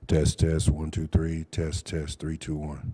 Test, test, 1, 2, 3. Test, test, 3, 2, 1.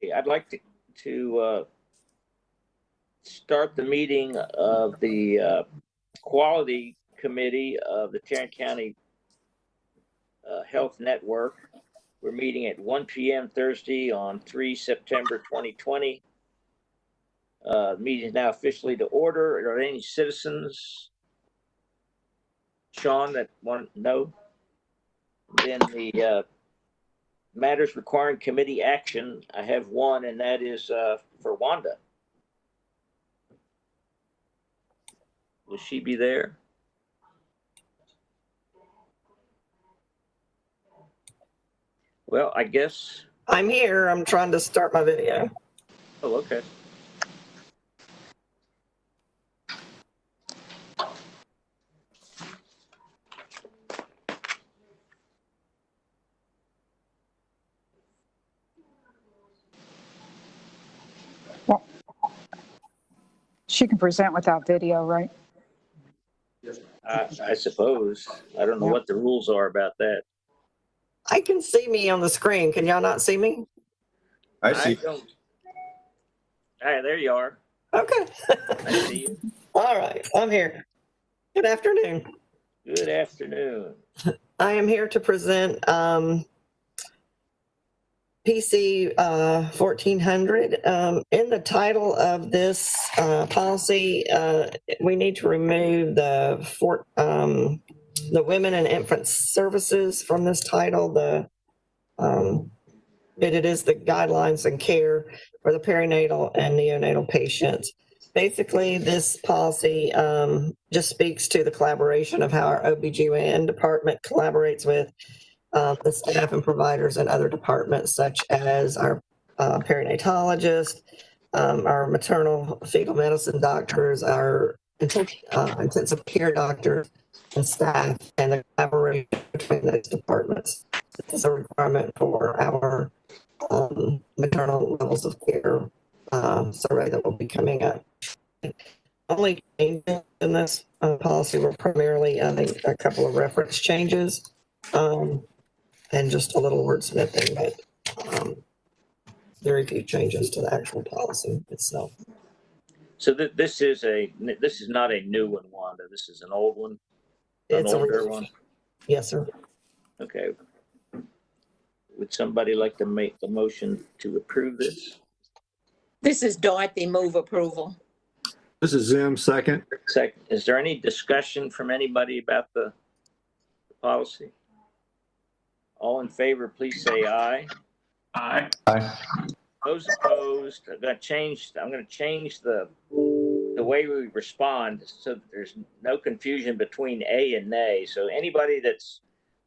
I'd like to start the meeting of the Quality Committee of the Tarrant County Health Network. We're meeting at 1 p.m. Thursday on 3 September 2020. The meeting is now officially to order. Are there any citizens, Sean, that want to know? Then the matters requiring committee action, I have one, and that is for Wanda. Will she be there? Well, I guess. I'm here. I'm trying to start my video. Oh, okay. Well, she can present without video, right? I suppose. I don't know what the rules are about that. I can see me on the screen. Can y'all not see me? I see. All right, there you are. Okay. I see you. All right. I'm here. Good afternoon. Good afternoon. I am here to present PC 1400. In the title of this policy, we need to remove the Women and Infant Services from this title. It is the guidelines and care for the perinatal and neonatal patients. Basically, this policy just speaks to the collaboration of how our OBGYN department collaborates with the staff and providers in other departments, such as our perinatologist, our maternal fetal medicine doctors, our intensive care doctors and staff, and the collaboration between those departments. This is a requirement for our maternal levels of care survey that will be coming up. Only changes in this policy were primarily, I think, a couple of reference changes and just a little wordsmithing, but very few changes to the actual policy itself. So this is not a new one, Wanda. This is an old one. It's an older one. Yes, sir. Okay. Would somebody like to make the motion to approve this? This is Dorothy, move approval. This is Zim, second. Second. Is there any discussion from anybody about the policy? All in favor, please say aye. Aye. Aye. Those opposed, I'm going to change the way we respond so that there's no confusion between A and nay. So anybody that's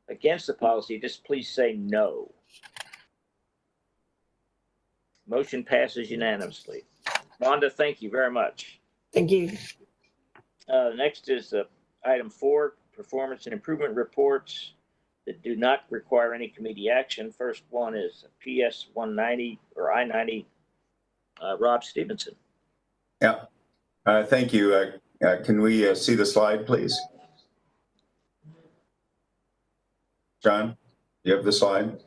against the policy, just please say no. Motion passes unanimously. Wanda, thank you very much. Thank you. Next is item 4, performance and improvement reports that do not require any committee action. First one is PS 190 or I-90, Rob Stevenson. Yeah. Thank you. Can we see the slide, please? John, you have the slide?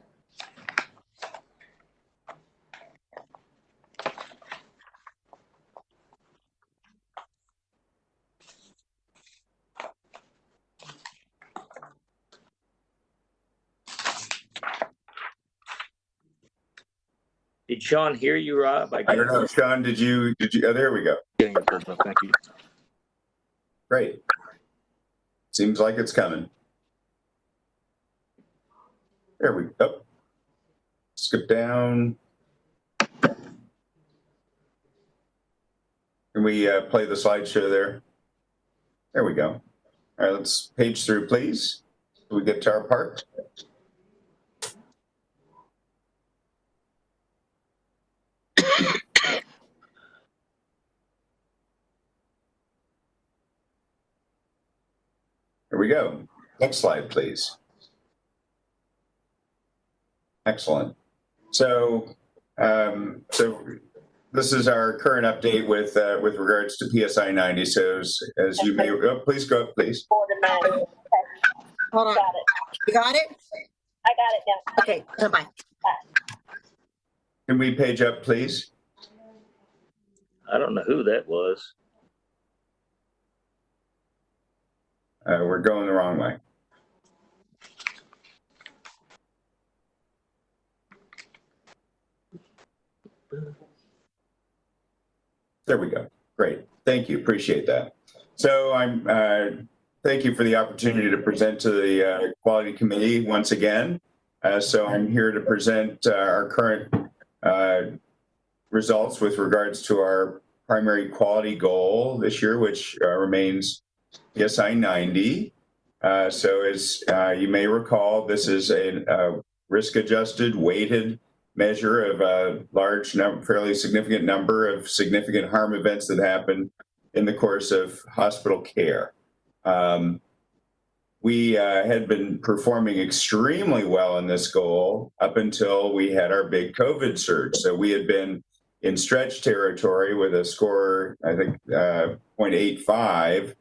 Did Sean hear you, Rob? I don't know. Sean, did you, oh, there we go. Thank you. Great. Seems like it's coming. There we go. Skip down. Can we play the slideshow there? There we go. All right, let's page through, please. Do we get to our part? Here we go. Next slide, please. Excellent. So, this is our current update with regards to PSI 90. So, as you may, please go up, please. Hold on. Got it. You got it? I got it now. Okay, bye-bye. Can we page up, please? I don't know who that was. We're going the wrong way. There we go. Great. Thank you. Appreciate that. So thank you for the opportunity to present to the Quality Committee once again. So I'm here to present our current results with regards to our primary quality goal this year, which remains PSI 90. So as you may recall, this is a risk-adjusted, weighted measure of a large, fairly significant number of significant harm events that happen in the course of hospital care. We had been performing extremely well in this goal up until we had our big COVID surge. So we had been in stretch territory with a score, I think, 0.85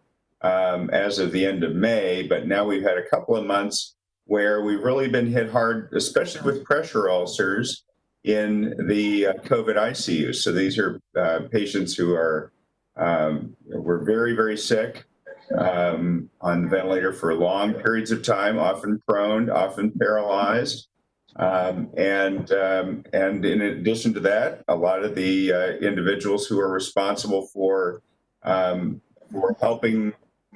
as of the end of May. But now we've had a couple of months where we've really been hit hard, especially with pressure ulcers in the COVID ICU. So these are patients who were very, very sick, on the ventilator for long periods of time, often prone, often paralyzed. And in addition to that, a lot of the individuals who are responsible for helping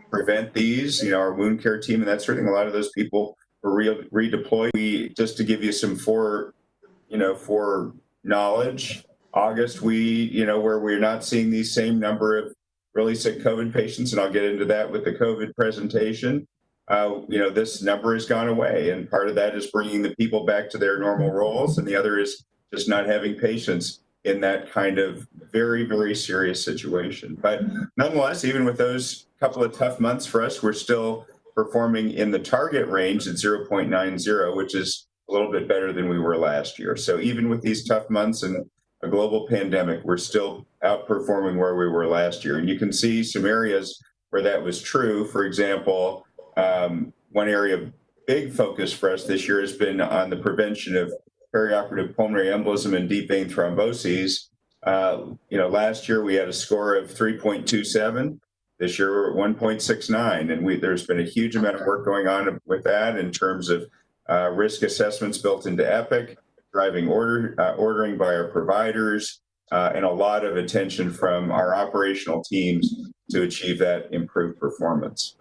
prevent these, our wound care team and that sort of thing, a lot of those people were redeployed. Just to give you some foreknowledge, August, where we're not seeing these same number of really sick COVID patients, and I'll get into that with the COVID presentation. This number has gone away, and part of that is bringing the people back to their normal roles, and the other is just not having patients in that kind of very, very serious situation. But nonetheless, even with those couple of tough months for us, we're still performing in the target range at 0.90, which is a little bit better than we were last year. So even with these tough months and a global pandemic, we're still outperforming where we were last year. And you can see some areas where that was true. For example, one area of big focus for us this year has been on the prevention of perioperative pulmonary embolism and deep vein thromboses. Last year we had a score of 3.27. This year we're at 1.69, and there's been a huge amount of work going on with that in terms of risk assessments built into Epic, driving ordering by our providers, and a lot of attention from our operational teams to achieve that improved performance.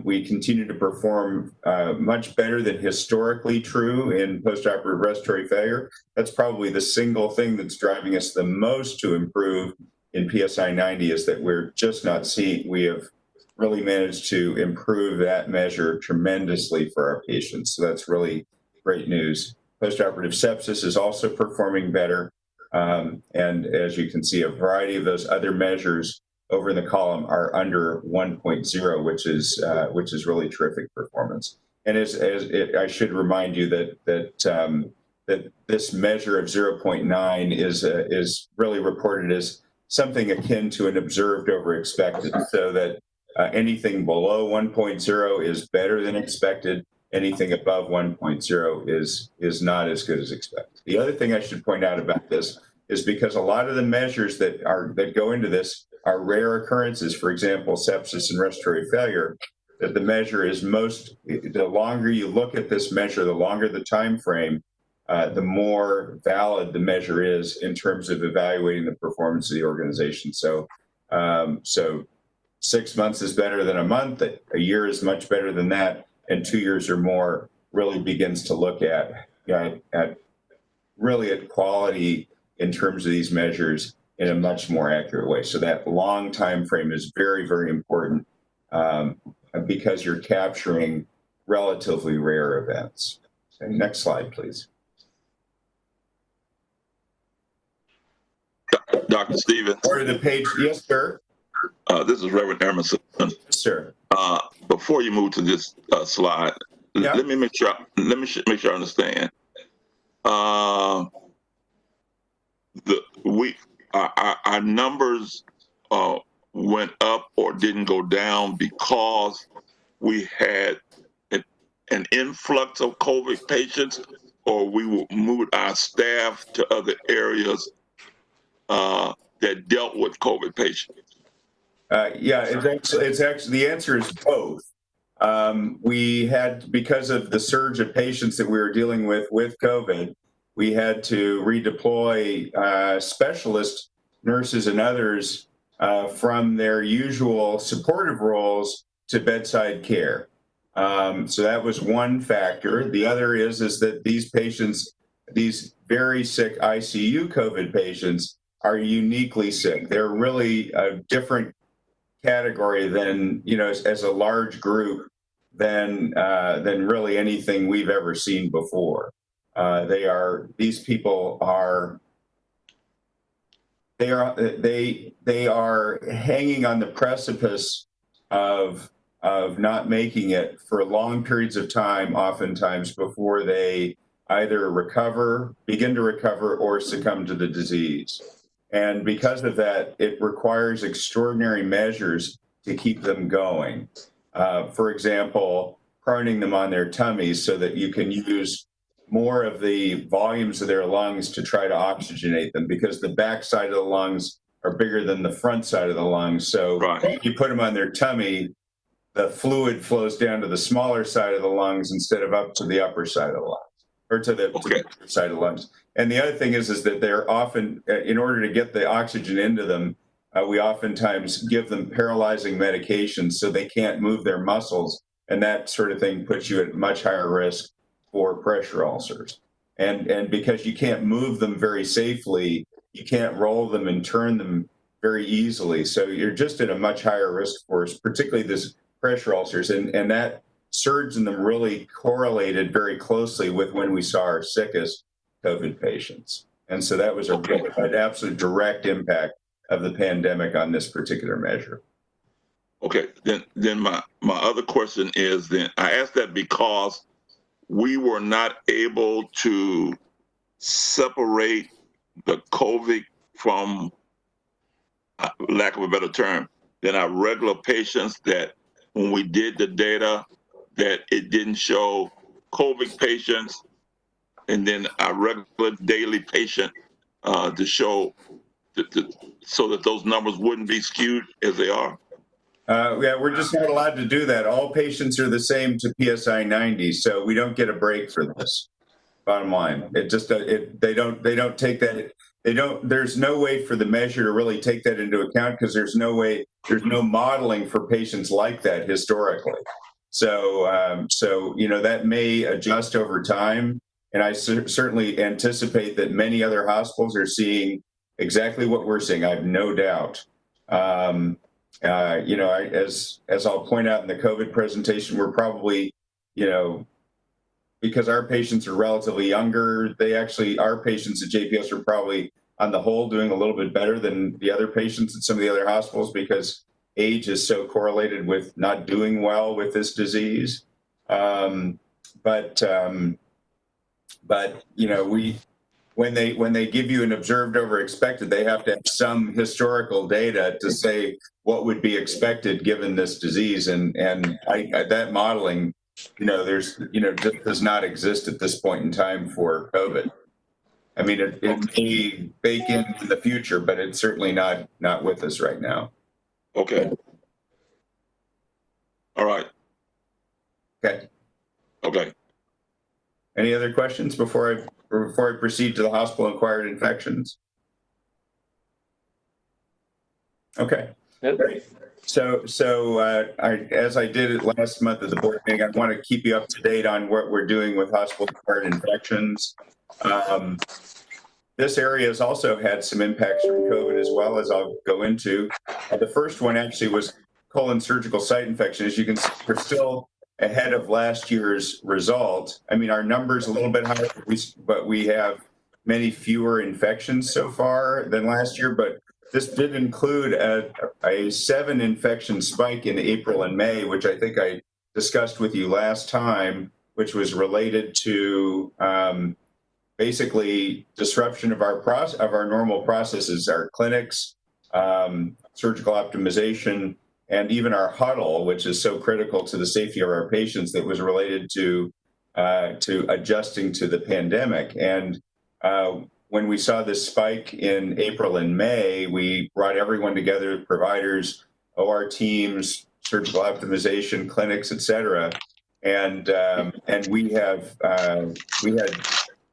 We continue to perform much better than historically true in postoperative respiratory failure. That's probably the single thing that's driving us the most to improve in PSI 90 is that we're just not seeing, we have really managed to improve that measure tremendously for our patients. So that's really great news. Postoperative sepsis is also performing better. And as you can see, a variety of those other measures over in the column are under 1.0, which is really terrific performance. And I should remind you that this measure of 0.9 is really reported as something akin to an observed over expected, so that anything below 1.0 is better than expected. Anything above 1.0 is not as good as expected. The other thing I should point out about this is because a lot of the measures that go into this are rare occurrences. For example, sepsis and respiratory failure. That the measure is the longer you look at this measure, the longer the time frame, the more valid the measure is in terms of evaluating the performance of the organization. So 6 months is better than a month. A year is much better than that. And 2 years or more really begins to look at quality in terms of these measures in a much more accurate way. So that long time frame is very, very important because you're capturing relatively rare events. Okay, next slide, please. Dr. Stevens. Or the page, yes, sir. This is Reverend Emerson. Yes, sir. Before you move to this slide, Yeah. let me make sure I understand. Our numbers went up or didn't go down because we had an influx of COVID patients, or we will move our staff to other areas that dealt with COVID patients? Yeah, it's actually the answer is both. We had, because of the surge of patients that we were dealing with COVID, we had to redeploy specialist nurses and others from their usual supportive roles to bedside care. So that was one factor. The other is that these patients, these very sick ICU COVID patients, are uniquely sick. They're really a different category than, as a large group than really anything we've ever seen before. These people are hanging on the precipice of not making it for long periods of time, oftentimes, before they either begin to recover, or succumb to the disease. And because of that, it requires extraordinary measures to keep them going. For example, proning them on their tummies so that you can use more of the volumes of their lungs to try to oxygenate them, because the back side of the lungs are bigger than the front side of the lungs. So if you put them on their tummy, the fluid flows down to the smaller side of the lungs instead of up to the upper side of the lungs, or to the upper side of the lungs. And the other thing is that they're often, in order to get the oxygen into them, we oftentimes give them paralyzing medications so they can't move their muscles, and that sort of thing puts you at much higher risk for pressure ulcers. And because you can't move them very safely, you can't roll them and turn them very easily. So you're just at a much higher risk for, particularly this pressure ulcers. And that surge in them really correlated very closely with when we saw our sickest COVID patients. And so that was an absolute direct impact of the pandemic on this particular measure. Okay, then my other question is, then I asked that because we were not able to separate the COVID from, lack of a better term, than our regular patients, that when we did the data, that it didn't show COVID patients and then our regular daily patient to show so that those numbers wouldn't be skewed as they are. Yeah, we're just not allowed to do that. All patients are the same to PSI 90, so we don't get a break for this. Bottom line, they don't take that. There's no way for the measure to really take that into account, because there's no modeling for patients like that historically. So that may adjust over time, and I certainly anticipate that many other hospitals are seeing exactly what we're seeing. I have no doubt. As I'll point out in the COVID presentation, we're probably, because our patients are relatively younger, our patients at JPS are probably on the whole doing a little bit better than the other patients at some of the other hospitals, because age is so correlated with not doing well with this disease. When they give you an observed over expected, they have to have some historical data to say what would be expected given this disease, and that modeling, just does not exist at this point in time for COVID. I mean, it may bake in the future, but it's certainly not with us right now. Okay. All right. Okay. Any other questions before I proceed to the hospital-acquired infections? Okay. Okay. So as I did it last month at the board meeting, I want to keep you up to date on what we're doing with hospital-acquired infections. This area has also had some impacts from COVID as well, as I'll go into. The first one actually was colon surgical site infection. As you can see, we're still ahead of last year's result. I mean, our number's a little bit higher, but we have many fewer infections so far than last year. But this did include a 7 infection spike in April and May, which I think I discussed with you last time, which was related to basically disruption of our normal processes, our clinics, surgical optimization, and even our huddle, which is so critical to the safety of our patients, that was related to to adjusting to the pandemic. And when we saw this spike in April and May, we brought everyone together, providers, OR teams, surgical optimization clinics, et cetera. And we had,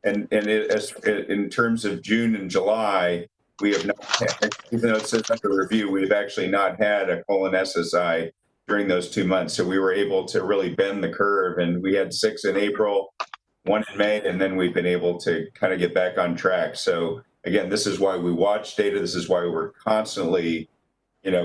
in terms of June and July, we have not had, even though it says under review, we've actually not had a colon SSI during those 2 months. So we were able to really bend the curve, and we had 6 in April, 1 in May, and then we've been able to kind of get back on track. So again, this is why we watch data. This is why we're constantly,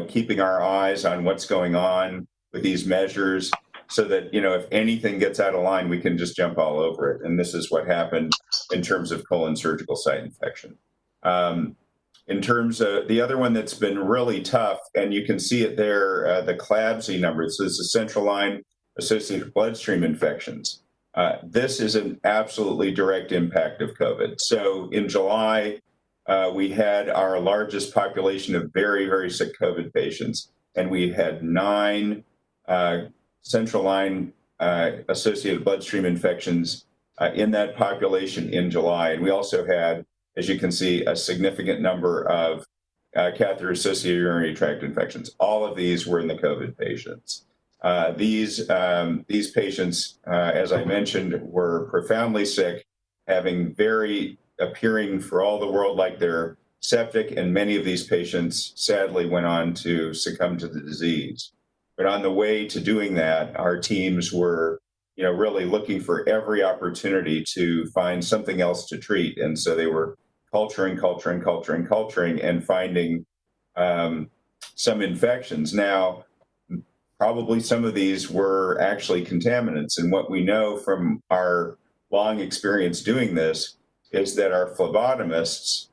keeping our eyes on what's going on with these measures, so that, if anything gets out of line, we can just jump all over it. And this is what happened in terms of colon surgical site infection. In terms of the other one that's been really tough, and you can see it there, the CLABSI number, this is the central line associated bloodstream infections. This is an absolutely direct impact of COVID. So in July, we had our largest population of very, very sick COVID patients, and we had 9 central line associated bloodstream infections in that population in July. And we also had, as you can see, a significant number of catheter-associated urinary tract infections. All of these were in the COVID patients. These patients, as I mentioned, were profoundly sick, appearing for all the world like they're septic, and many of these patients sadly went on to succumb to the disease. But on the way to doing that, our teams were, really looking for every opportunity to find something else to treat. And so they were culturing and finding some infections. Now, probably some of these were actually contaminants. And what we know from our long experience doing this is that our phlebotomists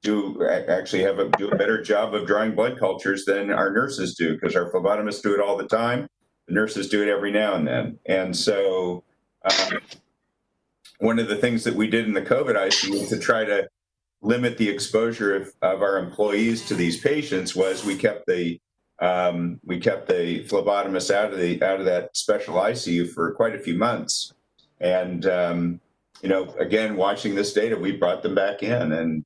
do a better job of drawing blood cultures than our nurses do, because our phlebotomists do it all the time. The nurses do it every now and then. And so one of the things that we did in the COVID ICU to try to limit the exposure of our employees to these patients was we kept the phlebotomists out of that special ICU for quite a few months. And again, watching this data, we brought them back in, and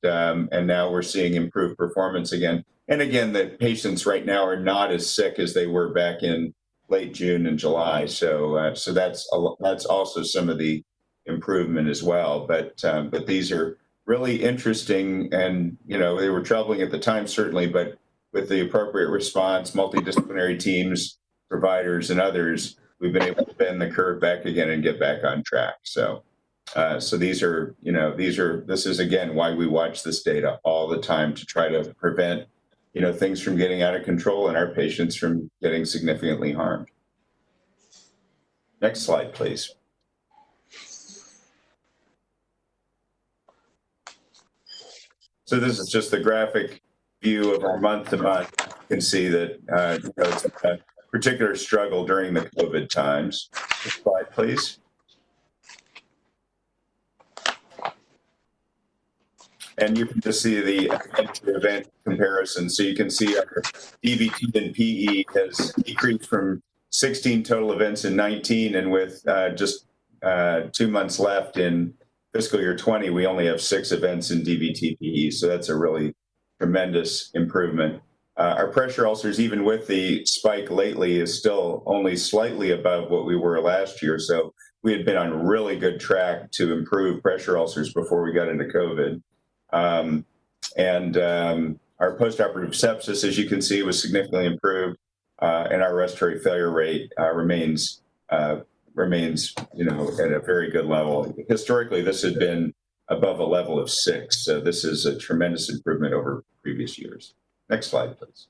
now we're seeing improved performance again. And again, the patients right now are not as sick as they were back in late June and July. So that's also some of the improvement as well. But these are really interesting, and they were troubling at the time, certainly, but with the appropriate response, multidisciplinary teams, providers, and others, we've been able to bend the curve back again and get back on track. So this is again why we watch this data all the time, to try to prevent things from getting out of control and our patients from getting significantly harmed. Next slide, please. So this is just the graphic view of our month to month. You can see that it's a particular struggle during the COVID times. Next slide, please. And you can just see the event comparison. So you can see our DVT and PE has decreased from 16 total events in 19, and with just 2 months left in fiscal year 20, we only have 6 events in DVT PE. So that's a really tremendous improvement. Our pressure ulcers, even with the spike lately, is still only slightly above what we were last year. So we had been on really good track to improve pressure ulcers before we got into COVID. Our postoperative sepsis, as you can see, was significantly improved, and our respiratory failure rate remains at a very good level. Historically, this had been above a level of 6, so this is a tremendous improvement over previous years. Next slide, please.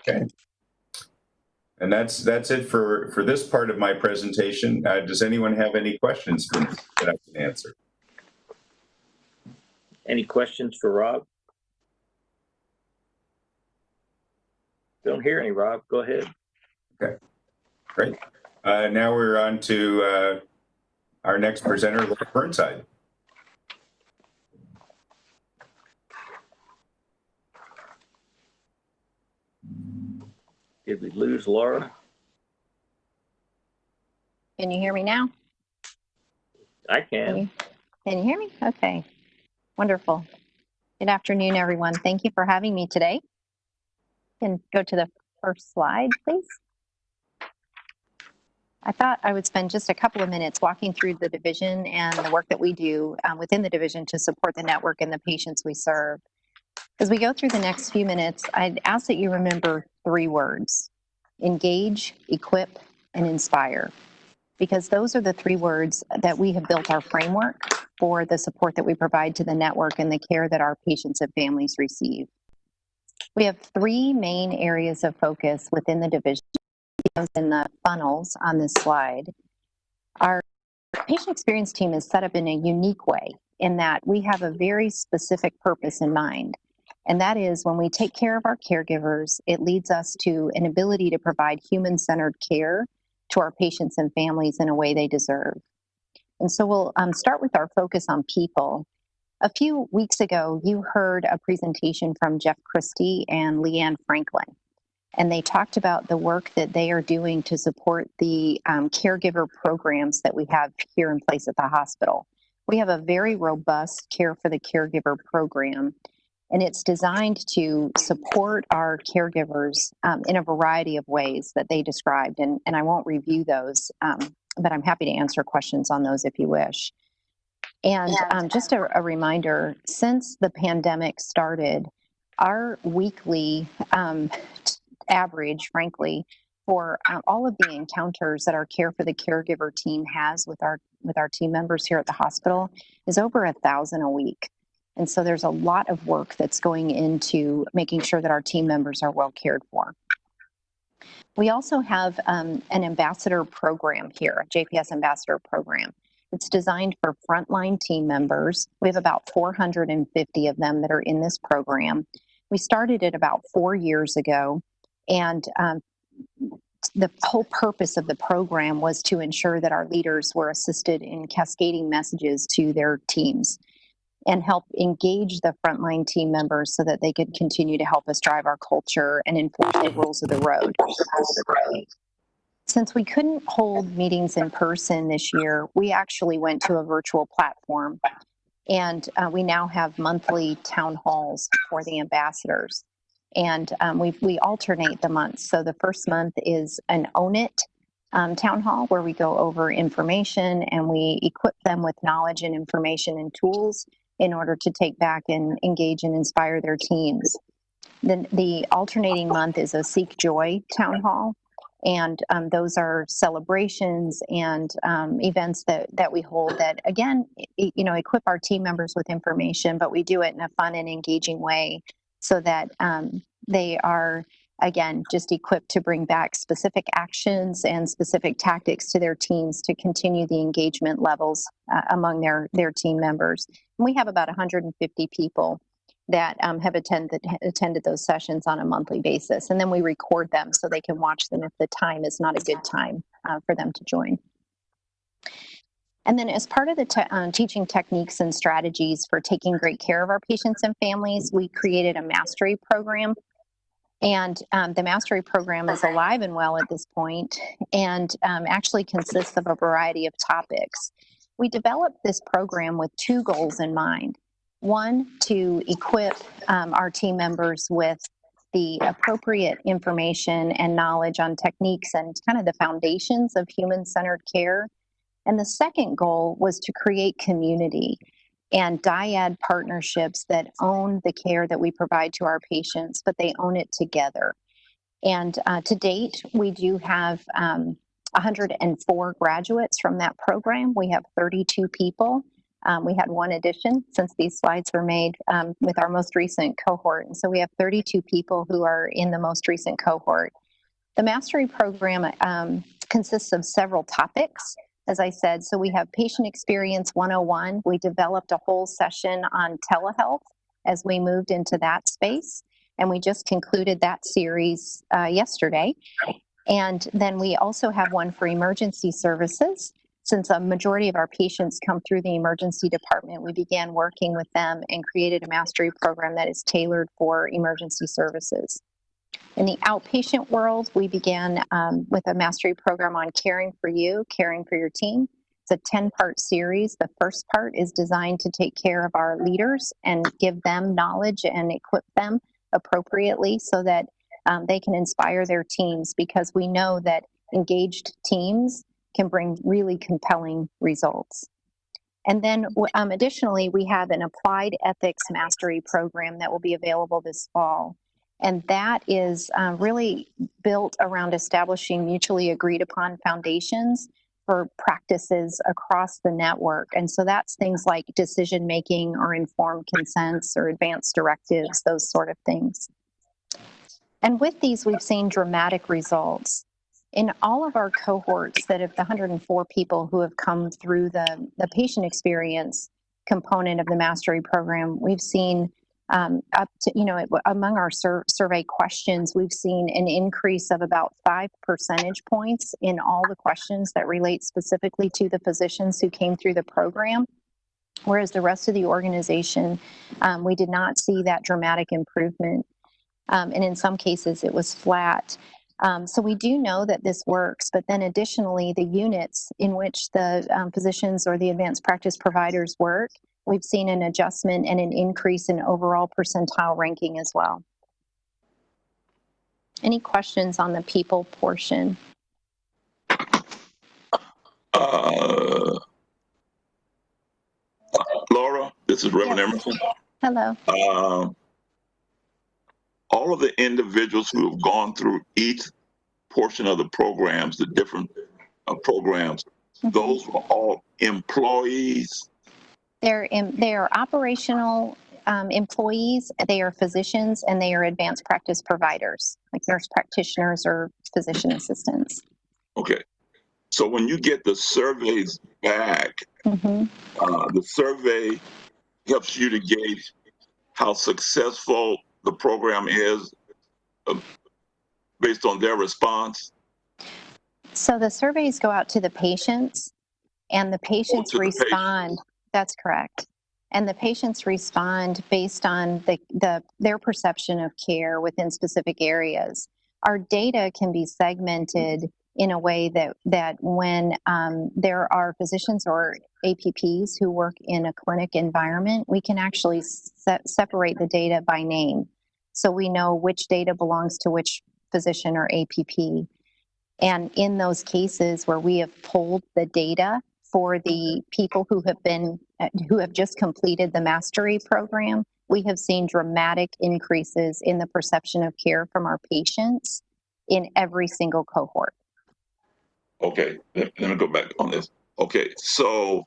Okay. And that's it for this part of my presentation. Does anyone have any questions for me that I can answer? Any questions for Rob? Don't hear any, Rob. Go ahead. Okay, great. Now we're on to our next presenter, Laura Burnside. Did we lose Laura? Can you hear me now? I can. Can you hear me? Okay, wonderful. Good afternoon, everyone. Thank you for having me today. Can go to the first slide, please. I thought I would spend just a couple of minutes walking through the division and the work that we do within the division to support the network and the patients we serve. As we go through the next few minutes, I'd ask that you remember 3 words: engage, equip, and inspire, because those are the 3 words that we have built our framework for the support that we provide to the network and the care that our patients and families receive. We have 3 main areas of focus within the division in the funnels on this slide. Our patient experience team is set up in a unique way in that we have a very specific purpose in mind. And that is, when we take care of our caregivers, it leads us to an ability to provide human-centered care to our patients and families in a way they deserve. And so we'll start with our focus on people. A few weeks ago, you heard a presentation from Jeff Christie and Leanne Franklin, and they talked about the work that they are doing to support the caregiver programs that we have here in place at the hospital. We have a very robust Care for the Caregiver program, and it's designed to support our caregivers in a variety of ways that they described, and I won't review those, but I'm happy to answer questions on those if you wish. And just a reminder, since the pandemic started, our weekly average, frankly, for all of the encounters that our Care for the Caregiver team has with our team members here at the hospital is over 1,000 a week. And so there's a lot of work that's going into making sure that our team members are well cared for. We also have an ambassador program here, a JPS ambassador program. It's designed for frontline team members. We have about 450 of them that are in this program. We started it about 4 years ago, and the whole purpose of the program was to ensure that our leaders were assisted in cascading messages to their teams and help engage the frontline team members so that they could continue to help us drive our culture and enforce the rules of the road. Since we couldn't hold meetings in person this year, we actually went to a virtual platform, and we now have monthly town halls for the ambassadors. And we alternate the months. So the first month is an Own It town hall where we go over information and we equip them with knowledge and information and tools in order to take back and engage and inspire their teams. Then the alternating month is a Seek Joy town hall. And those are celebrations and events that we hold that, again, equip our team members with information, but we do it in a fun and engaging way so that they are, again, just equipped to bring back specific actions and specific tactics to their teams to continue the engagement levels among their team members. And we have about 150 people that have attended those sessions on a monthly basis. And then we record them so they can watch them if the time is not a good time for them to join. And then as part of the teaching techniques and strategies for taking great care of our patients and families, we created a mastery program. And the mastery program is alive and well at this point and actually consists of a variety of topics. We developed this program with 2 goals in mind. One, to equip our team members with the appropriate information and knowledge on techniques and kind of the foundations of human-centered care. And the second goal was to create community and dyad partnerships that own the care that we provide to our patients, but they own it together. And to date, we do have 104 graduates from that program. We have 32 people. We had 1 addition since these slides were made with our most recent cohort. And so we have 32 people who are in the most recent cohort. The mastery program consists of several topics, as I said. So we have Patient Experience 101. We developed a whole session on telehealth as we moved into that space. And we just concluded that series yesterday. And then we also have one for emergency services. Since a majority of our patients come through the emergency department, we began working with them and created a mastery program that is tailored for emergency services. In the outpatient world, we began with a mastery program on caring for you, caring for your team. It's a 10-part series. The first part is designed to take care of our leaders and give them knowledge and equip them appropriately so that they can inspire their teams, because we know that engaged teams can bring really compelling results. And then additionally, we have an applied ethics mastery program that will be available this fall. And that is really built around establishing mutually agreed upon foundations for practices across the network. And so that's things like decision making or informed consents or advanced directives, those sort of things. And with these, we've seen dramatic results. In all of our cohorts that have the 104 people who have come through the patient experience component of the mastery program, we've seen up to, among our survey questions, we've seen an increase of about 5 percentage points in all the questions that relate specifically to the physicians who came through the program. Whereas the rest of the organization, we did not see that dramatic improvement. And in some cases, it was flat. So we do know that this works, but then additionally, the units in which the physicians or the advanced practice providers work, we've seen an adjustment and an increase in overall percentile ranking as well. Any questions on the people portion? Laura, this is Reverend Yes. Emerson. Hello. All of the individuals who have gone through each portion of the programs, the different programs, those were all employees. They are operational employees, they are physicians, and they are advanced practice providers, like nurse practitioners or physician assistants. Okay. So when you get the surveys back, the survey helps you to gauge how successful the program is based on their response. So the surveys go out to the patients, and the patients respond. That's correct. And the patients respond based on their perception of care within specific areas. Our data can be segmented in a way that when there are physicians or APPs who work in a clinic environment, we can actually separate the data by name. So we know which data belongs to which physician or APP. And in those cases where we have pulled the data for the people who have just completed the mastery program, we have seen dramatic increases in the perception of care from our patients in every single cohort. Okay, let me go back on this. Okay, so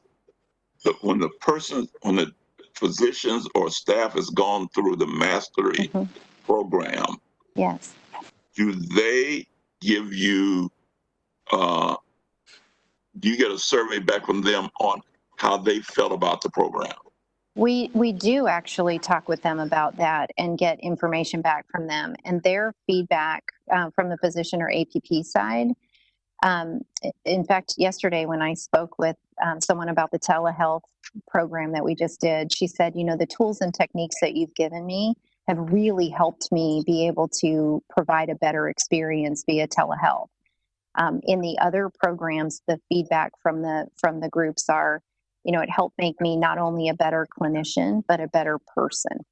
when the physicians or staff has gone through the mastery program, yes, do they give you, do you get a survey back from them on how they felt about the program? We do actually talk with them about that and get information back from them, and their feedback from the physician or APP side. In fact, yesterday when I spoke with someone about the telehealth program that we just did, she said, the tools and techniques that you've given me have really helped me be able to provide a better experience via telehealth. In the other programs, the feedback from the groups are, it helped make me not only a better clinician, but a better person.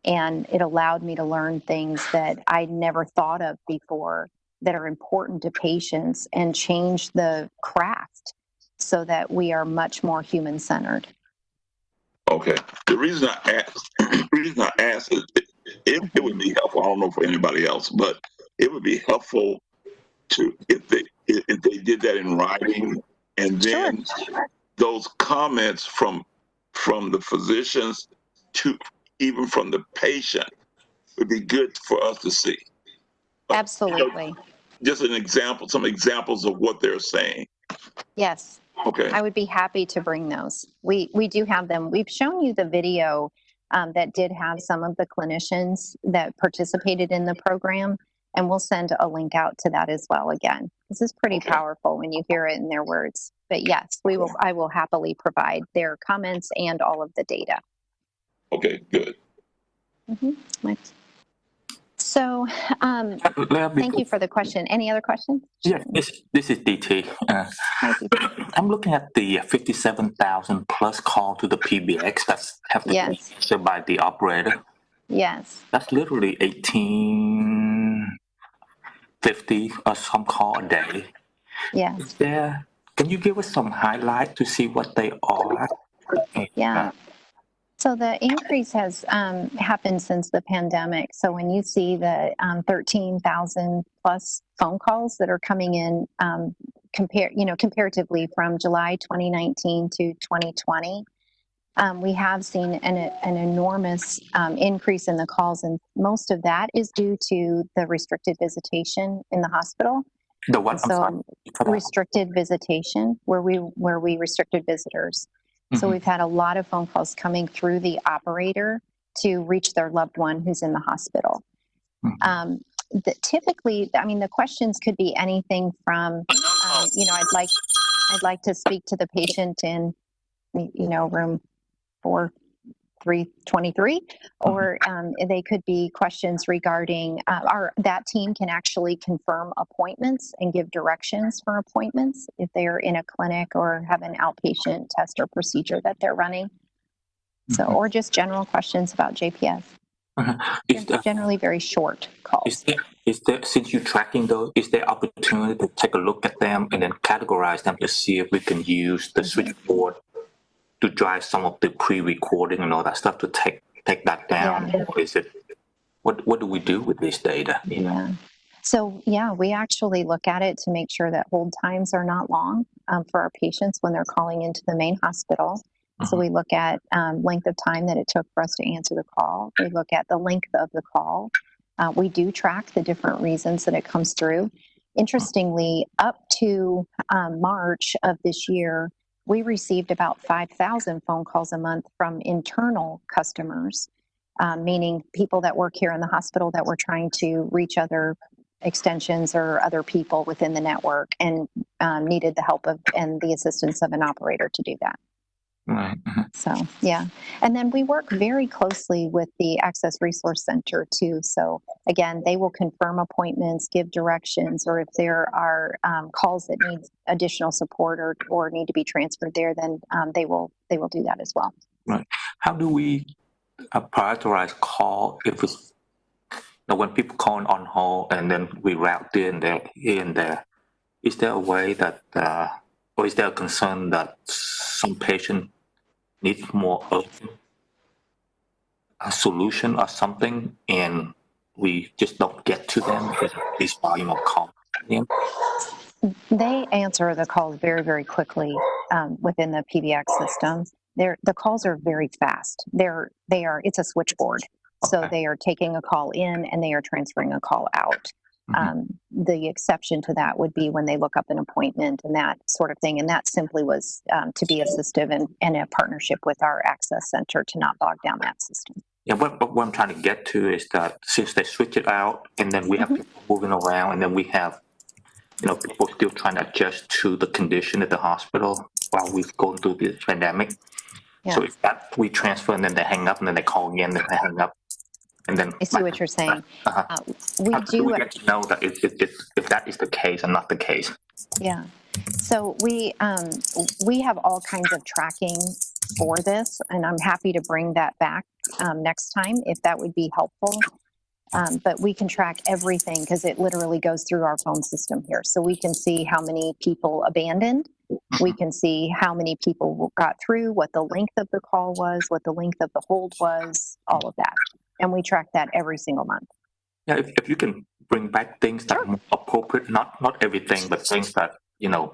And it allowed me to learn things that I'd never thought of before that are important to patients and change the craft so that we are much more human-centered. Okay. The reason I asked is it would be helpful. I don't know for anybody else, but it would be helpful to if they did that in writing, and then those comments from the physicians to even from the patient would be good for us to see. Absolutely. Just an example, some examples of what they're saying. Yes. Okay. I would be happy to bring those. We do have them. We've shown you the video that did have some of the clinicians that participated in the program, and we'll send a link out to that as well again. This is pretty powerful when you hear it in their words. But yes, I will happily provide their comments and all of the data. Okay, good. So thank you for the question. Any other questions? Yeah, this is DT. Hi, DT. I'm looking at the 57,000 plus call to the PBX that's have to be answered by the operator. Yes. That's literally 1850 or some call a day. Yes. Can you give us some highlight to see what they are? Yeah. So the increase has happened since the pandemic. So when you see the 13,000 plus phone calls that are coming in, comparatively from July 2019 to 2020, we have seen an enormous increase in the calls, and most of that is due to the restricted visitation in the hospital. The what? So restricted visitation, where we restricted visitors. So we've had a lot of phone calls coming through the operator to reach their loved one who's in the hospital. Typically, I mean, the questions could be anything from, I'd like to speak to the patient in, room 4323, or they could be questions regarding that team can actually confirm appointments and give directions for appointments if they're in a clinic or have an outpatient test or procedure that they're running. So, or just general questions about JPS. Generally very short calls. Is there, since you're tracking those, is there opportunity to take a look at them and then categorize them to see if we can use the switchboard to drive some of the pre-recording and all that stuff to take that down? Yeah. Or is it, what do we do with this data? Yeah. So we actually look at it to make sure that hold times are not long for our patients when they're calling into the main hospital. So we look at length of time that it took for us to answer the call. We look at the length of the call. We do track the different reasons that it comes through. Interestingly, up to March of this year, we received about 5,000 phone calls a month from internal customers, meaning people that work here in the hospital that were trying to reach other extensions or other people within the network and needed the help of and the assistance of an operator to do that. Right. So, and then we work very closely with the Access Resource Center too. So again, they will confirm appointments, give directions, or if there are calls that need additional support or need to be transferred there, then they will do that as well. Right. How do we prioritize call if it's when people call on hold and then we route here and there? Is there a way that, or is there a concern that some patient needs more urgent a solution or something, and we just don't get to them because of this volume of calls? They answer the calls very, very quickly within the PBX system. The calls are very fast. It's a switchboard. Okay. So they are taking a call in and they are transferring a call out. The exception to that would be when they look up an appointment and that sort of thing. And that simply was to be assistive and a partnership with our access center to not bog down that system. Yeah, what I'm trying to get to is that since they switch it out and then we have people moving around and then we have, people still trying to adjust to the condition at the hospital while we're going through this pandemic. Yeah. So if that we transfer and then they hang up and then they call again and they hang up. And then I see what you're saying. We get to know that if that is the case and not the case. Yeah. So we have all kinds of tracking for this, and I'm happy to bring that back next time if that would be helpful. But we can track everything because it literally goes through our phone system here. So we can see how many people abandoned. We can see how many people got through, what the length of the call was, what the length of the hold was, all of that. And we track that every single month. Yeah, if you can bring back things that are more appropriate, not everything, but things that,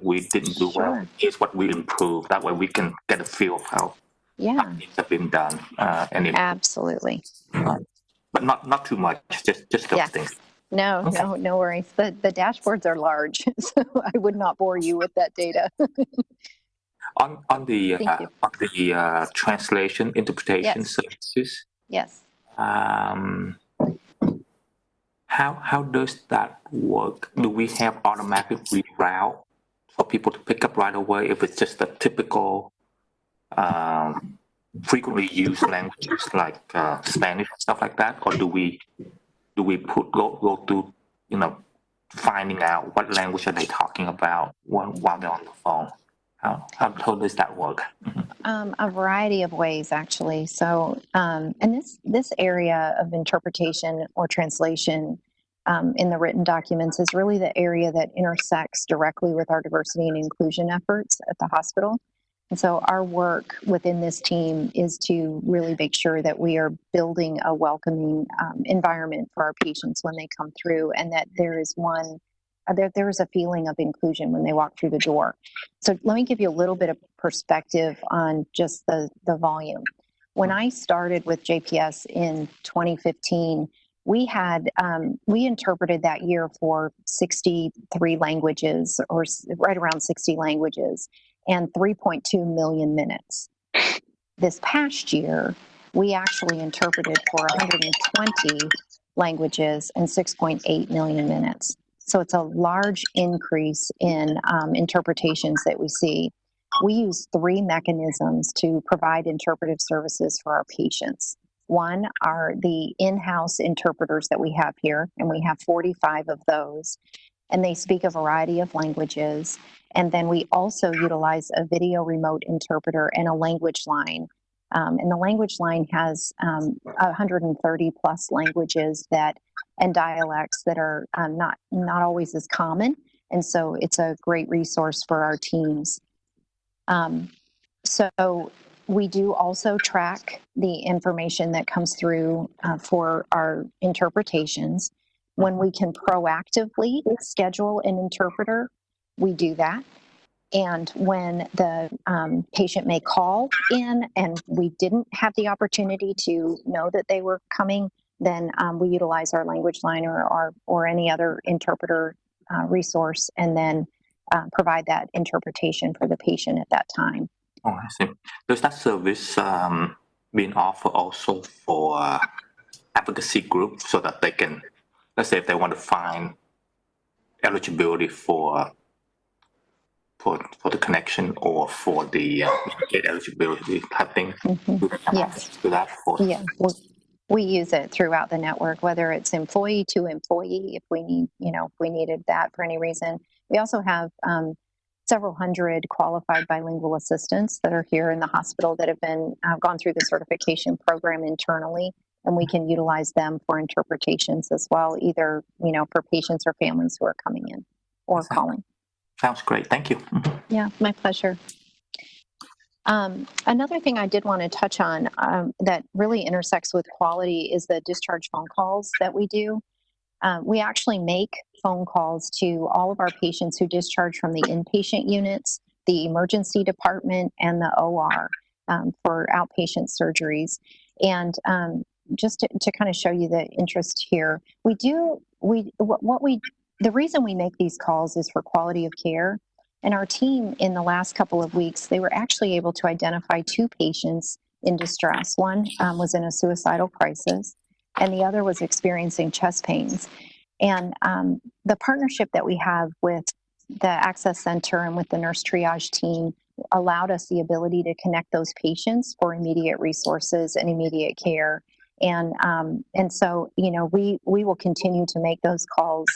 we didn't do well. Here's what we improved. That way we can get a feel of how things have been done. Absolutely. But not too much, just those things. No worries. The dashboards are large, so I would not bore you with that data. on the translation interpretation services. Yes. How does that work? Do we have automatic reroute for people to pick up right away if it's just a typical frequently used languages like Spanish and stuff like that, or do we do we go through, finding out what language are they talking about while they're on the phone? How does that work? A variety of ways, actually. So, and this area of interpretation or translation in the written documents is really the area that intersects directly with our diversity and inclusion efforts at the hospital. And so our work within this team is to really make sure that we are building a welcoming environment for our patients when they come through, and that there is there is a feeling of inclusion when they walk through the door. So let me give you a little bit of perspective on just the volume. When I started with JPS in 2015, we interpreted that year for 63 languages, or right around 60 languages, and 3.2 million minutes. This past year, we actually interpreted for 120 languages and 6.8 million minutes. So it's a large increase in interpretations that we see. We use 3 mechanisms to provide interpretive services for our patients. One are the in-house interpreters that we have here, and we have 45 of those, and they speak a variety of languages. And then we also utilize a video remote interpreter and a language line. And the language line has 130 plus languages and dialects that are not always as common. And so it's a great resource for our teams. So we do also track the information that comes through for our interpretations. When we can proactively schedule an interpreter, we do that. And when the patient may call in and we didn't have the opportunity to know that they were coming, then we utilize our language line or any other interpreter resource, and then provide that interpretation for the patient at that time. Oh, I see. Does that service being offered also for advocacy groups, so that they can, let's say if they want to find eligibility for the connection or for the Medicaid eligibility type thing? Mm-hmm. Yes. Do that for? Yeah. We use it throughout the network, whether it's employee to employee, if we needed that for any reason. We also have several hundred qualified bilingual assistants that are here in the hospital that have been gone through the certification program internally, and we can utilize them for interpretations as well, either for patients or families who are coming in or calling. Sounds great. Thank you. Yeah, my pleasure. Another thing I did want to touch on that really intersects with quality is the discharge phone calls that we do. We actually make phone calls to all of our patients who discharge from the inpatient units, the emergency department, and the OR for outpatient surgeries. And just to kind of show you the interest here, the reason we make these calls is for quality of care. And our team in the last couple of weeks, they were actually able to identify 2 patients in distress. One was in a suicidal crisis, and the other was experiencing chest pains. And the partnership that we have with the Access Center and with the nurse triage team allowed us the ability to connect those patients for immediate resources and immediate care. And so, we will continue to make those calls.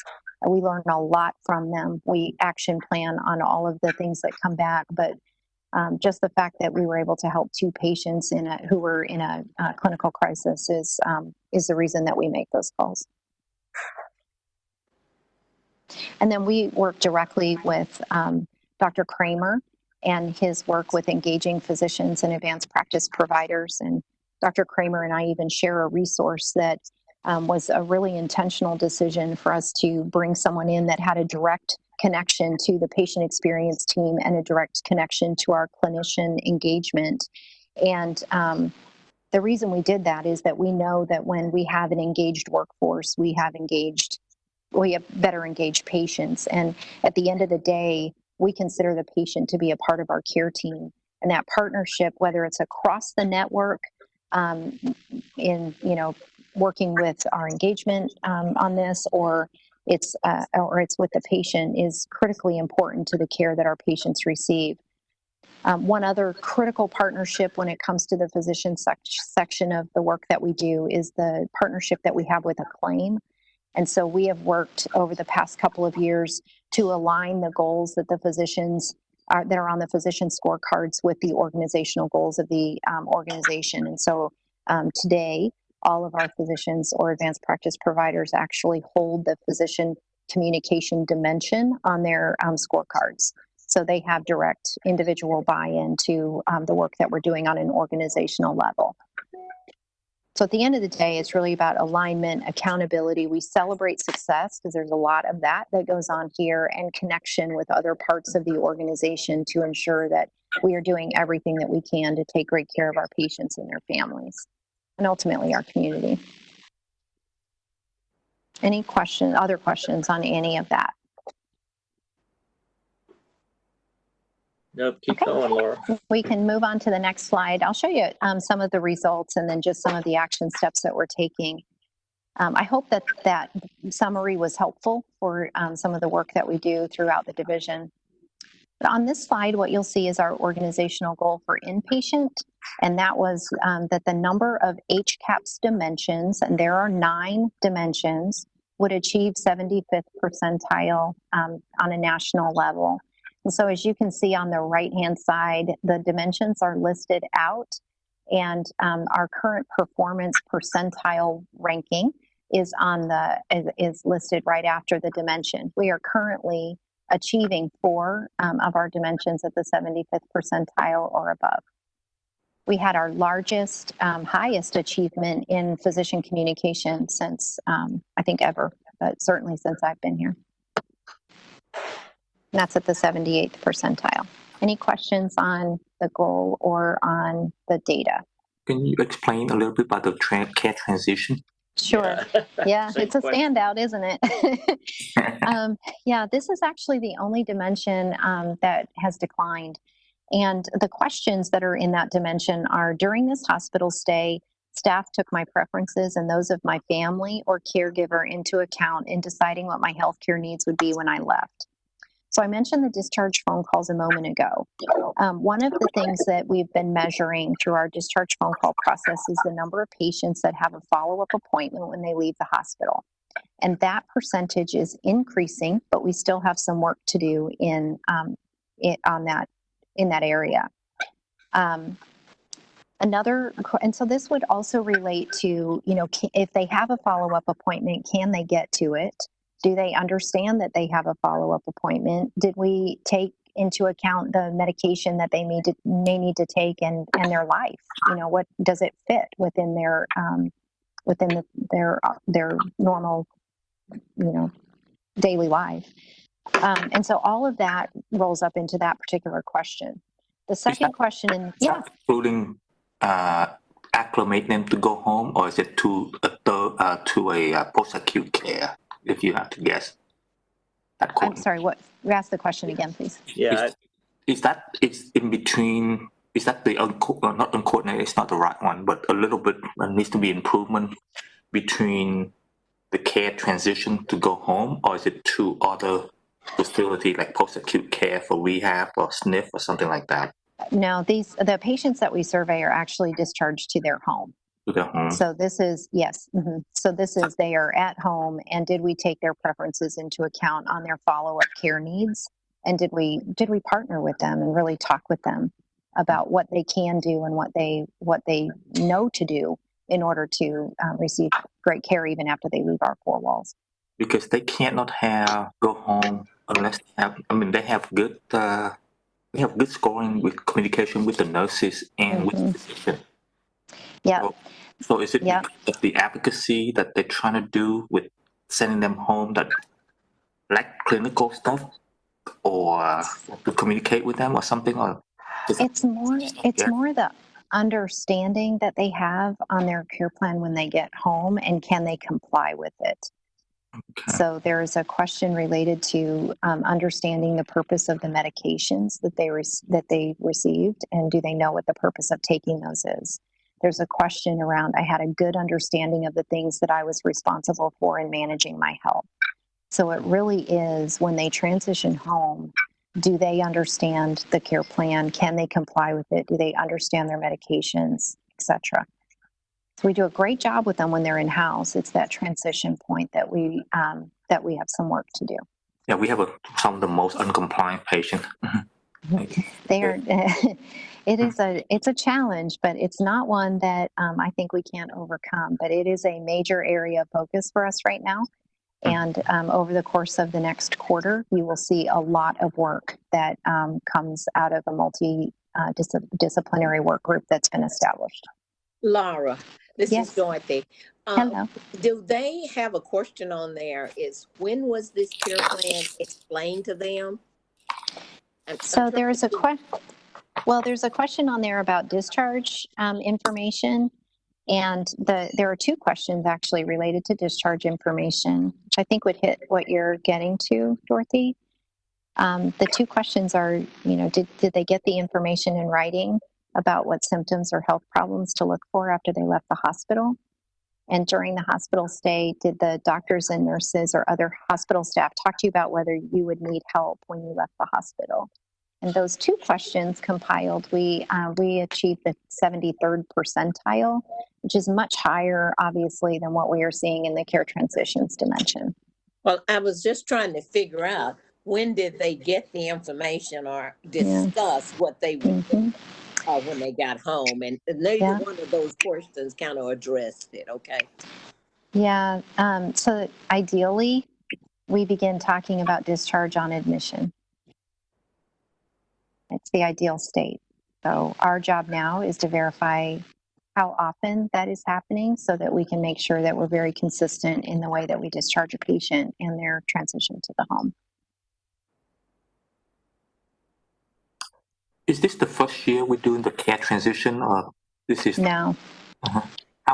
We learn a lot from them. We action plan on all of the things that come back, but just the fact that we were able to help 2 patients who were in a clinical crisis is the reason that we make those calls. And then we work directly with Dr. Kramer and his work with engaging physicians and advanced practice providers. And Dr. Kramer and I even share a resource that was a really intentional decision for us to bring someone in that had a direct connection to the patient experience team and a direct connection to our clinician engagement. And the reason we did that is that we know that when we have an engaged workforce, we have better engaged patients. And at the end of the day, we consider the patient to be a part of our care team. And that partnership, whether it's across the network, in working with our engagement on this, or it's with the patient, is critically important to the care that our patients receive. One other critical partnership when it comes to the physician section of the work that we do is the partnership that we have with Acclaim. And so we have worked over the past couple of years to align the goals that the physicians that are on the physician scorecards with the organizational goals of the organization. And so today, all of our physicians or advanced practice providers actually hold the physician communication dimension on their scorecards. So they have direct individual buy-in to the work that we're doing on an organizational level. So at the end of the day, it's really about alignment, accountability. We celebrate success because there's a lot of that goes on here, and connection with other parts of the organization to ensure that we are doing everything that we can to take great care of our patients and their families, and ultimately our community. Any questions, other questions on any of that? Nope, keep going, Laura. We can move on to the next slide. I'll show you some of the results and then just some of the action steps that we're taking. I hope that that summary was helpful for some of the work that we do throughout the division. But on this slide, what you'll see is our organizational goal for inpatient, and that was that the number of HCAHPS dimensions, and there are 9 dimensions, would achieve 75th percentile on a national level. And so as you can see on the right-hand side, the dimensions are listed out, and our current performance percentile ranking is listed right after the dimension. We are currently achieving 4 of our dimensions at the 75th percentile or above. We had our largest, highest achievement in physician communication since, I think ever, but certainly since I've been here. And that's at the 78th percentile. Any questions on the goal or on the data? Can you explain a little bit about the care transition? Sure. Yeah, it's a standout, isn't it? Yeah, this is actually the only dimension that has declined. And the questions that are in that dimension are: during this hospital stay, staff took my preferences and those of my family or caregiver into account in deciding what my healthcare needs would be when I left. So I mentioned the discharge phone calls a moment ago. One of the things that we've been measuring through our discharge phone call process is the number of patients that have a follow-up appointment when they leave the hospital. And that percentage is increasing, but we still have some work to do in that area. And so this would also relate to, if they have a follow-up appointment, can they get to it? Do they understand that they have a follow-up appointment? Did we take into account the medication that they may need to take and their life? What does it fit within their their normal, daily life? And so all of that rolls up into that particular question. The second question, including acclimate them to go home, or is it to a post-acute care? If you have to guess. I'm sorry, what? Ask the question again, please. Yeah. It's in between, is that the, not uncoordinated, it's not the right one, but a little bit needs to be improvement between the care transition to go home, or is it to other facilities like post-acute care for rehab or SNF or something like that? No, the patients that we survey are actually discharged to their home. So this is, yes. Mm-hmm. So this is, they are at home, and did we take their preferences into account on their follow-up care needs? And did we partner with them and really talk with them about what they can do and what they know to do in order to receive great care even after they leave our 4 walls? Because they cannot go home unless they have good scoring with communication with the nurses and with the physician. Yeah. So is it because of the advocacy that they're trying to do with sending them home that like clinical stuff, or to communicate with them or something? Or it's more the understanding that they have on their care plan when they get home, and can they comply with it? Okay. So there is a question related to understanding the purpose of the medications that they received, and do they know what the purpose of taking those is? There's a question around, I had a good understanding of the things that I was responsible for in managing my health. So it really is, when they transition home, do they understand the care plan? Can they comply with it? Do they understand their medications, etc.? So we do a great job with them when they're in house. It's that transition point that we have some work to do. Yeah, we have some of the most uncompliant patients. They are. It's a challenge, but it's not one that I think we can't overcome. But it is a major area of focus for us right now. And over the course of the next quarter, you will see a lot of work that comes out of a multidisciplinary work group that's been established. Laura, this Yes. is Dorothy. Hello. Do they have a question on there? Is when was this care plan explained to them? So there's a question on there about discharge information. And there are two questions actually related to discharge information, which I think would hit what you're getting to, Dorothy. The two questions are, did they get the information in writing about what symptoms or health problems to look for after they left the hospital? And during the hospital stay, did the doctors and nurses or other hospital staff talk to you about whether you would need help when you left the hospital? And those two questions compiled, we achieved the 73rd percentile, which is much higher, obviously, than what we are seeing in the care transitions dimension. Well, I was just trying to figure out when did they get the information or discuss what they would do when they got home. And neither one of those questions kind of addressed it, okay? Yeah, so ideally, we begin talking about discharge on admission. It's the ideal state. So our job now is to verify how often that is happening so that we can make sure that we're very consistent in the way that we discharge a patient and their transition to the home. Is this the first year we're doing the care transition, or this is? No. How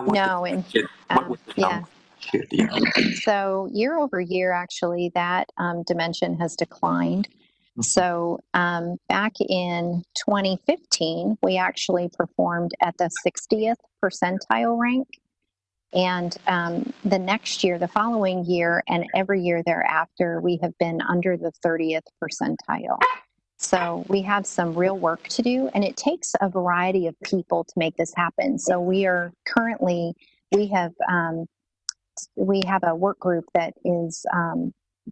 was No, what was the number? Yeah. So year over year, actually, that dimension has declined. So back in 2015, we actually performed at the 60th percentile rank. And the next year, the following year, and every year thereafter, we have been under the 30th percentile. So we have some real work to do, and it takes a variety of people to make this happen. So we are currently, we have a work group that is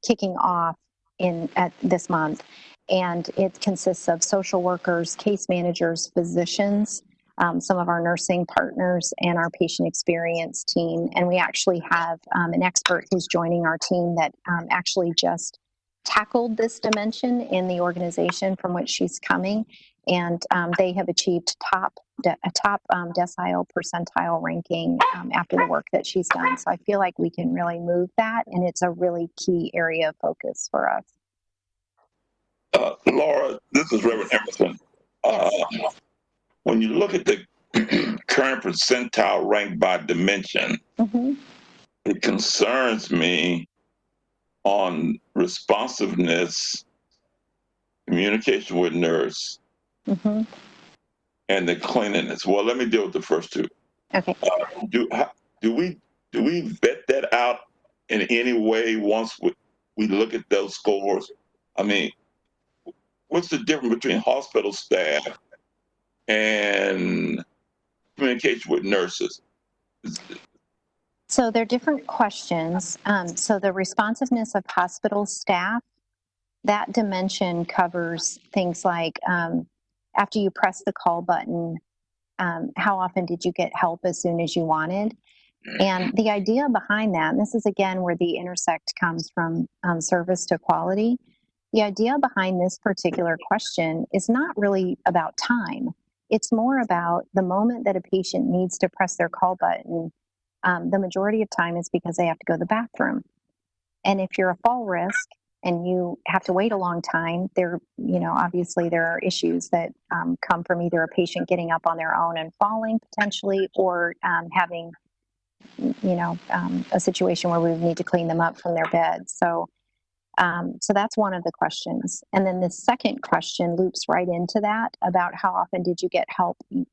kicking off at this month, and it consists of social workers, case managers, physicians, some of our nursing partners, and our patient experience team. And we actually have an expert who's joining our team that actually just tackled this dimension in the organization from which she's coming, and they have achieved a top decile percentile ranking after the work that she's done. So I feel like we can really move that, and it's a really key area of focus for us. Laura, this is Reverend Emerson. Yes. When you look at the current percentile rank by dimension, it concerns me on responsiveness, communication with nurse, and the cleanliness. Well, let me deal with the first two. Okay. Do we vet that out in any way once we look at those scores? I mean, what's the difference between hospital staff and communication with nurses? So they're different questions. So the responsiveness of hospital staff, that dimension covers things like after you press the call button, how often did you get help as soon as you wanted? And the idea behind that, and this is again where the intersect comes from service to quality, the idea behind this particular question is not really about time. It's more about the moment that a patient needs to press their call button. The majority of time is because they have to go to the bathroom. And if you're a fall risk and you have to wait a long time, obviously there are issues that come from either a patient getting up on their own and falling potentially, or having, a situation where we need to clean them up from their bed. So that's one of the questions. And then the second question loops right into that about how often did you get help in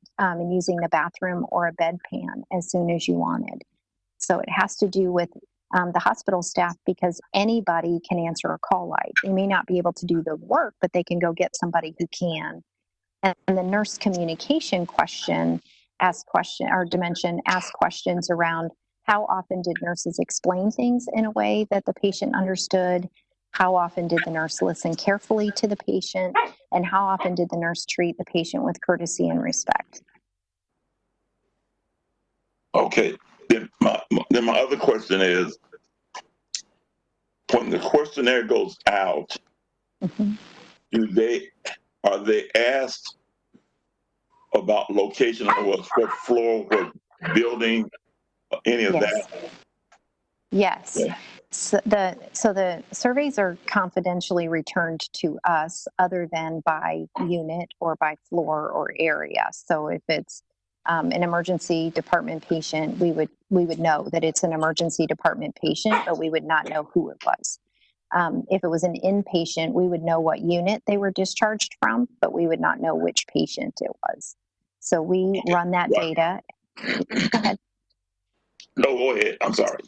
using the bathroom or a bedpan as soon as you wanted. So it has to do with the hospital staff, because anybody can answer a call light. They may not be able to do the work, but they can go get somebody who can. And the nurse communication dimension asks questions around how often did nurses explain things in a way that the patient understood? How often did the nurse listen carefully to the patient? And how often did the nurse treat the patient with courtesy and respect? Okay. Then my other question is, when the questionnaire goes out, are they asked about location, or what floor, what building, any of that? Yes. Yeah. So the surveys are confidentially returned to us, other than by unit or by floor or area. So if it's an emergency department patient, we would know that it's an emergency department patient, but we would not know who it was. If it was an inpatient, we would know what unit they were discharged from, but we would not know which patient it was. So we run that data. Go ahead. No, go ahead. I'm sorry.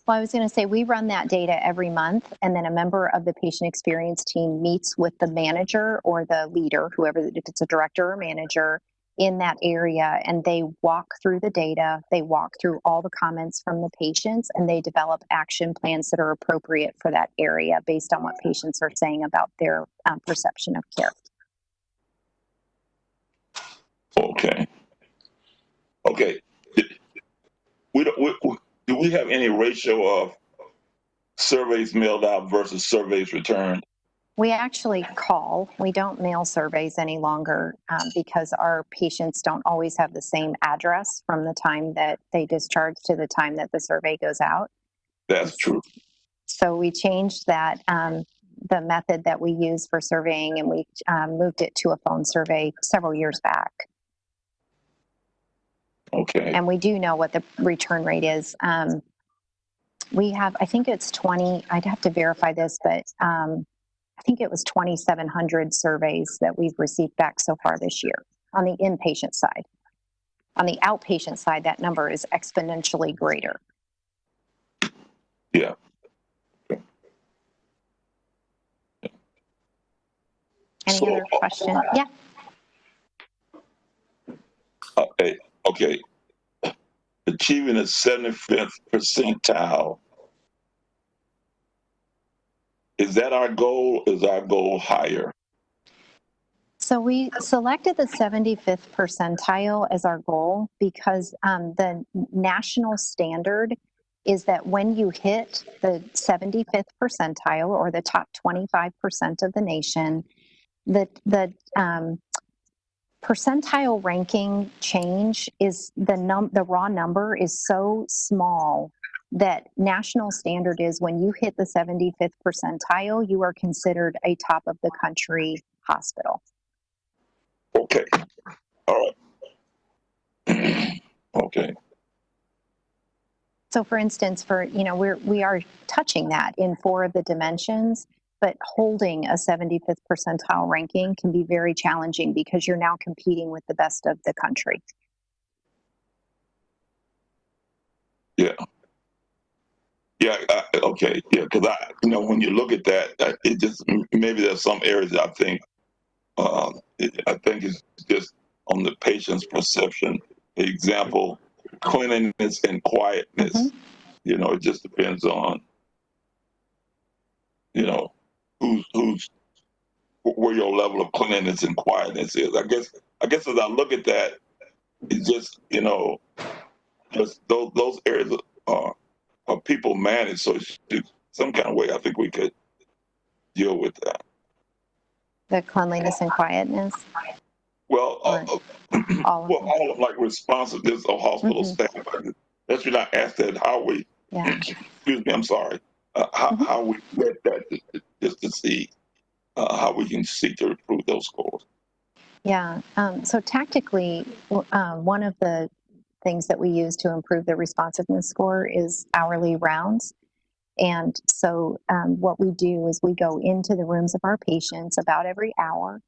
Well, I was going to say, we run that data every month, and then a member of the patient experience team meets with the manager or the leader, whoever, if it's a director or manager in that area, and they walk through the data, they walk through all the comments from the patients, and they develop action plans that are appropriate for that area based on what patients are saying about their perception of care. Okay. Okay. Do we have any ratio of surveys mailed out versus surveys returned? We actually call. We don't mail surveys any longer because our patients don't always have the same address from the time that they discharge to the time that the survey goes out. That's true. So we changed that, the method that we use for surveying, and we moved it to a phone survey several years back. Okay. And we do know what the return rate is. We have, I think it's 20, I'd have to verify this, but I think it was 2,700 surveys that we've received back so far this year on the inpatient side. On the outpatient side, that number is exponentially greater. Yeah. Any other questions? Yeah. Okay. Achieving a 75th percentile. Is that our goal? Is our goal higher? So we selected the 75th percentile as our goal because the national standard is that when you hit the 75th percentile, or the top 25% of the nation, the percentile ranking change is the raw number is so small that national standard is when you hit the 75th percentile, you are considered a top of the country hospital. Okay. All right. Okay. So for instance, we are touching that in 4 of the dimensions, but holding a 75th percentile ranking can be very challenging because you're now competing with the best of the country. Yeah. Yeah. Okay. Yeah. Because when you look at that, it just, maybe there's some areas that I think it's just on the patient's perception. The example, cleanliness and quietness. Mm-hmm. It just depends on, who's where your level of cleanliness and quietness is. I guess as I look at that, it's just just those areas are people managed. So some kind of way, I think we could deal with that. The cleanliness and quietness. Well, all of like responsiveness of hospital staff. That's when I asked that, how we. Yeah. Excuse me. I'm sorry. How we let that just to see how we can seek to improve those scores. Yeah. So tactically, one of the things that we use to improve the responsiveness score is hourly rounds. And so what we do is we go into the rooms of our patients about every hour,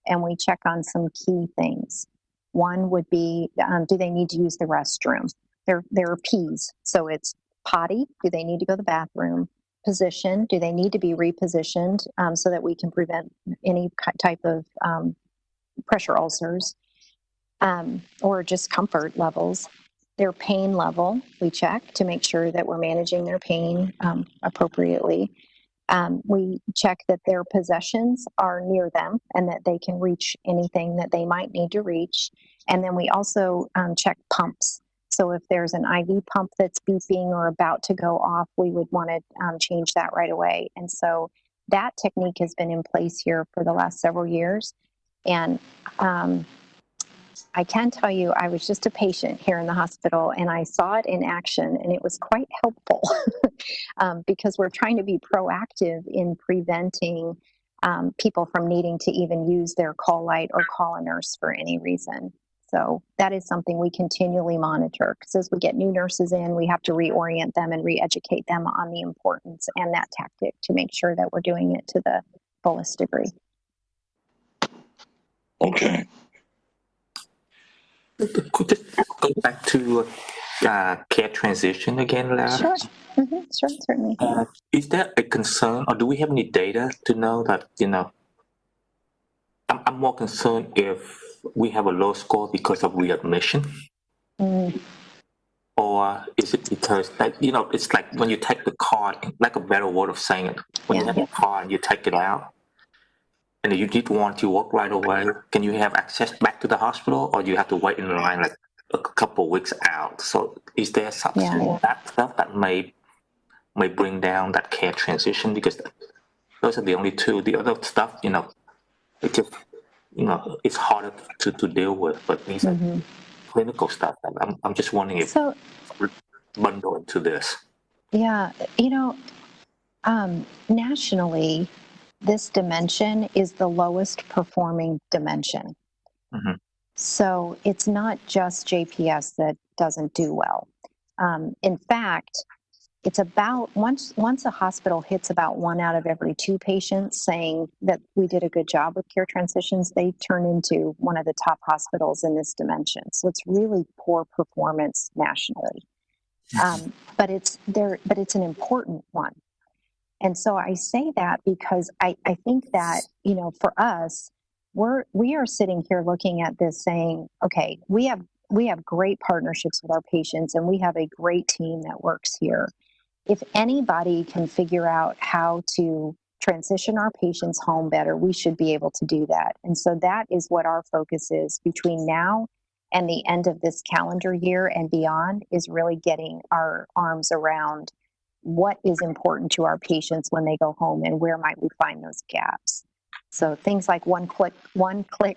and we check on some key things. One would be, do they need to use the restroom? They're P's, so it's potty? Do they need to go to the bathroom? Position, do they need to be repositioned so that we can prevent any type of pressure ulcers or just comfort levels? Their pain level, we check to make sure that we're managing their pain appropriately. We check that their possessions are near them and that they can reach anything that they might need to reach. And then we also check pumps. So if there's an IV pump that's beeping or about to go off, we would want to change that right away. And so that technique has been in place here for the last several years. And I can tell you, I was just a patient here in the hospital and I saw it in action, and it was quite helpful because we're trying to be proactive in preventing people from needing to even use their call light or call a nurse for any reason. So that is something we continually monitor, because as we get new nurses in, we have to reorient them and re-educate them on the importance and that tactic to make sure that we're doing it to the fullest degree. Okay. Could just go back to care transition again, Lara? Sure. Sure, certainly. Is there a concern, or do we have any data to know that, I'm more concerned if we have a low score because of readmission? Or is it because, it's like when you take the card, like a better word of saying it, when you have a card and you take it out, and you did want to work right away, can you have access back to the hospital, or do you have to wait in line like a couple of weeks out? So is there something that stuff that may bring down that care transition? Because those are the only two. The other stuff, it just, it's harder to deal with. But these are clinical stuff. I'm just wondering if bundle into this. Yeah, nationally, this dimension is the lowest performing dimension. So it's not just JPS that doesn't do well. In fact, it's about once a hospital hits about 1 out of every 2 patients saying that we did a good job with care transitions, they turn into one of the top hospitals in this dimension. So it's really poor performance nationally. But it's an important one. And so I say that because I think that, for us, we are sitting here looking at this saying, okay, we have great partnerships with our patients and we have a great team that works here. If anybody can figure out how to transition our patients home better, we should be able to do that. And so that is what our focus is between now and the end of this calendar year and beyond, is really getting our arms around what is important to our patients when they go home and where might we find those gaps. So things like one-click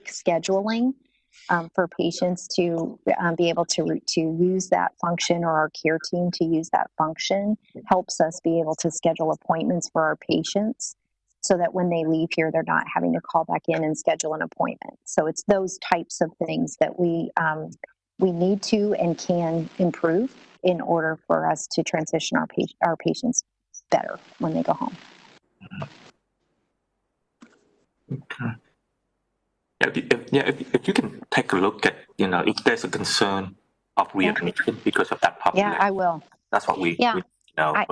scheduling for patients to be able to use that function, or our care team to use that function, helps us be able to schedule appointments for our patients so that when they leave here, they're not having to call back in and schedule an appointment. So it's those types of things that we need to and can improve in order for us to transition our patients better when they go home. Okay. If you can take a look at, if there's a concern of readmission because of that population. Yeah, I will. That's what we know.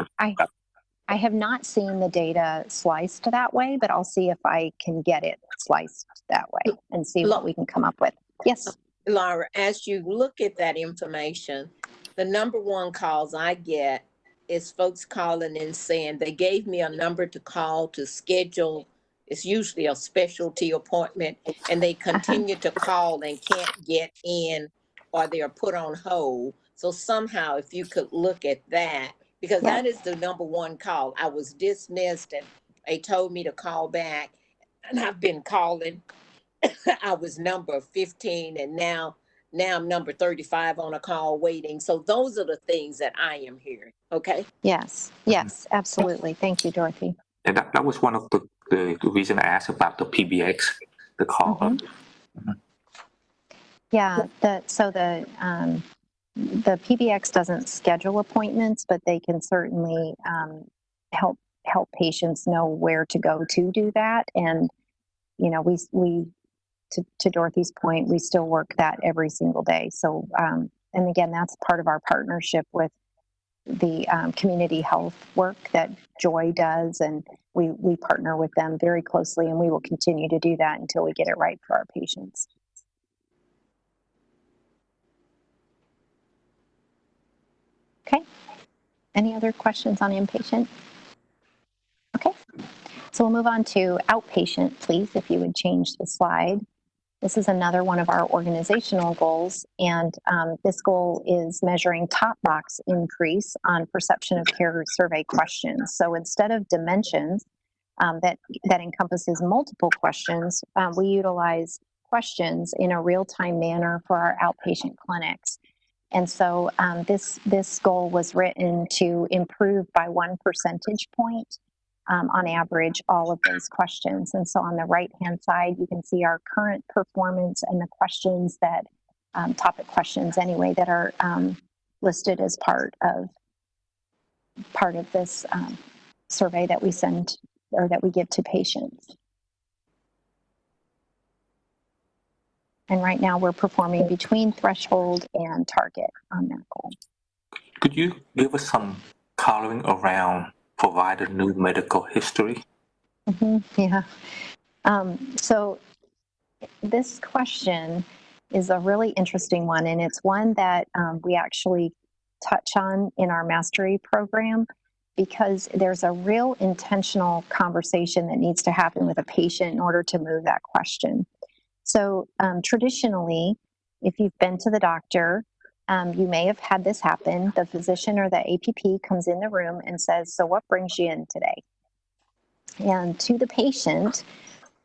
I have not seen the data sliced that way, but I'll see if I can get it sliced that way and see what we can come up with. Yes. Laura, as you look at that information, the number one calls I get is folks calling and saying they gave me a number to call to schedule. It's usually a specialty appointment, and they continue to call and can't get in, or they are put on hold. So somehow, if you could look at that, because that is the number one call. I was dismissed and they told me to call back, and I've been calling. I was number 15 and now I'm number 35 on a call waiting. So those are the things that I am hearing. Okay. Yes, absolutely. Thank you, Dorothy. And that was one of the reason I asked about the PBX, the call. Yeah, the PBX doesn't schedule appointments, but they can certainly help patients know where to go to do that. And we to Dorothy's point, we still work that every single day. So and again, that's part of our partnership with community health work that Joy does, and we partner with them very closely, and we will continue to do that until we get it right for our patients. Okay. Any other questions on inpatient? Okay. So we'll move on to outpatient, please, if you would change the slide. This is another one of our organizational goals, and this goal is measuring top box increase on perception of care survey questions. So instead of dimensions that encompasses multiple questions, we utilize questions in a real-time manner for our outpatient clinics. And so this goal was written to improve by 1 percentage point on average all of those questions. And so on the right-hand side, you can see our current performance and the questions that, topic questions anyway, that are listed as part of this survey that we send or that we give to patients. And right now we're performing between threshold and target on that goal. Could you give us some coloring around provider new medical history? Yeah. So this question is a really interesting one, and it's one that we actually touch on in our mastery program, because there's a real intentional conversation that needs to happen with a patient in order to move that question. So traditionally, if you've been to the doctor, you may have had this happen. The physician or the APP comes in the room and says, "So what brings you in today?" And to the patient,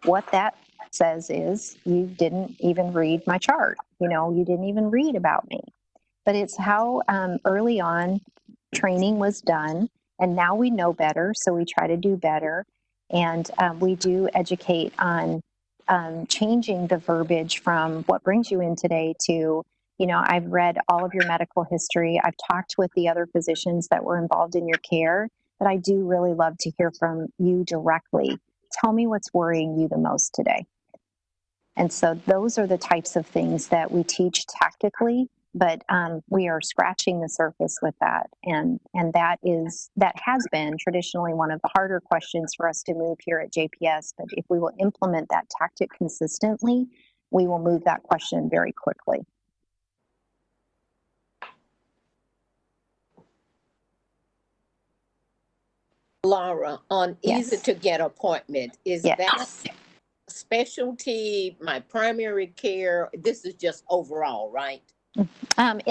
what that says is, "You didn't even read my chart. You didn't even read about me." But it's how early on training was done, and now we know better, so we try to do better. And we do educate on changing the verbiage from "what brings you in today" to, I've read all of your medical history. I've talked with the other physicians that were involved in your care, but I do really love to hear from you directly. Tell me what's worrying you the most today. And so those are the types of things that we teach tactically, but we are scratching the surface with that. And that has been traditionally one of the harder questions for us to move here at JPS. But if we will implement that tactic consistently, we will move that question very quickly. Laura, on Yes. easy to get appointment, is that specialty, my primary care? This is just overall, right?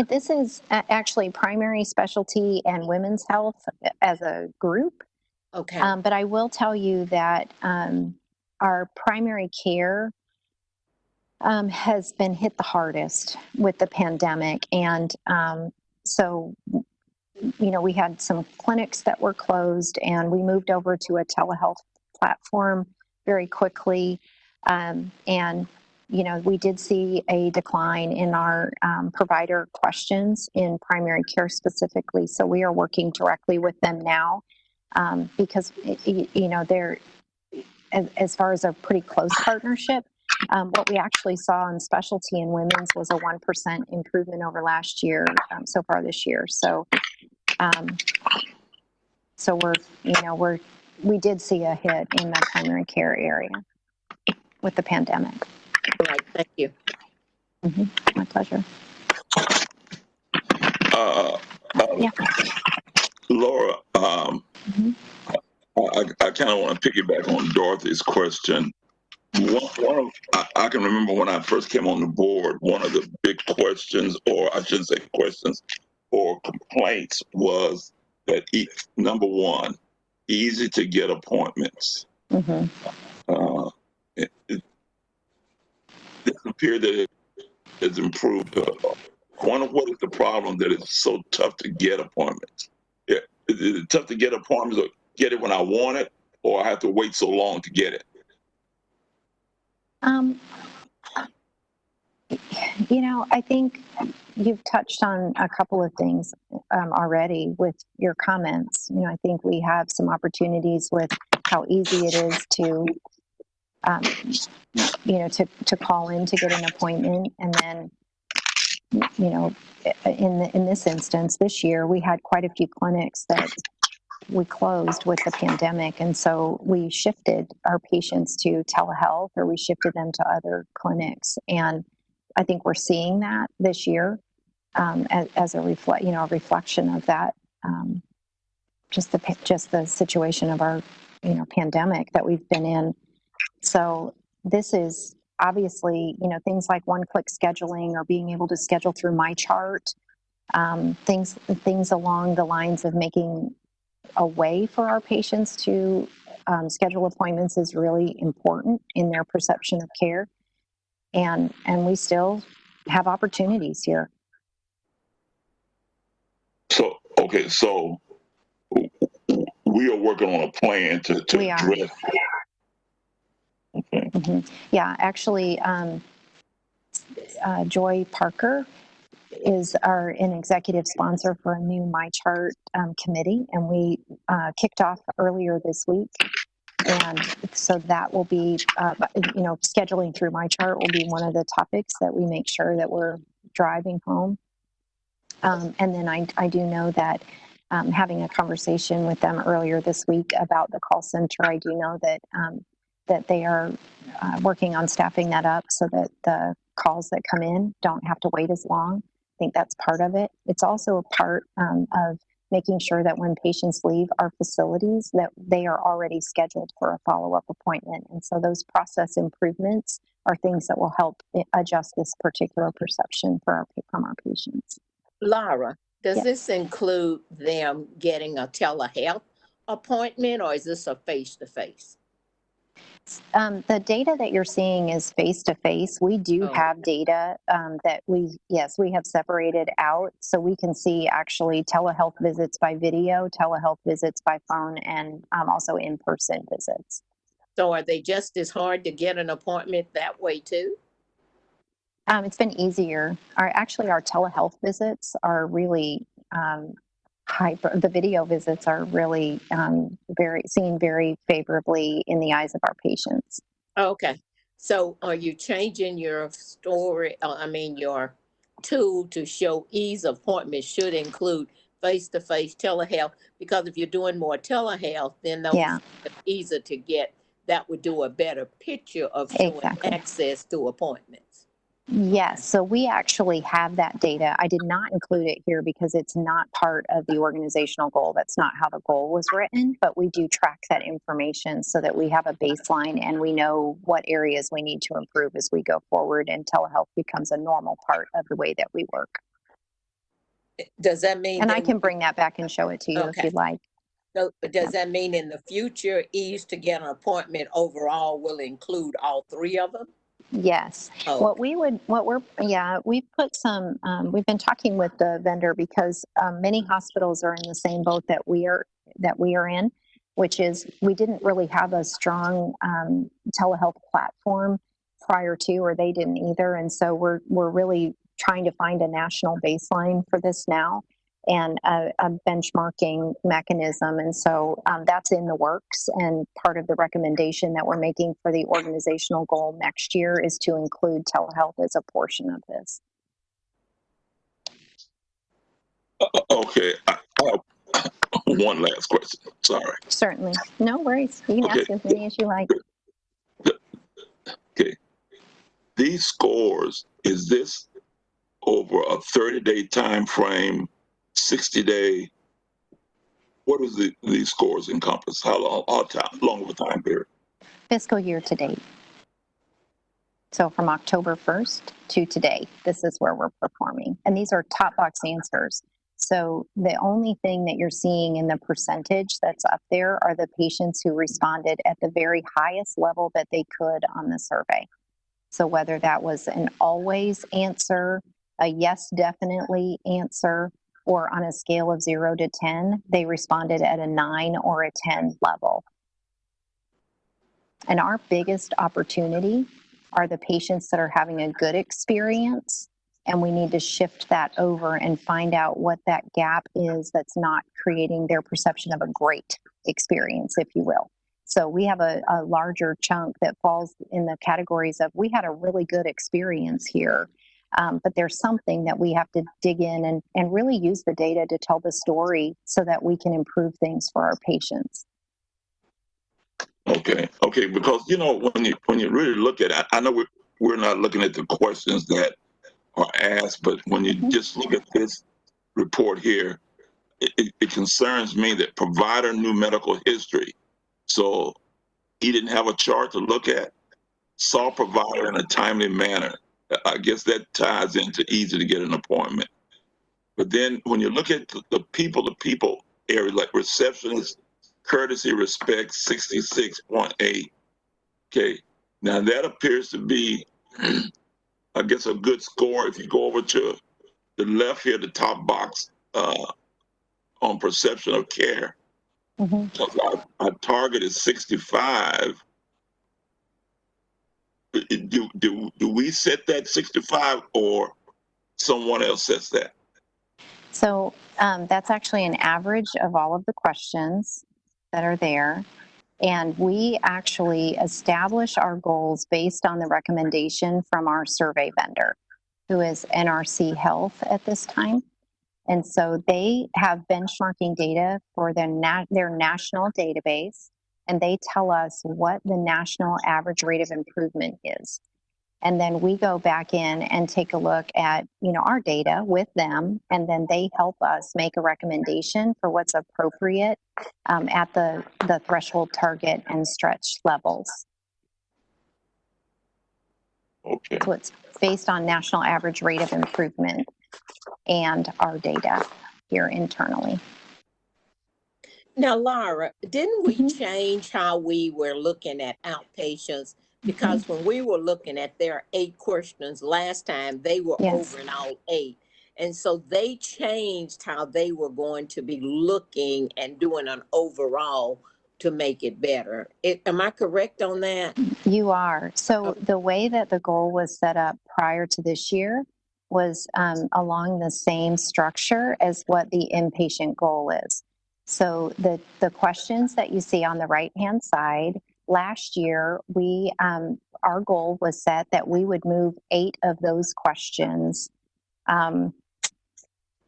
This is actually primary specialty and women's health as a group. Okay. But I will tell you that our primary care has been hit the hardest with the pandemic. And so, we had some clinics that were closed, and we moved over to a telehealth platform very quickly. And we did see a decline in our provider questions in primary care specifically. So we are working directly with them now because, they're, as far as a pretty close partnership, what we actually saw in specialty and women's was a 1% improvement over last year so far this year. So, we did see a hit in the primary care area with the pandemic. Right. Thank you. My pleasure. Yeah. Laura, I kind of want to piggyback on Dorothy's question. I can remember when I first came on the board, one of the big questions, or I shouldn't say questions, or complaints was that, number one, easy to get appointments. This appears that it has improved. What is the problem that it's so tough to get appointments? Is it tough to get appointments, or get it when I want it, or I have to wait so long to get it? I think you've touched on a couple of things already with your comments. I think we have some opportunities with how easy it is to, to call in to get an appointment. And then, you know, in this instance, this year, we had quite a few clinics that we closed with the pandemic. And so we shifted our patients to telehealth, or we shifted them to other clinics. And I think we're seeing that this year as a reflection of that, just the situation of our, pandemic that we've been in. So this is obviously, things like one-click scheduling or being able to schedule through my chart, things along the lines of making a way for our patients to schedule appointments is really important in their perception of care. And we still have opportunities here. So, okay, so we are working on a plan to address. Okay. Mm-hmm. Yeah, actually, Joy Parker is an executive sponsor for a new MyChart committee, and we kicked off earlier this week. And so that will be, scheduling through MyChart will be one of the topics that we make sure that we're driving home. And then I do know that having a conversation with them earlier this week about the call center, I do know that that they are working on staffing that up so that the calls that come in don't have to wait as long. I think that's part of it. It's also a part of making sure that when patients leave our facilities, that they are already scheduled for a follow-up appointment. And so those process improvements are things that will help adjust this particular perception from our patients. Laura, does Yes. this include them getting a telehealth appointment, or is this a face-to-face? The data that you're seeing is face-to-face. We do have data that we have separated out, so we can see actually telehealth visits by video, telehealth visits by phone, and also in-person visits. So are they just as hard to get an appointment that way too? It's been easier. Our telehealth visits are really the video visits are really seen very favorably in the eyes of our patients. Okay. So are you changing your your tool to show ease appointments should include face-to-face telehealth? Because if you're doing more telehealth, then those easier to get, that would do a better picture of showing access to appointments. Yes, so we actually have that data. I did not include it here because it's not part of the organizational goal. That's not how the goal was written, but we do track that information so that we have a baseline and we know what areas we need to improve as we go forward, and telehealth becomes a normal part of the way that we work. Does that mean? And I can bring that back and show it to you if you'd like. So does that mean in the future, ease to get an appointment overall will include all three of them? Yes. We've been talking with the vendor because many hospitals are in the same boat that we are in, which is we didn't really have a strong telehealth platform prior to, or they didn't either. And so we're really trying to find a national baseline for this now, and a benchmarking mechanism. And so that's in the works. And part of the recommendation that we're making for the organizational goal next year is to include telehealth as a portion of this. Okay. I have one last question. Sorry. Certainly. No worries. You can ask as many as you like. Okay. These scores, is this over a 30-day time frame, 60-day? What does these scores encompass? How long of a time period? Fiscal year to date. So from October 1st to today, this is where we're performing. And these are top box answers. So the only thing that you're seeing in the percentage that's up there are the patients who responded at the very highest level that they could on the survey. So whether that was an always answer, a yes, definitely answer, or on a scale of 0 to 10, they responded at a 9 or a 10 level. And our biggest opportunity are the patients that are having a good experience, and we need to shift that over and find out what that gap is that's not creating their perception of a great experience, if you will. So we have a larger chunk that falls in the categories of we had a really good experience here. But there's something that we have to dig in and really use the data to tell the story so that we can improve things for our patients. Okay, because when you really look at it, I know we're not looking at the questions that are asked, but when you just look at this report here, it concerns me that provider knew medical history, so he didn't have a chart to look at, saw provider in a timely manner. I guess that ties into easy to get an appointment. But then when you look at the people area, like receptionist, courtesy, respect, 66.8. Okay, now that appears to be, I guess, a good score. If you go over to the left here, the top box on perception of care, our target is 65. Do we set that 65 or someone else sets that? So that's actually an average of all of the questions that are there. And we actually establish our goals based on the recommendation from our survey vendor, who is NRC Health at this time. And so they have benchmarking data for their national database, and they tell us what the national average rate of improvement is. And then we go back in and take a look at, our data with them, and then they help us make a recommendation for what's appropriate at the threshold, target, and stretch levels. Okay. So it's based on national average rate of improvement and our data here internally. Now, Laura, didn't we change how we were looking at outpatients? Because when we were looking at their 8 questions last time, they were over in all 8. And so they changed how they were going to be looking and doing an overall to make it better. Am I correct on that? You are. So the way that the goal was set up prior to this year was along the same structure as what the inpatient goal is. So the questions that you see on the right-hand side, last year, our goal was set that we would move 8 of those questions,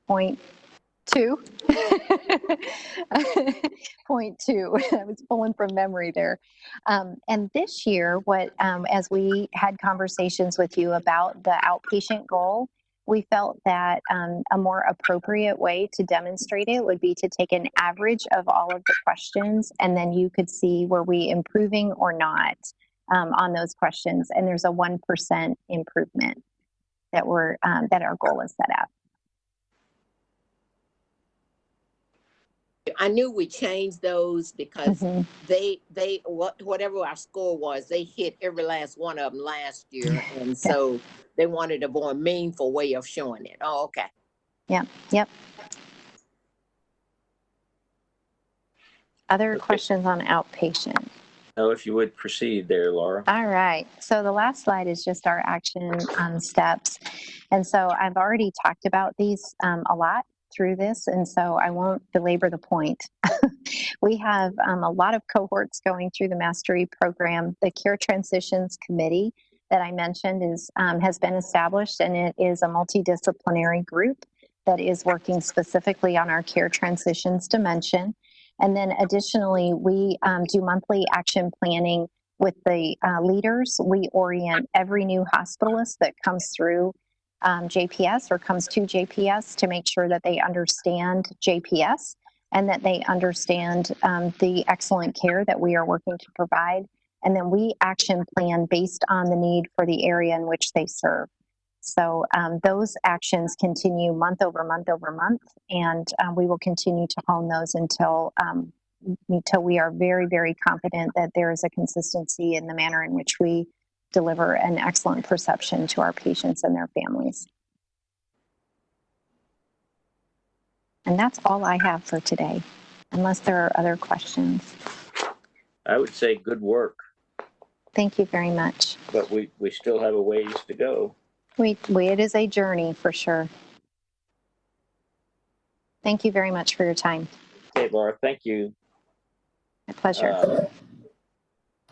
point 2. Point 2. I was pulling from memory there. And this year, as we had conversations with you about the outpatient goal, we felt that a more appropriate way to demonstrate it would be to take an average of all of the questions, and then you could see were we improving or not on those questions. And there's a 1% improvement that our goal is set at. I knew we changed those because whatever our score was, they hit every last one of them last year, and so they wanted a more meaningful way of showing it. Oh, okay. Yep. Other questions on outpatient? No, if you would proceed there, Laura. All right. So the last slide is just our action steps. And so I've already talked about these a lot through this, and so I won't belabor the point. We have a lot of cohorts going through the mastery program. The Care Transitions Committee that I mentioned has been established, and it is a multidisciplinary group that is working specifically on our care transitions dimension. And then additionally, we do monthly action planning with the leaders. We orient every new hospitalist that comes through JPS or comes to JPS to make sure that they understand JPS and that they understand the excellent care that we are working to provide. And then we action plan based on the need for the area in which they serve. So those actions continue month over month over month, and we will continue to hone those until we are very, very confident that there is a consistency in the manner in which we deliver an excellent perception to our patients and their families. And that's all I have for today, unless there are other questions. I would say good work. Thank you very much. But we still have a ways to go. It is a journey for sure. Thank you very much for your time. Okay, Laura, thank you. My pleasure.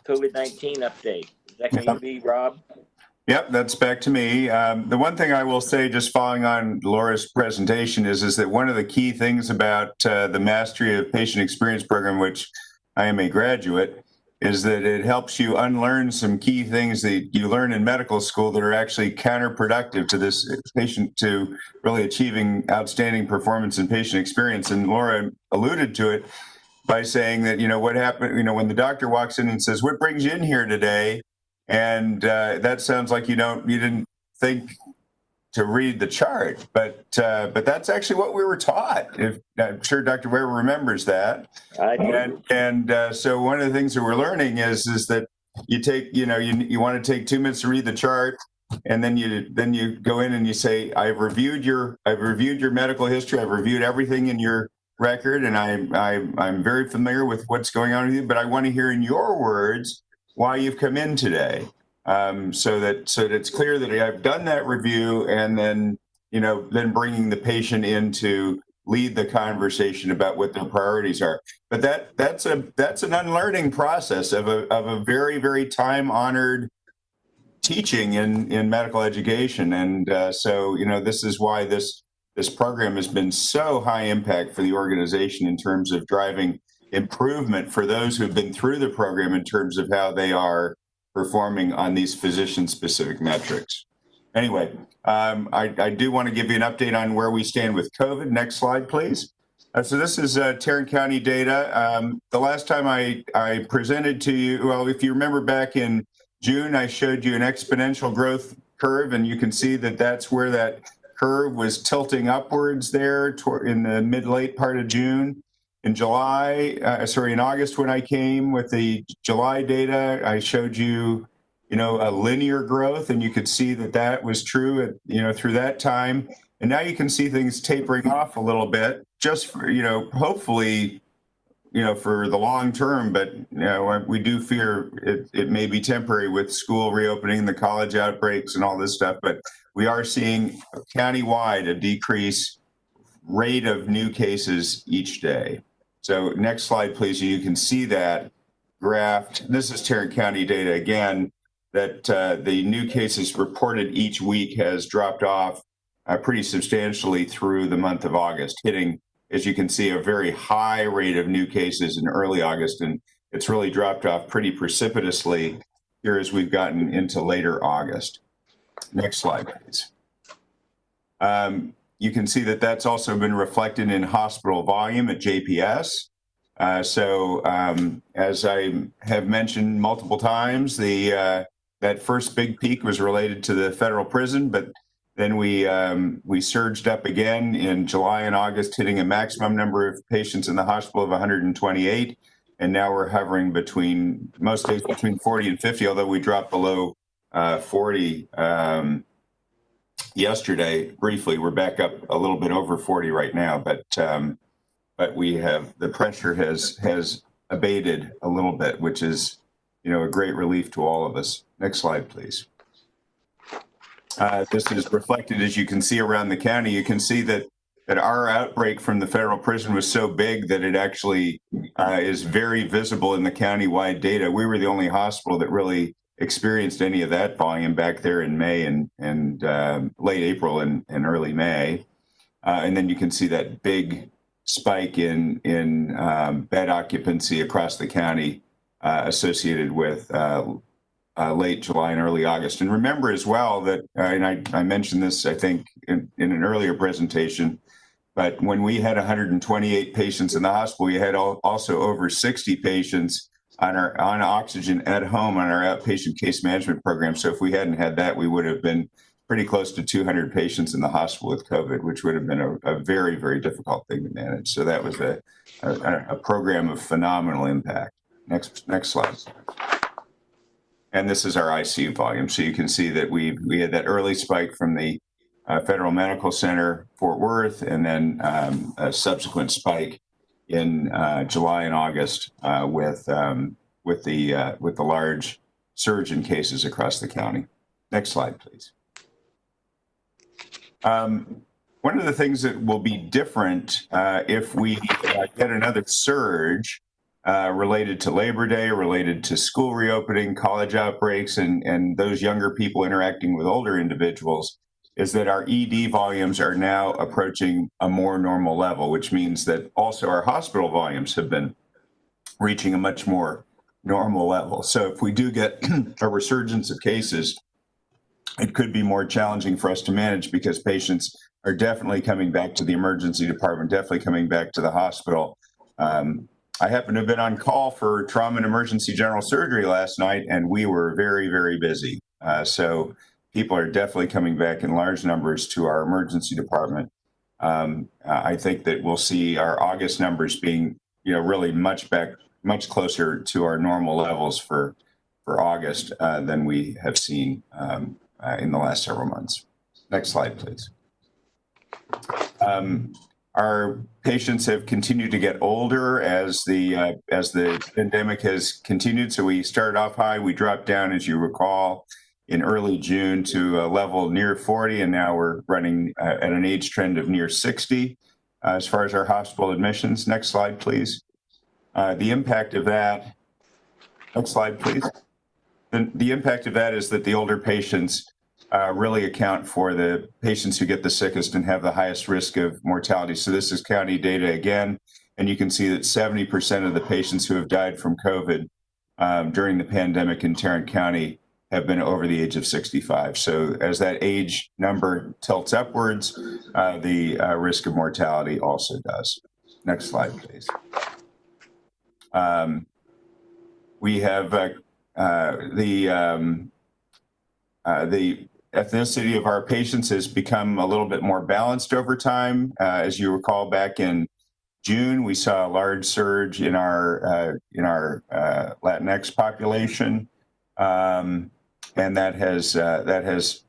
COVID-19 update. Is that going to be Rob? Yep, that's back to me. The one thing I will say, just following on Laura's presentation, is that one of the key things about the Mastery of Patient Experience program, which I am a graduate, is that it helps you unlearn some key things that you learn in medical school that are actually counterproductive to this patient, to really achieving outstanding performance in patient experience. And Laura alluded to it by saying that, what happened, when the doctor walks in and says, "What brings you in here today?" And that sounds like you didn't think to read the chart, but that's actually what we were taught. I'm sure Dr. Weber remembers that. I do. And so one of the things that we're learning is that you take, you want to take 2 minutes to read the chart, and then you go in and you say, I've reviewed your medical history, I've reviewed everything in your record, and I'm very familiar with what's going on with you, but I want to hear in your words why you've come in today. So that it's clear that I've done that review, and then bringing the patient in to lead the conversation about what their priorities are. But that's an unlearning process of a very, very time-honored teaching in medical education, and so this is why this program has been so high impact for the organization in terms of driving improvement for those who've been through the program in terms of how they are performing on these physician-specific metrics. Anyway, I do want to give you an update on where we stand with COVID. Next slide, please. So this is Tarrant County data. The last time I presented to you, well, if you remember back in June, I showed you an exponential growth curve, and you can see that that's where that curve was tilting upwards there in the mid-late part of June. In August, when I came with the July data, I showed you, a linear growth, and you could see that was true through that time. And now you can see things tapering off a little bit, just for, hopefully, for the long term, but we do fear it may be temporary with school reopening, the college outbreaks, and all this stuff. But we are seeing countywide a decrease rate of new cases each day. So next slide, please. You can see that graphed. This is Tarrant County data again, that the new cases reported each week has dropped off pretty substantially through the month of August, hitting, as you can see, a very high rate of new cases in early August, and it's really dropped off pretty precipitously here as we've gotten into later August. Next slide, please. You can see that that's also been reflected in hospital volume at JPS. So as I have mentioned multiple times, that first big peak was related to the federal prison, but then we surged up again in July and August, hitting a maximum number of patients in the hospital of 128. And now we're hovering most days between 40 and 50, although we dropped below 40 yesterday briefly. We're back up a little bit over 40 right now, but we have, the pressure has abated a little bit, which is, a great relief to all of us. Next slide, please. This is reflected, as you can see, around the county. You can see that our outbreak from the federal prison was so big that it actually is very visible in the county-wide data. We were the only hospital that really experienced any of that volume back there in May and late April and early May. And then you can see that big spike in bed occupancy across the county associated with late July and early August. And remember as well that, and I mentioned this, I think, in an earlier presentation, but when we had 128 patients in the hospital, we had also over 60 patients on oxygen at home on our outpatient case management program. So if we hadn't had that, we would have been pretty close to 200 patients in the hospital with COVID, which would have been a very, very difficult thing to manage. So that was a program of phenomenal impact. Next slide. And this is our ICU volume. So you can see that we had that early spike from the Federal Medical Center, Fort Worth, and then a subsequent spike in July and August with the large surge in cases across the county. Next slide, please. One of the things that will be different if we get another surge related to Labor Day, related to school reopening, college outbreaks, and those younger people interacting with older individuals, is that our ED volumes are now approaching a more normal level, which means that also our hospital volumes have been reaching a much more normal level. So if we do get a resurgence of cases, it could be more challenging for us to manage because patients are definitely coming back to the emergency department, definitely coming back to the hospital. I happened to have been on call for trauma and emergency general surgery last night, and we were very, very busy. So people are definitely coming back in large numbers to our emergency department. I think that we'll see our August numbers being, really much closer to our normal levels for August than we have seen in the last several months. Next slide, please. Our patients have continued to get older as the pandemic has continued. So we started off high, we dropped down, as you recall, in early June to a level near 40, and now we're running at an age trend of near 60 as far as our hospital admissions. Next slide, please. The impact of that, next slide, please. The impact of that is that the older patients really account for the patients who get the sickest and have the highest risk of mortality. So this is county data again, and you can see that 70% of the patients who have died from COVID during the pandemic in Tarrant County have been over the age of 65. So as that age number tilts upwards, the risk of mortality also does. Next slide, please. We have the ethnicity of our patients has become a little bit more balanced over time. As you recall, back in June, we saw a large surge in our Latinx population, and that has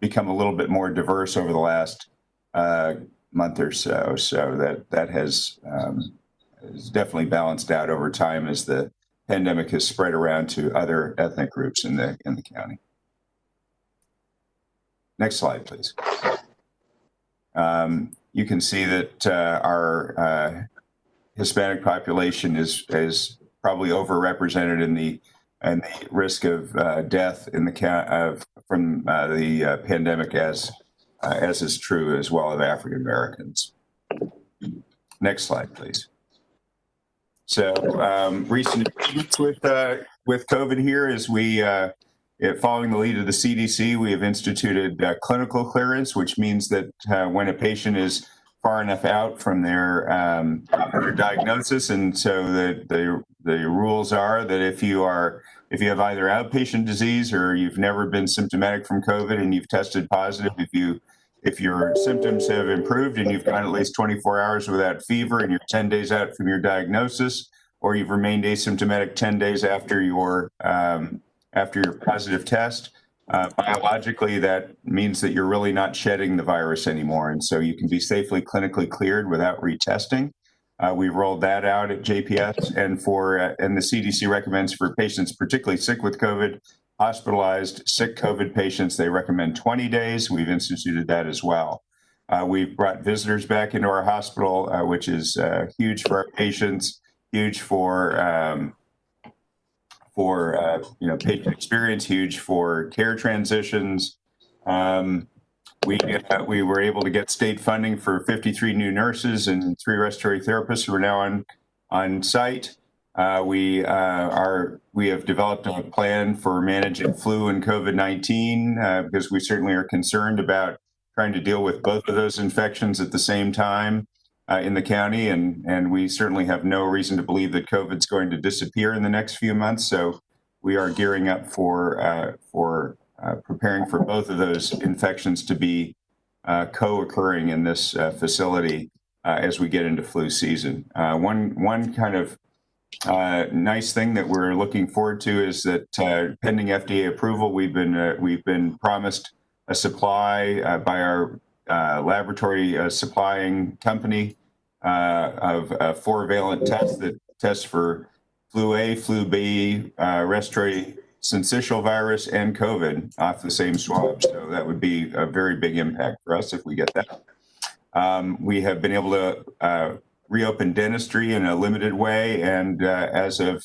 become a little bit more diverse over the last month or so. So that has definitely balanced out over time as the pandemic has spread around to other ethnic groups in the county. Next slide, please. You can see that our Hispanic population is probably overrepresented in the risk of death in the from the pandemic, as is true as well of African Americans. Next slide, please. So recent achievements with COVID here is following the lead of the CDC, we have instituted clinical clearance, which means that when a patient is far enough out from their diagnosis, and so the rules are that if you have either outpatient disease or you've never been symptomatic from COVID and you've tested positive, if your symptoms have improved and you've gone at least 24 hours without fever and you're 10 days out from your diagnosis, or you've remained asymptomatic 10 days after your positive test, biologically, that means that you're really not shedding the virus anymore. And so you can be safely clinically cleared without retesting. We rolled that out at JPS, and the CDC recommends for patients particularly sick with COVID, hospitalized sick COVID patients, they recommend 20 days. We've instituted that as well. We've brought visitors back into our hospital, which is huge for our patients, huge for patient experience, huge for care transitions. We were able to get state funding for 53 new nurses and 3 respiratory therapists who are now on site. We have developed a plan for managing flu and COVID-19 because we certainly are concerned about trying to deal with both of those infections at the same time in the county, and we certainly have no reason to believe that COVID's going to disappear in the next few months. So we are gearing up for preparing for both of those infections to be co-occurring in this facility as we get into flu season. One kind of nice thing that we're looking forward to is that pending FDA approval, we've been promised a supply by our laboratory supplying company of a 4-valent test that tests for flu A, flu B, respiratory syncytial virus, and COVID off the same swab. So that would be a very big impact for us if we get that. We have been able to reopened dentistry in a limited way. And as of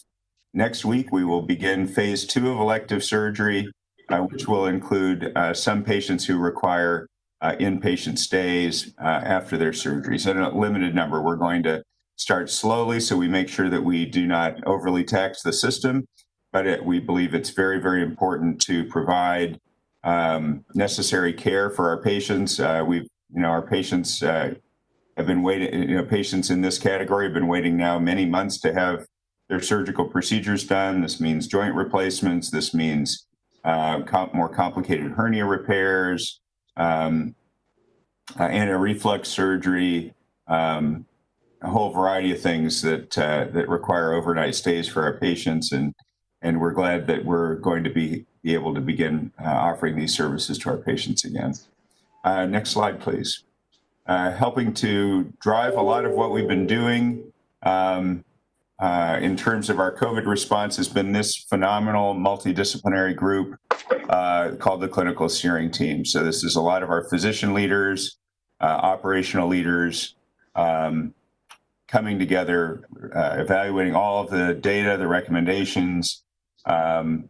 next week, we will begin phase 2 of elective surgery, which will include some patients who require inpatient stays after their surgeries. In a limited number, we're going to start slowly so we make sure that we do not overly tax the system. But we believe it's very, very important to provide necessary care for our patients. Our patients have been waiting, patients in this category have been waiting now many months to have their surgical procedures done. This means joint replacements. This means more complicated hernia repairs, anti-reflux surgery, a whole variety of things that require overnight stays for our patients. And we're glad that we're going to be able to begin offering these services to our patients again. Next slide, please. Helping to drive a lot of what we've been doing in terms of our COVID response has been this phenomenal multidisciplinary group called the Clinical Steering Team. So this is a lot of our physician leaders, operational leaders, coming together, evaluating all of the data, the recommendations, our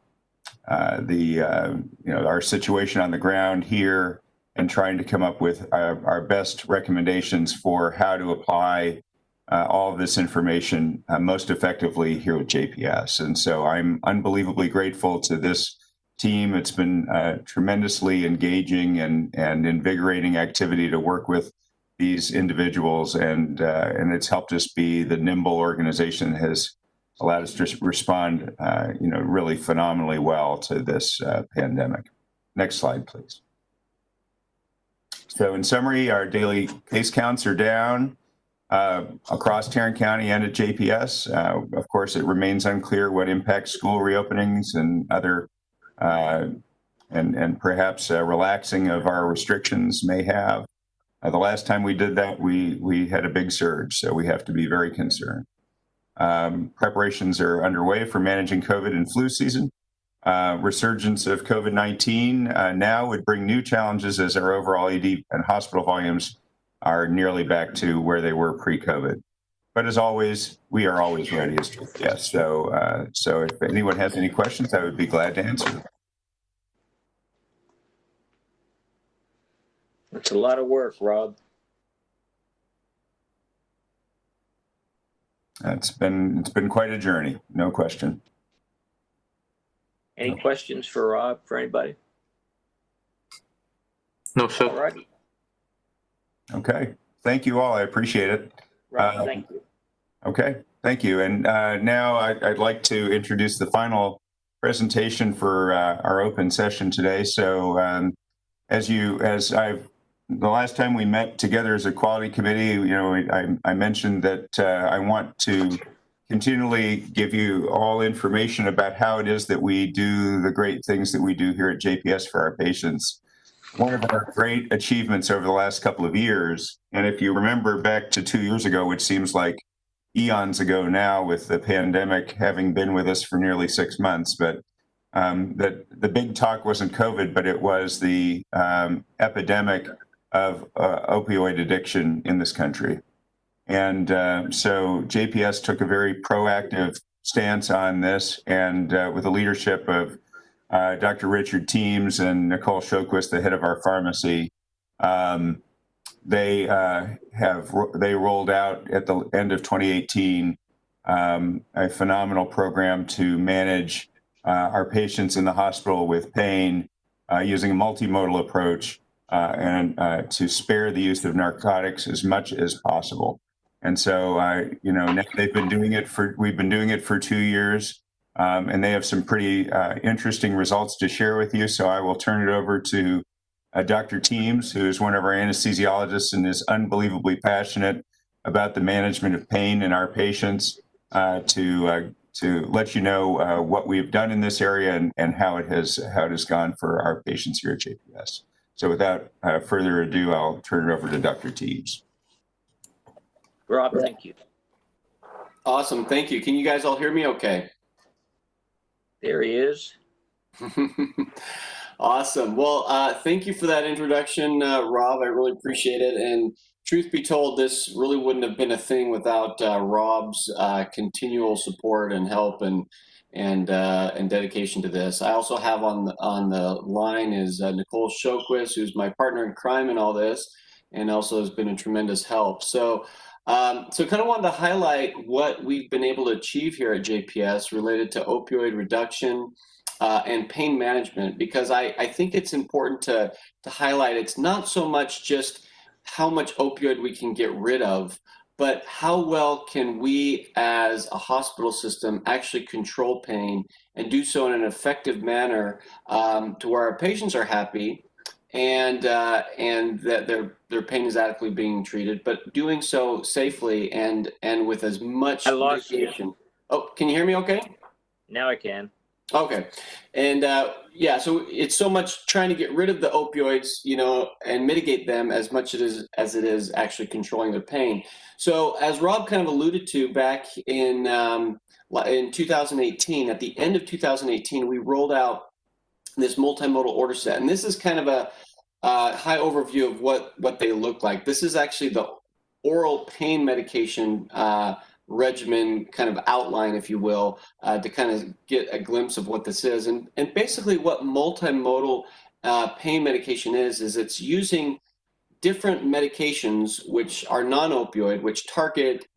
situation on the ground here, and trying to come up with our best recommendations for how to apply all of this information most effectively here at JPS. And so I'm unbelievably grateful to this team. It's been tremendously engaging and invigorating activity to work with these individuals, and it's helped us be the nimble organization that has allowed us to respond, really phenomenally well to this pandemic. Next slide, please. So in summary, our daily case counts are down across Tarrant County and at JPS. Of course, it remains unclear what impact school reopenings and other and perhaps relaxing of our restrictions may have. The last time we did that, we had a big surge, so we have to be very concerned. Preparations are underway for managing COVID and flu season. Resurgence of COVID-19 now would bring new challenges as our overall ED and hospital volumes are nearly back to where they were pre-COVID. But as always, we are always ready as JPS. So if anyone has any questions, I would be glad to answer them. It's a lot of work, Rob. It's been quite a journey, no question. Any questions for Rob, for anybody? No, sir. All righty. Okay. Thank you all. I appreciate it. Rob, thank you. Okay. Thank you. And now I'd like to introduce the final presentation for our open session today. So the last time we met together as a quality committee, I mentioned that I want to continually give you all information about how it is that we do the great things that we do here at JPS for our patients. One of our great achievements over the last couple of years, and if you remember back to 2 years ago, which seems like eons ago now with the pandemic having been with us for nearly 6 months, but that the big talk wasn't COVID, but it was the epidemic of opioid addiction in this country. And so JPS took a very proactive stance on this, and with the leadership of Dr. Richard Teams and Nicole Shoquist, the head of our pharmacy, they rolled out at the end of 2018 a phenomenal program to manage our patients in the hospital with pain using a multimodal approach and to spare the use of narcotics as much as possible. And so, now we've been doing it for 2 years, and they have some pretty interesting results to share with you. So I will turn it over to Dr. Teams, who is one of our anesthesiologists and is unbelievably passionate about the management of pain in our patients, to let you know what we've done in this area and how it has gone for our patients here at JPS. So without further ado, I'll turn it over to Dr. Teams. Rob, thank you. Awesome, thank you. Can you guys all hear me okay? There he is. Awesome. Well, thank you for that introduction, Rob. I really appreciate it. And truth be told, this really wouldn't have been a thing without Rob's continual support and help and dedication to this. I also have on the line is Nicole Shoquist, who's my partner in crime in all this, and also has been a tremendous help. So kind of wanted to highlight what we've been able to achieve here at JPS related to opioid reduction and pain management, because I think it's important to highlight it's not so much just how much opioid we can get rid of, but how well can we as a hospital system actually control pain and do so in an effective manner to where our patients are happy and that their pain is adequately being treated, but doing so safely and with as much mitigation. Oh, can you hear me okay? Now I can. Okay. And yeah, so it's so much trying to get rid of the opioids, and mitigate them as much as it is actually controlling their pain. So as Rob kind of alluded to back in 2018, at the end of 2018, we rolled out this multimodal order set. And this is kind of a high overview of what they look like. This is actually the oral pain medication regimen kind of outline, if you will, to kind of get a glimpse of what this is. And basically what multimodal pain medication is it's using different medications which are non-opioid, which target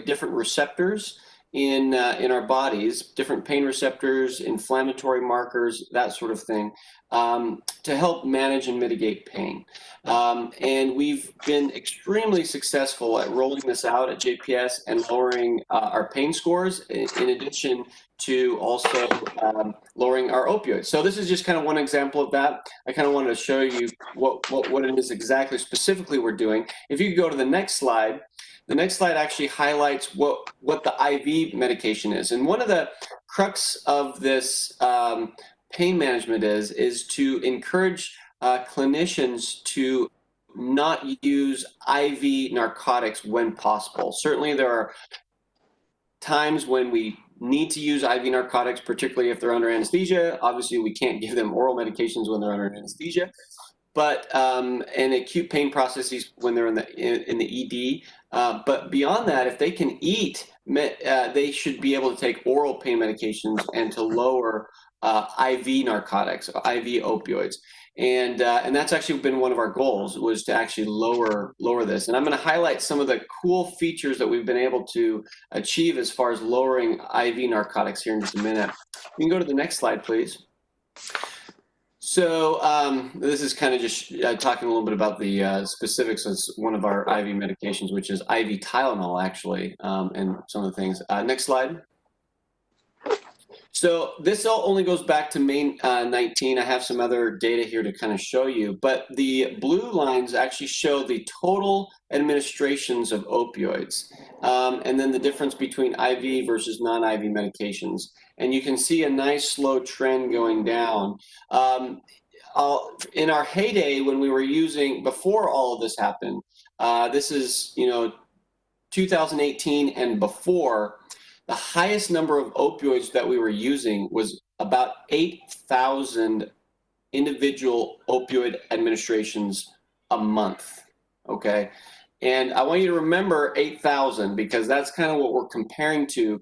different receptors in our bodies, different pain receptors, inflammatory markers, that sort of thing, to help manage and mitigate pain. And we've been extremely successful at rolling this out at JPS and lowering our pain scores, in addition to also lowering our opioids. So this is just kind of one example of that. I kind of wanted to show you what it is exactly specifically we're doing. If you could go to the next slide. The next slide actually highlights what the IV medication is. And one of the crux of this pain management is to encourage clinicians to not use IV narcotics when possible. Certainly there are times when we need to use IV narcotics, particularly if they're under anesthesia. Obviously, we can't give them oral medications when they're under anesthesia. But and acute pain processes when they're in the ED. But beyond that, if they can eat, they should be able to take oral pain medications and to lower IV narcotics, IV opioids. And that's actually been one of our goals, was to actually lower this. And I'm going to highlight some of the cool features that we've been able to achieve as far as lowering IV narcotics here in just a minute. You can go to the next slide, please. So this is kind of just talking a little bit about the specifics of one of our IV medications, which is IV Tylenol, actually, and some of the things. Next slide. So this all only goes back to May 19. I have some other data here to kind of show you, but the blue lines actually show the total administrations of opioids, and then the difference between IV versus non-IV medications. And you can see a nice slow trend going down. In our heyday, when we were using, before all of this happened, this is 2018 and before, the highest number of opioids that we were using was about 8,000 individual opioid administrations a month, okay? And I want you to remember 8,000, because that's kind of what we're comparing to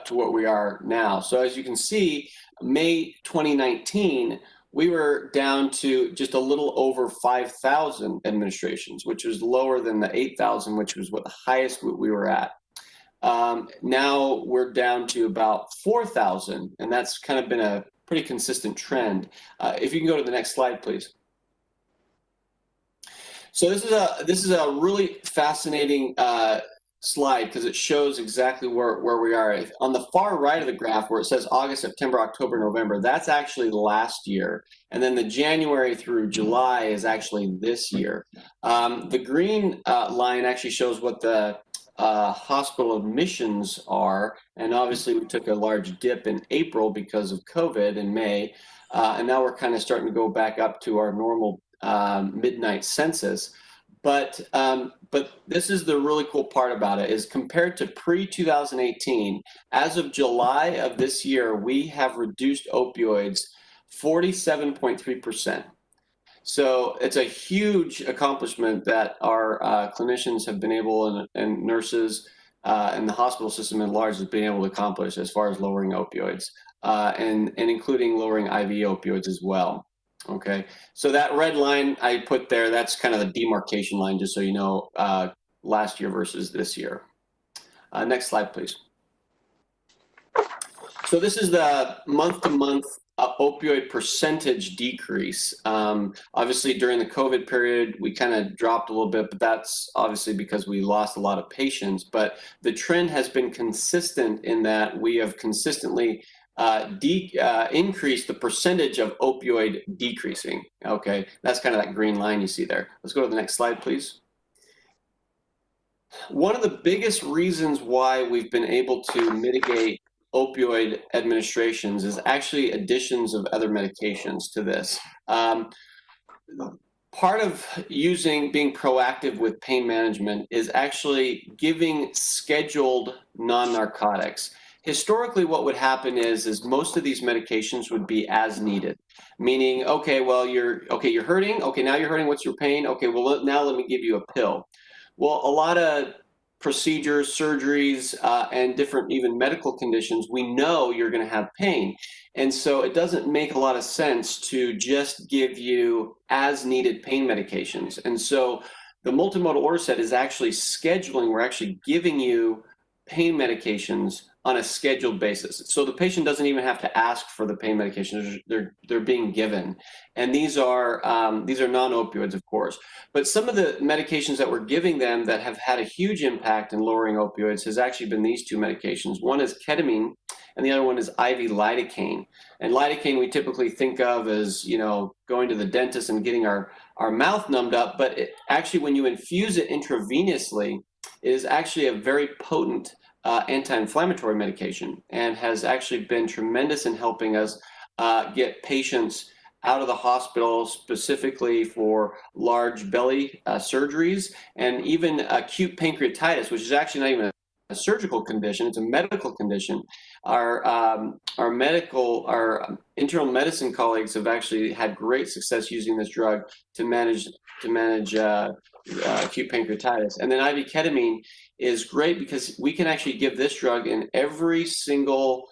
what we are now. So as you can see, May 2019, we were down to just a little over 5,000 administrations, which was lower than the 8,000, which was what the highest we were at. Now we're down to about 4,000, and that's kind of been a pretty consistent trend. If you can go to the next slide, please. So this is a really fascinating slide, because it shows exactly where we are. On the far right of the graph, where it says August, September, October, November, that's actually last year. And then the January through July is actually this year. The green line actually shows what the hospital admissions are. And obviously we took a large dip in April because of COVID in May. And now we're kind of starting to go back up to our normal midnight census. But this is the really cool part about it, is compared to pre-2018, as of July of this year, we have reduced opioids 47.3%. So it's a huge accomplishment that our clinicians have been able, and nurses and the hospital system at large has been able to accomplish as far as lowering opioids and including lowering IV opioids as well. Okay, so that red line I put there, that's kind of the demarcation line, just so you know, last year versus this year. Next slide, please. So this is the month-to-month opioid percentage decrease. Obviously, during the COVID period, we kind of dropped a little bit, but that's obviously because we lost a lot of patients. But the trend has been consistent in that we have consistently increased the percentage of opioid decreasing. Okay, that's kind of that green line you see there. Let's go to the next slide, please. One of the biggest reasons why we've been able to mitigate opioid administrations is actually additions of other medications to this. Part of being proactive with pain management is actually giving scheduled non-narcotics. Historically, what would happen is most of these medications would be as needed, meaning, okay, well, you're hurting. Okay, now you're hurting. What's your pain? Okay, well, now let me give you a pill. Well, a lot of procedures, surgeries, and different even medical conditions, we know you're going to have pain. And so it doesn't make a lot of sense to just give you as needed pain medications. And so the multimodal order set is actually scheduling. We're actually giving you pain medications on a scheduled basis. So the patient doesn't even have to ask for the pain medications. They're being given. And these are non-opioids, of course. But some of the medications that we're giving them that have had a huge impact in lowering opioids has actually been these two medications. One is ketamine, and the other one is IV lidocaine. And lidocaine we typically think of as, going to the dentist and getting our mouth numbed up. But actually, when you infuse it intravenously, it is actually a very potent anti-inflammatory medication and has actually been tremendous in helping us get patients out of the hospital, specifically for large belly surgeries and even acute pancreatitis, which is actually not even a surgical condition, it's a medical condition. Our internal medicine colleagues have actually had great success using this drug to manage acute pancreatitis. And then IV ketamine is great because we can actually give this drug in every single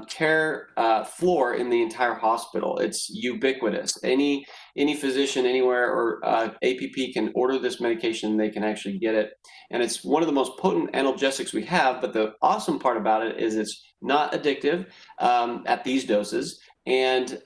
care floor in the entire hospital. It's ubiquitous. Any physician anywhere or APP can order this medication. They can actually get it. And it's one of the most potent analgesics we have. But the awesome part about it is it's not addictive at these doses. And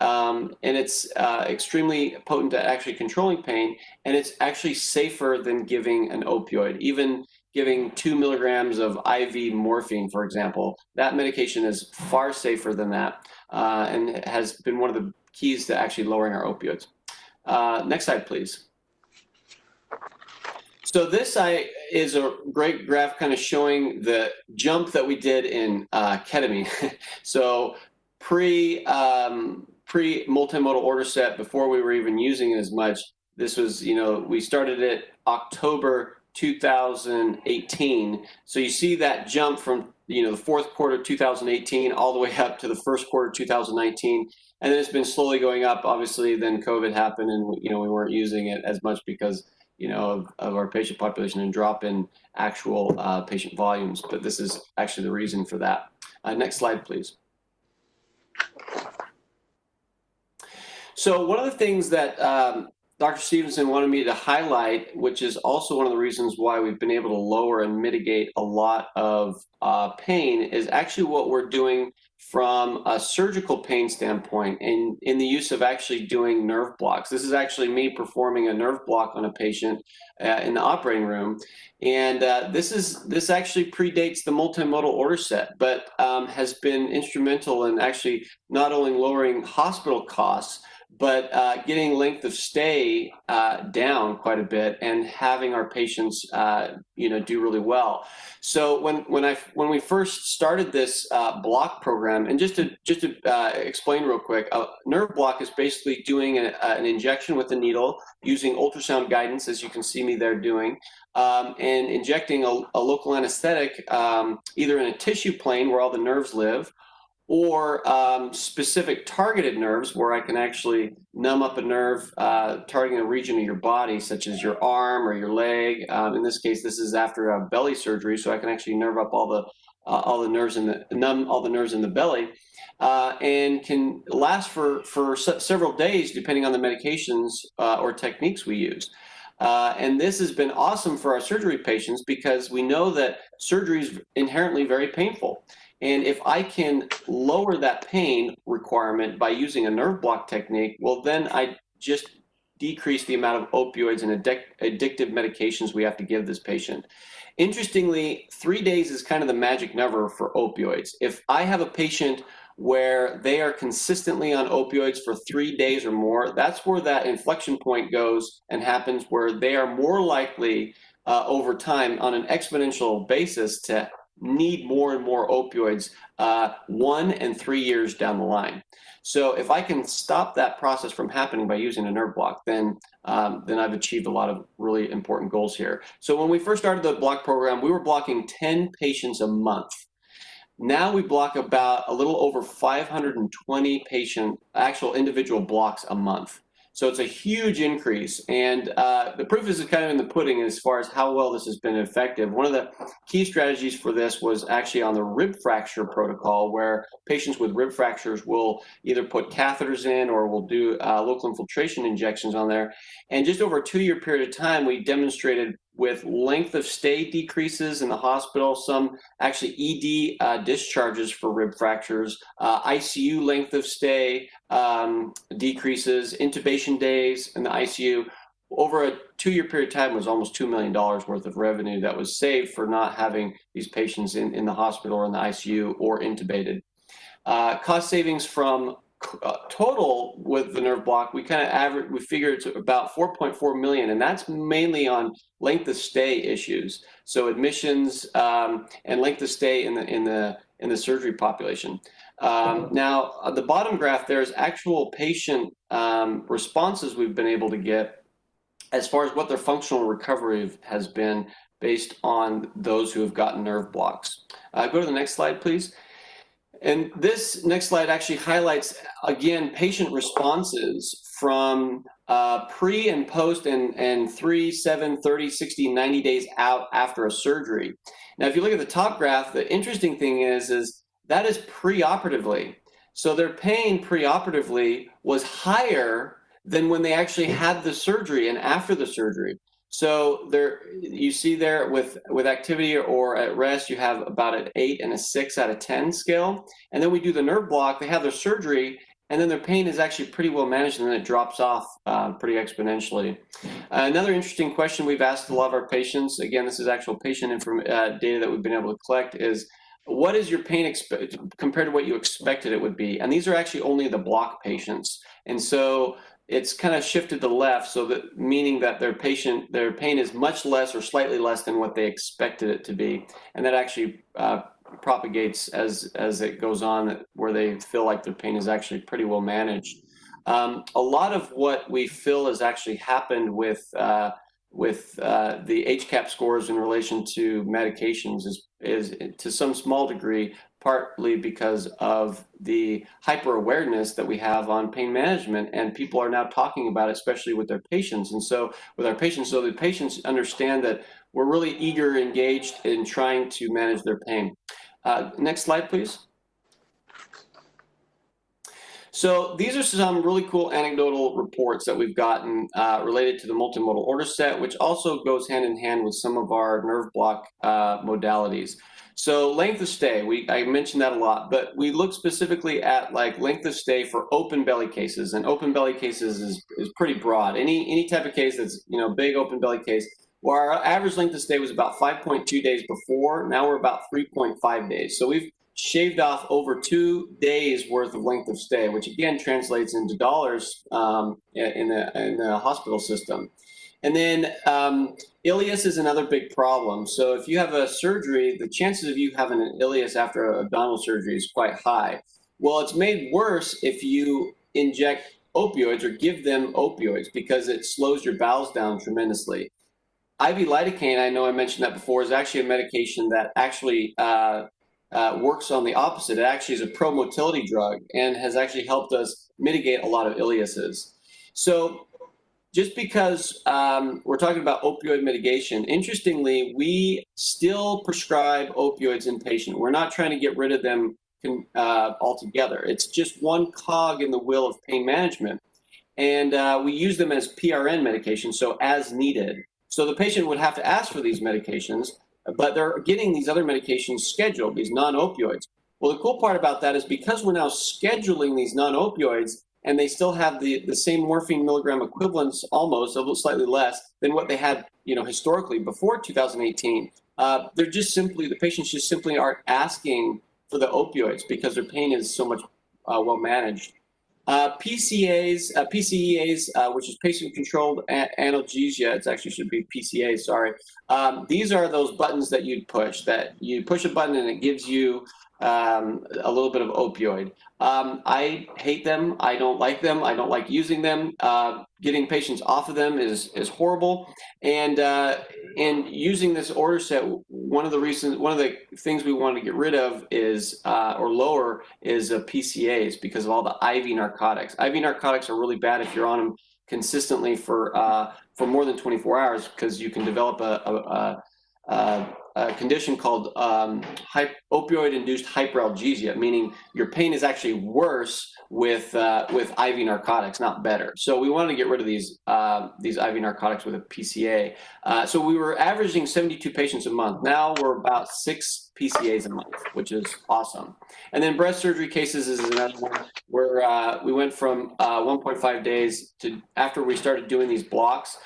it's extremely potent at actually controlling pain. And it's actually safer than giving an opioid. Even giving 2 milligrams of IV morphine, for example, that medication is far safer than that and has been one of the keys to actually lowering our opioids. Next slide, please. So this is a great graph kind of showing the jump that we did in ketamine. So pre-multimodal order set, before we were even using it as much, this was, we started it October 2018. So you see that jump from the fourth quarter 2018 all the way up to the first quarter 2019, and then it's been slowly going up. Obviously, then COVID happened, and we weren't using it as much because of our patient population and drop in actual patient volumes. But this is actually the reason for that. Next slide, please. So one of the things that Dr. Stevenson wanted me to highlight, which is also one of the reasons why we've been able to lower and mitigate a lot of pain, is actually what we're doing from a surgical pain standpoint in the use of actually doing nerve blocks. This is actually me performing a nerve block on a patient in the operating room. And this actually predates the multimodal order set, but has been instrumental in actually not only lowering hospital costs, but getting length of stay down quite a bit and having our patients, do really well. So when we first started this block program, and just to explain real quick, a nerve block is basically doing an injection with a needle using ultrasound guidance, as you can see me there doing, and injecting a local anesthetic either in a tissue plane where all the nerves live, or specific targeted nerves where I can actually numb up a nerve targeting a region of your body, such as your arm or your leg. In this case, this is after a belly surgery, so I can actually nerve up all the nerves numb all the nerves in the belly, and can last for several days depending on the medications or techniques we use. And this has been awesome for our surgery patients because we know that surgery is inherently very painful. And if I can lower that pain requirement by using a nerve block technique, well, then I just decrease the amount of opioids and addictive medications we have to give this patient. Interestingly, 3 days is kind of the magic number for opioids. If I have a patient where they are consistently on opioids for 3 days or more, that's where that inflection point goes and happens, where they are more likely over time on an exponential basis to need more and more opioids 1 and 3 years down the line. So if I can stop that process from happening by using a nerve block, then I've achieved a lot of really important goals here. So when we first started the block program, we were blocking 10 patients a month. Now we block about a little over 520 actual individual blocks a month. So it's a huge increase, and the proof is kind of in the pudding as far as how well this has been effective. One of the key strategies for this was actually on the rib fracture protocol, where patients with rib fractures will either put catheters in or will do local infiltration injections on there. And just over a 2-year period of time, we demonstrated with length of stay decreases in the hospital, some actually ED discharges for rib fractures, ICU length of stay decreases, intubation days in the ICU. Over a 2-year period of time was almost $2 million worth of revenue that was saved for not having these patients in the hospital or in the ICU or intubated. Cost savings from total with the nerve block, we kind of average, we figure it's about 4.4 million, and that's mainly on length of stay issues. So admissions and length of stay in the surgery population. Now, the bottom graph there is actual patient responses we've been able to get as far as what their functional recovery has been based on those who have gotten nerve blocks. Go to the next slide, please. And this next slide actually highlights, again, patient responses from pre and post and 3, 7, 30, 60, 90 days out after a surgery. Now, if you look at the top graph, the interesting thing is that is preoperatively. So their pain preoperatively was higher than when they actually had the surgery and after the surgery. So there, you see there with activity or at rest, you have about an 8 and a 6 out of 10 scale. And then we do the nerve block, they have their surgery, and then their pain is actually pretty well managed, and then it drops off pretty exponentially. Another interesting question we've asked a lot of our patients, again, this is actual patient data that we've been able to collect, is what is your pain compared to what you expected it would be? And these are actually only the block patients. And so it's kind of shifted to the left, so that meaning that their pain is much less or slightly less than what they expected it to be, and that actually propagates as it goes on, where they feel like their pain is actually pretty well managed. A lot of what we feel has actually happened with the HCAP scores in relation to medications is to some small degree partly because of the hyper awareness that we have on pain management, and people are now talking about it, especially with their patients. And so with our patients, so the patients understand that we're really eager, engaged in trying to manage their pain. Next slide, please. So these are some really cool anecdotal reports that we've gotten related to the multimodal order set, which also goes hand in hand with some of our nerve block modalities. So length of stay, I mentioned that a lot, but we look specifically at like length of stay for open belly cases, and open belly cases is pretty broad. Any type of case that's, you know, big open belly case, where our average length of stay was about 5.2 days before, now we're about 3.5 days. So we've shaved off over 2 days worth of length of stay, which again translates into dollars in the hospital system. And then ileus is another big problem. So if you have a surgery, the chances of you having an ileus after abdominal surgery is quite high. Well, it's made worse if you inject opioids or give them opioids, because it slows your bowels down tremendously. IV lidocaine, I know I mentioned that before, is actually a medication that actually works on the opposite. It actually is a pro-motility drug and has actually helped us mitigate a lot of illnesses. So just because we're talking about opioid mitigation, interestingly, we still prescribe opioids inpatient. We're not trying to get rid of them altogether. It's just one cog in the wheel of pain management. And we use them as PRN medication, so as needed. So the patient would have to ask for these medications, but they're getting these other medications scheduled, these non-opioids. Well, the cool part about that is because we're now scheduling these non-opioids, and they still have the same morphine milligram equivalents, almost, a little slightly less than what they had, historically before 2018. They're just simply, the patients just simply aren't asking for the opioids because their pain is so much well managed. PCEAs, which is patient-controlled analgesia, it actually should be PCA, sorry. These are those buttons that you'd push, that you push a button and it gives you a little bit of opioid. I hate them. I don't like them. I don't like using them. Getting patients off of them is horrible. And using this order set, one of the things we want to get rid of is or lower is PCAs because of all the IV narcotics. IV narcotics are really bad if you're on them consistently for more than 24 hours because you can develop a condition called opioid-induced hyperalgesia, meaning your pain is actually worse with IV narcotics, not better. So we want to get rid of these IV narcotics with a PCA. So we were averaging 72 patients a month. Now we're about 6 PCAs a month, which is awesome. And then breast surgery cases is another one where we went from 1.5 days to after we started doing these blocks.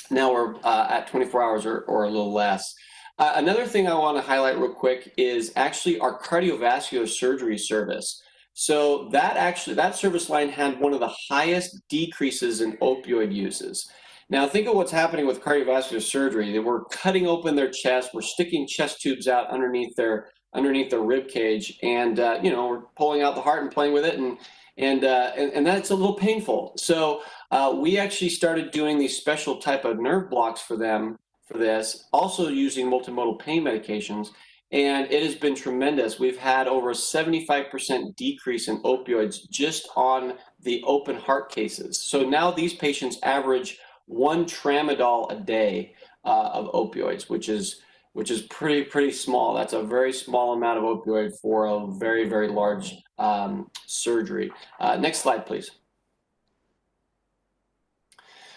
Now we're at 24 hours or a little less. Another thing I want to highlight real quick is actually our cardiovascular surgery service. So that service line had one of the highest decreases in opioid uses. Now think of what's happening with cardiovascular surgery. They were cutting open their chest, we're sticking chest tubes out underneath their rib cage, and we're pulling out the heart and playing with it, and that's a little painful. So we actually started doing these special type of nerve blocks for them for this, also using multimodal pain medications, and it has been tremendous. We've had over a 75% decrease in opioids just on the open heart cases. So now these patients average 1 tramadol a day of opioids, which is pretty small. That's a very small amount of opioid for a very, very large surgery. Next slide, please.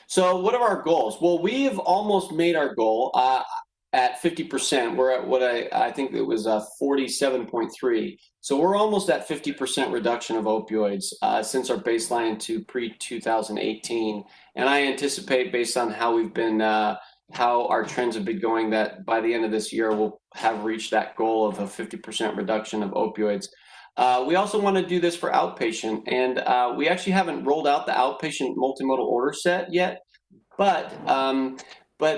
So what are our goals? Well, we've almost made our goal at 50%. We're at what I think it was 47.3. So we're almost at 50% reduction of opioids since our baseline to pre-2018. And I anticipate, based on how we've been how our trends have been going, that by the end of this year, we'll have reached that goal of a 50% reduction of opioids. We also want to do this for outpatient, and we actually haven't rolled out the outpatient multimodal order set yet, but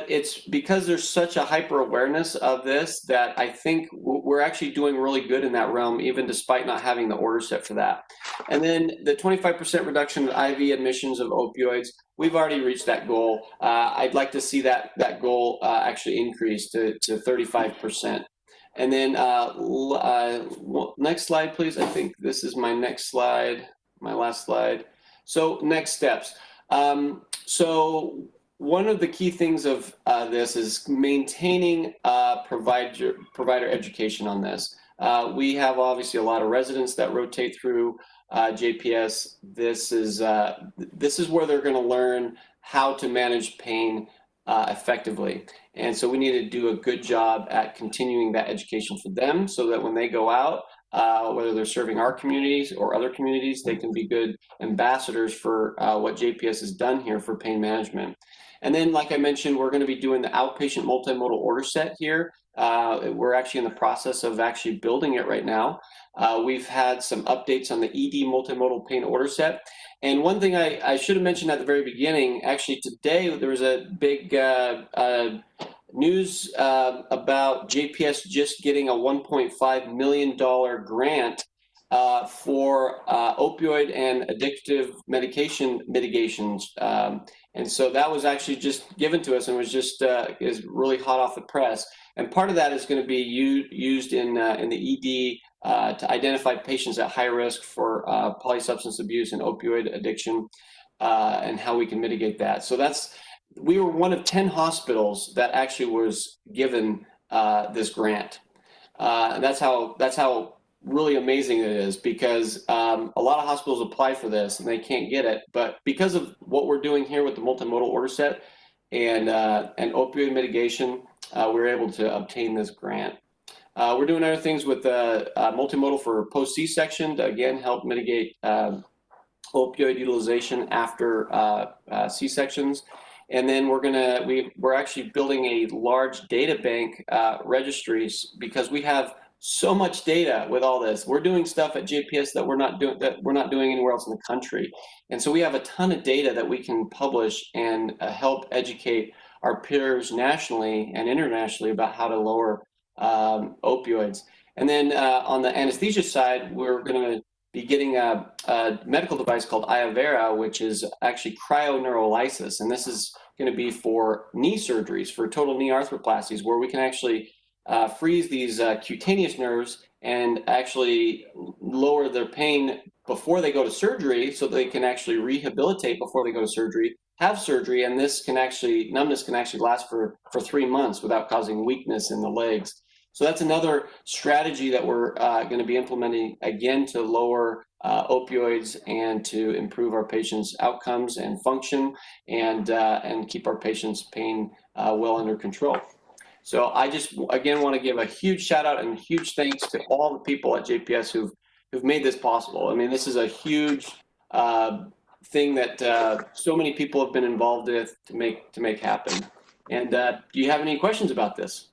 it's because there's such a hyper awareness of this that I think we're actually doing really good in that realm, even despite not having the order set for that. And then the 25% reduction in IV admissions of opioids, we've already reached that goal. I'd like to see that goal actually increase to 35%. And then next slide, please. I think this is my next slide, my last slide. So next steps. So one of the key things of this is maintaining provider education on this. We have obviously a lot of residents that rotate through JPS. This is where they're going to learn how to manage pain effectively. And so we need to do a good job at continuing that education for them so that when they go out, whether they're serving our communities or other communities, they can be good ambassadors for what JPS has done here for pain management. And then, like I mentioned, we're going to be doing the outpatient multimodal order set here. We're actually in the process of actually building it right now. We've had some updates on the ED multimodal pain order set. And one thing I should have mentioned at the very beginning, actually today there was a big news about JPS just getting a $1.5 million grant for opioid and addictive medication mitigations. And so that was actually just given to us and was just is really hot off the press. And part of that is going to be used in the ED to identify patients at high risk for polysubstance abuse and opioid addiction, and how we can mitigate that. So we were one of 10 hospitals that actually was given this grant. And that's how really amazing it is, because a lot of hospitals apply for this and they can't get it. But because of what we're doing here with the multimodal order set and opioid mitigation, we're able to obtain this grant. We're doing other things with multimodal for post C-section to again help mitigate opioid utilization after C-sections. And then we're actually building a large data bank registries, because we have so much data with all this. We're doing stuff at JPS that we're not doing anywhere else in the country. And so we have a ton of data that we can publish and help educate our peers nationally and internationally about how to lower opioids. And then on the anesthesia side, we're going to be getting a medical device called Iovera, which is actually cryoneurolysis. And this is going to be for knee surgeries, for total knee arthroplasties, where we can actually freeze these cutaneous nerves and actually lower their pain before they go to surgery, so they can actually rehabilitate before they go to surgery, have surgery, and numbness can actually last for 3 months without causing weakness in the legs. So that's another strategy that we're going to be implementing, again, to lower opioids and to improve our patients' outcomes and function, and keep our patients' pain well under control. So I just, again, want to give a huge shout out and huge thanks to all the people at JPS who've made this possible. I mean, this is a huge thing that so many people have been involved with to make happen. And do you have any questions about this?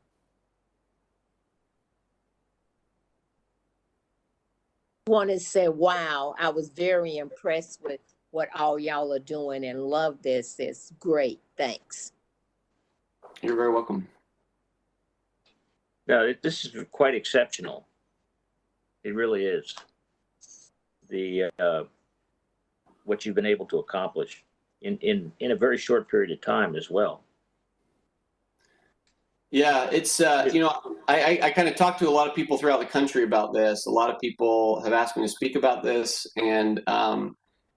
Want to say, wow, I was very impressed with what all y'all are doing and love this. It's great. Thanks. You're very welcome. No, this is quite exceptional. It really is. The what you've been able to accomplish in a very short period of time as well. Yeah, it's you know, I kind of talked to a lot of people throughout the country about this. A lot of people have asked me to speak about this, and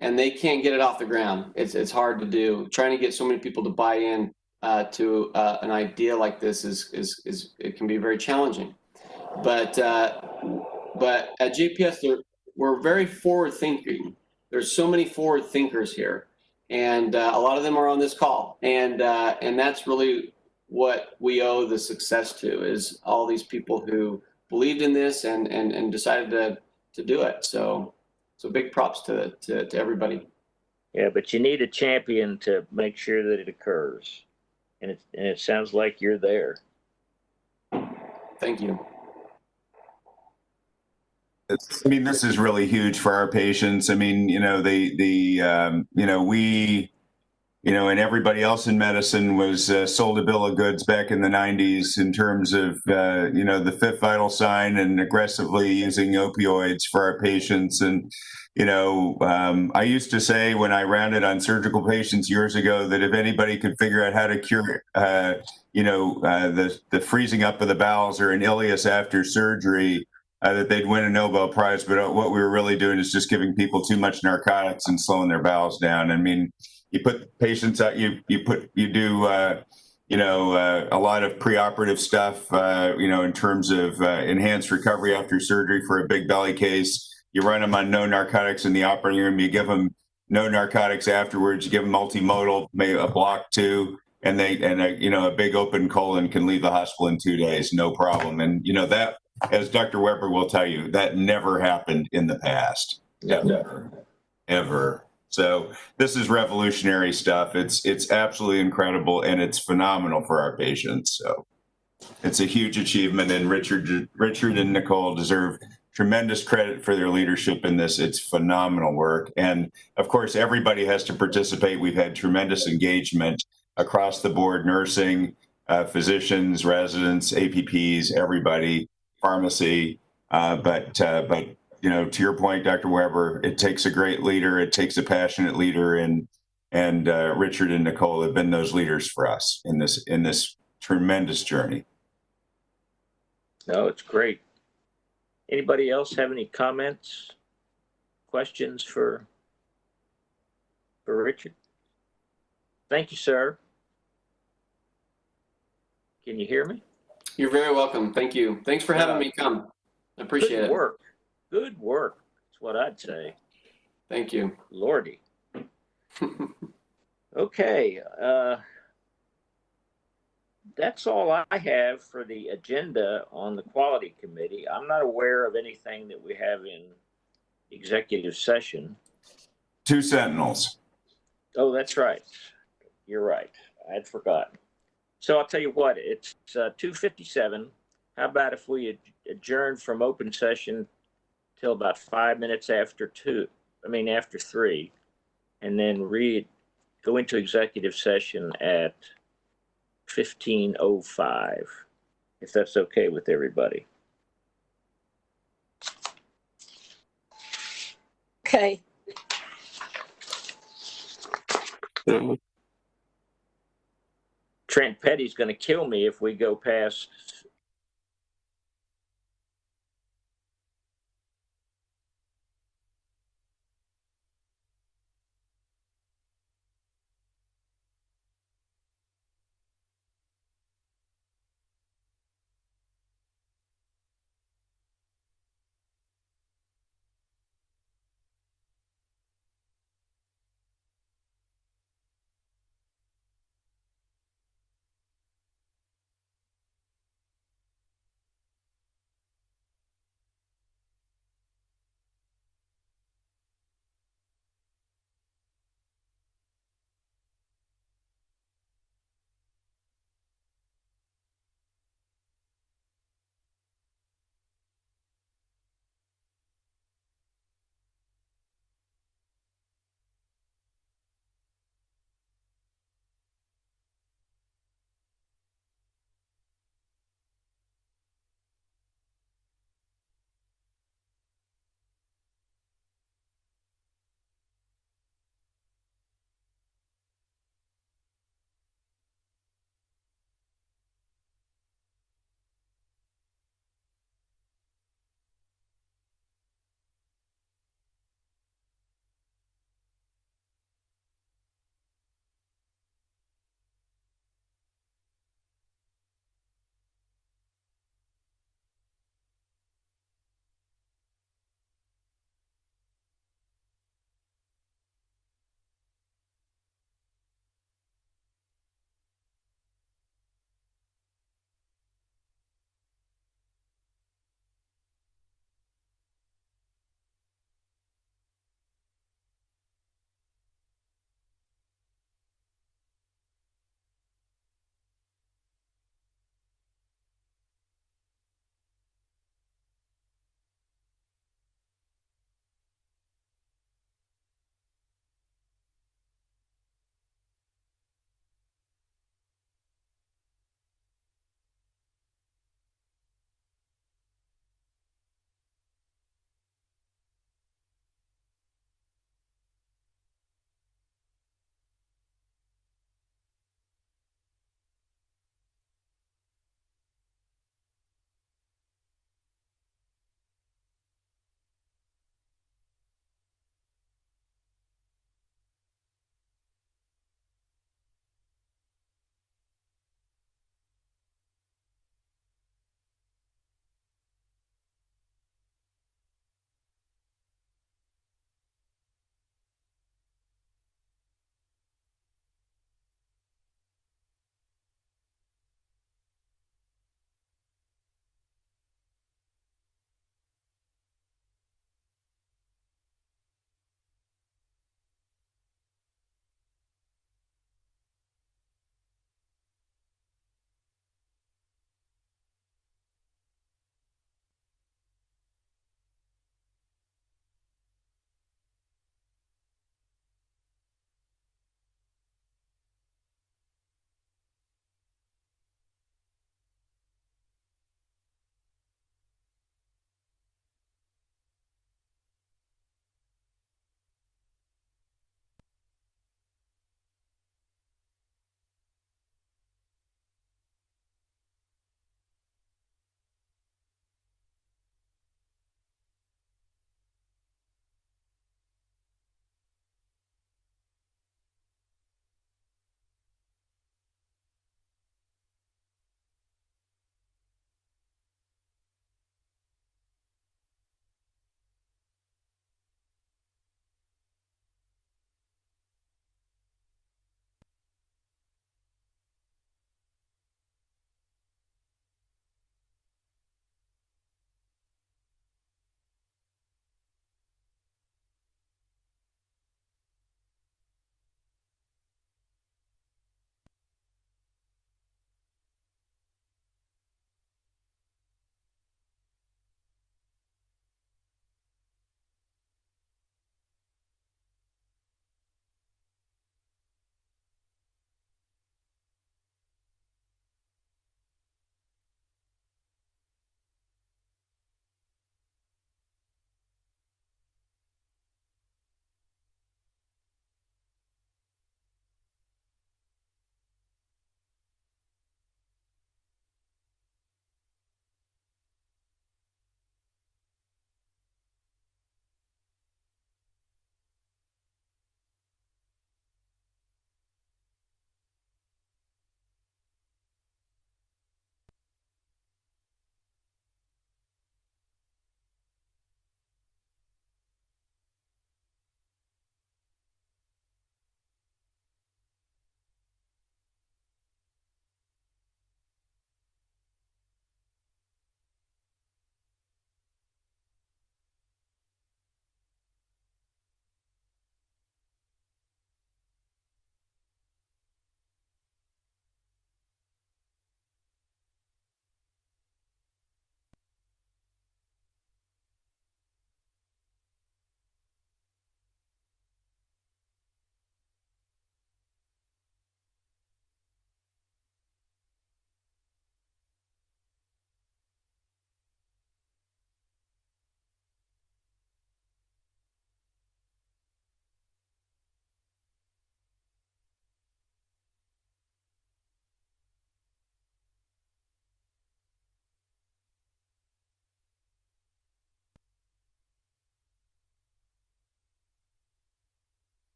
they can't get it off the ground. It's hard to do. Trying to get so many people to buy in to an idea like this is it can be very challenging. But at JPS, we're very forward thinking. There's so many forward thinkers here, and a lot of them are on this call, and that's really what we owe the success to, is all these people who believed in this and decided to do it. So big props to everybody. Yeah, but you need a champion to make sure that it occurs, and it sounds like you're there. Thank you. I mean, this is really huge for our patients. I mean, you know, we, and everybody else in medicine was sold a bill of goods back in the 90s in terms of, the fifth vital sign and aggressively using opioids for our patients. And, I used to say when I rounded on surgical patients years ago that if anybody could figure out how to cure, the freezing up of the bowels or an ileus after surgery, that they'd win a Nobel Prize. But what we were really doing is just giving people too much narcotics and slowing their bowels down. I mean, you put patients out, you do, a lot of preoperative stuff, in terms of enhanced recovery after surgery for a big belly case. You run them on no narcotics in the operating room. You give them no narcotics afterwards. You give them multimodal, maybe a block two, and a big open colon can leave the hospital in 2 days, no problem. And that, as Dr. Weber will tell you, that never happened in the past. Ever. So this is revolutionary stuff. It's absolutely incredible, and it's phenomenal for our patients. So it's a huge achievement, and Richard and Nicole deserve tremendous credit for their leadership in this. It's phenomenal work. And of course, everybody has to participate. We've had tremendous engagement across the board: nursing, physicians, residents, APPs, everybody, pharmacy. But to your point, Dr. Weber, it takes a great leader. It takes a passionate leader, and and Richard and Nicole have been those leaders for us in this tremendous journey. No, it's great. Anybody else have any comments, questions for Richard? Thank you, sir. Can you hear me? You're very welcome. Thank you. Thanks for having me come. I appreciate Good it. work. Good work. That's what I'd say. Thank you. Lordy. Okay. That's all I have for the agenda on the quality committee. I'm not aware of anything that we have in executive session. 2 sentinels. Oh, that's right. You're right. I'd forgotten. So I'll tell you what, it's 2:57. How about if we adjourn from open session till about 5 minutes after 3, and then go into executive session at 15:05, if that's okay with everybody. Okay. Trent Petty's going to kill me if we go past.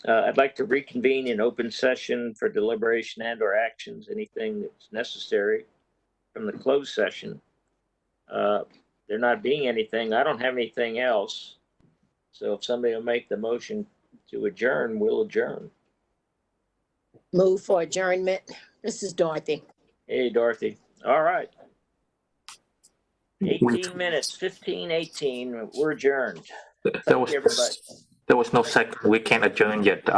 I'd like to reconvene in open session for deliberation and or actions, anything that's necessary from the closed session. There not being anything, I don't have anything else. So if somebody will make the motion to adjourn, we'll adjourn. Move for adjournment. This is Dorothy. Hey, Dorothy. All right. We- 18 minutes, 15:18. We're adjourned. There Thank was you, everybody. there was no second. We can't adjourn yet.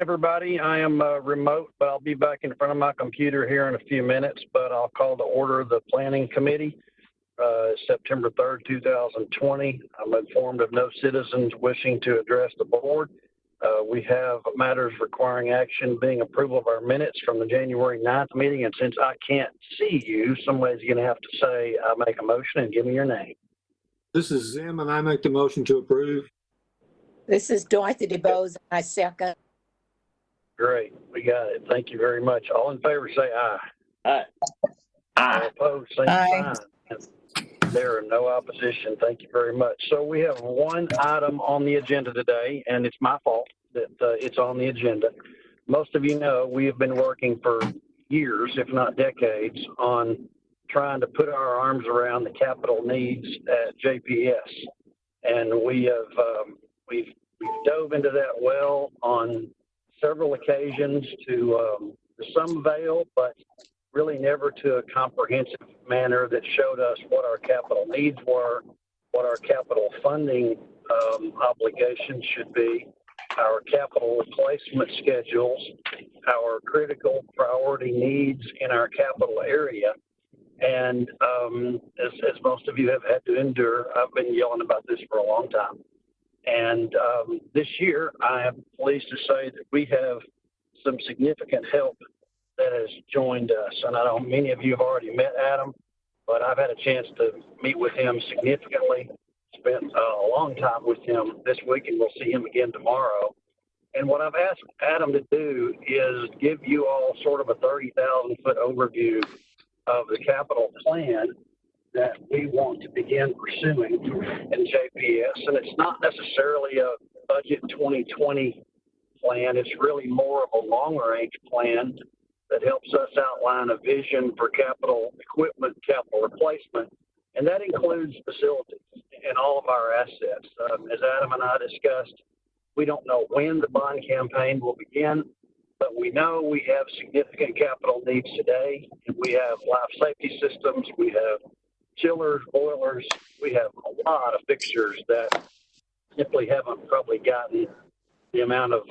Everybody, I am remote, but I'll be back in front of my computer here in a few minutes, but I'll call to order the Planning Committee, September 3rd, 2020. I'm informed of no citizens wishing to address the board. We have matters requiring action being approval of our minutes from the January 9th meeting, and since I can't see you, somebody's going to have to say, I make a motion and give me your name. This is Zim, and I make the motion to approve. This is Dorothy DeBose. I second. Great, we got it. Thank you very much. All in favor, say aye. Aye. All opposed, same sign. There are no opposition. Thank you very much. So we have one item on the agenda today, and it's my fault that it's on the agenda. Most of you know we have been working for years, if not decades, on trying to put our arms around the capital needs at JPS. And we have we've dove into that well on several occasions to some avail, but really never to a comprehensive manner that showed us what our capital needs were, what our capital funding obligations should be, our capital replacement schedules, our critical priority needs in our capital area. And as most of you have had to endure, I've been yelling about this for a long time. And this year, I am pleased to say that we have some significant help that has joined us. And I know many of you have already met Adam, but I've had a chance to meet with him significantly, spent a long time with him this week, and we'll see him again tomorrow. And what I've asked Adam to do is give you all sort of a 30,000-foot overview of the capital plan that we want to begin pursuing in JPS. And it's not necessarily a budget 2020 plan. It's really more of a long-range plan that helps us outline a vision for capital equipment, capital replacement, and that includes facilities and all of our assets. As Adam and I discussed, we don't know when the bond campaign will begin, but we know we have significant capital needs today. And we have life safety systems, we have chillers, boilers, we have a lot of fixtures that simply haven't probably gotten the amount of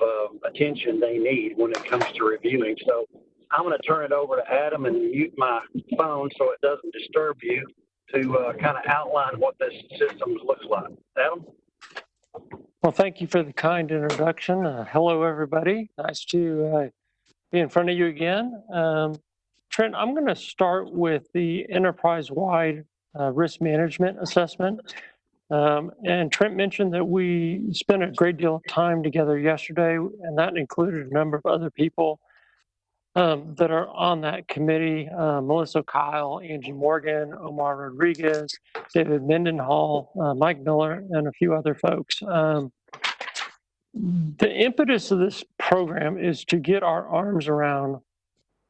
attention they need when it comes to reviewing. So I'm going to turn it over to Adam and mute my phone so it doesn't disturb you to kind of outline what this system looks like. Adam? Well, thank you for the kind introduction. Hello, everybody. Nice to be in front of you again. Trent, I'm going to start with the enterprise-wide risk management assessment. And Trent mentioned that we spent a great deal of time together yesterday, and that included a number of other people that are on that committee, Melissa Kyle, Angie Morgan, Omar Rodriguez, David Mendenhall, Mike Miller, and a few other folks. The impetus of this program is to get our arms around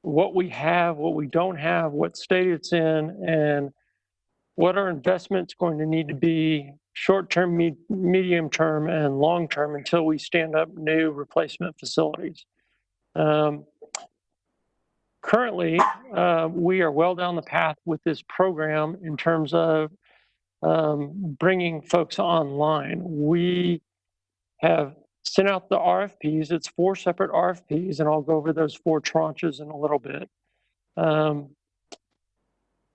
what we have, what we don't have, what state it's in, and what our investment's going to need to be short-term, medium-term, and long-term until we stand up new replacement facilities. Currently, we are well down the path with this program in terms of bringing folks online. We have sent out the RFPs. It's 4 separate RFPs, and I'll go over those 4 tranches in a little bit.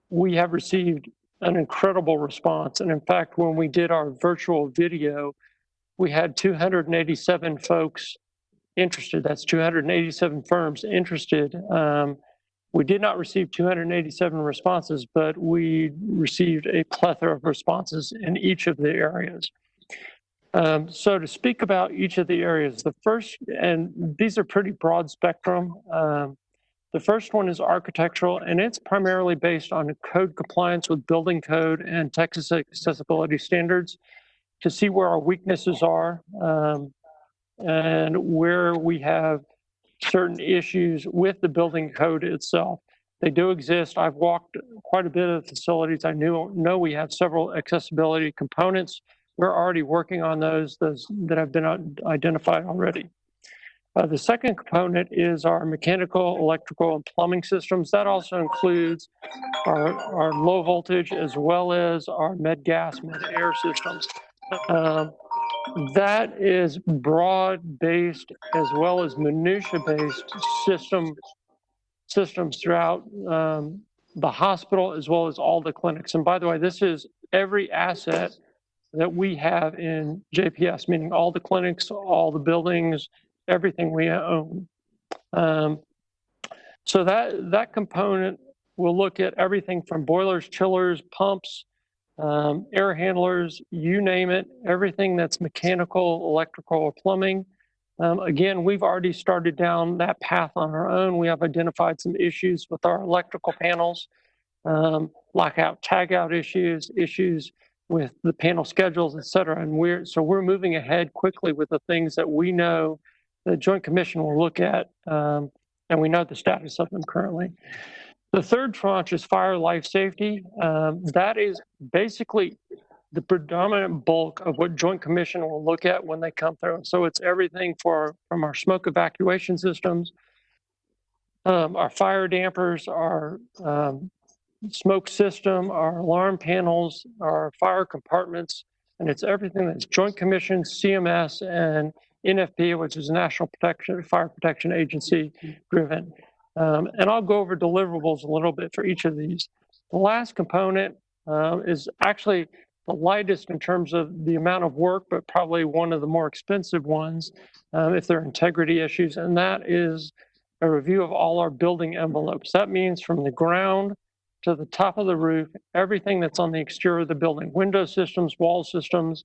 We have received an incredible response. And in fact, when we did our virtual video, we had 287 folks interested. That's 287 firms interested. We did not receive 287 responses, but we received a plethora of responses in each of the areas. So to speak about each of the areas, the first, and these are pretty broad spectrum. The first one is architectural, and it's primarily based on code compliance with building code and Texas accessibility standards to see where our weaknesses are and where we have certain issues with the building code itself. They do exist. I've walked quite a bit of facilities. I know we have several accessibility components. We're already working on those that have been identified already. The second component is our mechanical, electrical, and plumbing systems. That also includes our low voltage as well as our med gas, med air systems. that is broad-based as well as minutia-based systems throughout the hospital as well as all the clinics. And by the way, this is every asset that we have in JPS, meaning all the clinics, all the buildings, everything we own. So that component will look at everything from boilers, chillers, pumps, air handlers, you name it, everything that's mechanical, electrical, or plumbing. Again, we've already started down that path on our own. We have identified some issues with our electrical panels, lockout, tagout issues with the panel schedules, et cetera. And we're moving ahead quickly with the things that we know the Joint Commission will look at, and we know the status of them currently. The third tranche is fire life safety. That is basically the predominant bulk of what Joint Commission will look at when they come through. So it's everything from our smoke evacuation systems, our fire dampers, our smoke system, our alarm panels, our fire compartments, and it's everything that's Joint Commission, CMS, and NFP, which is National Fire Protection Agency driven. And I'll go over deliverables a little bit for each of these. The last component is actually the lightest in terms of the amount of work, but probably one of the more expensive ones if there are integrity issues, and that is a review of all our building envelopes. That means from the ground to the top of the roof, everything that's on the exterior of the building, window systems, wall systems,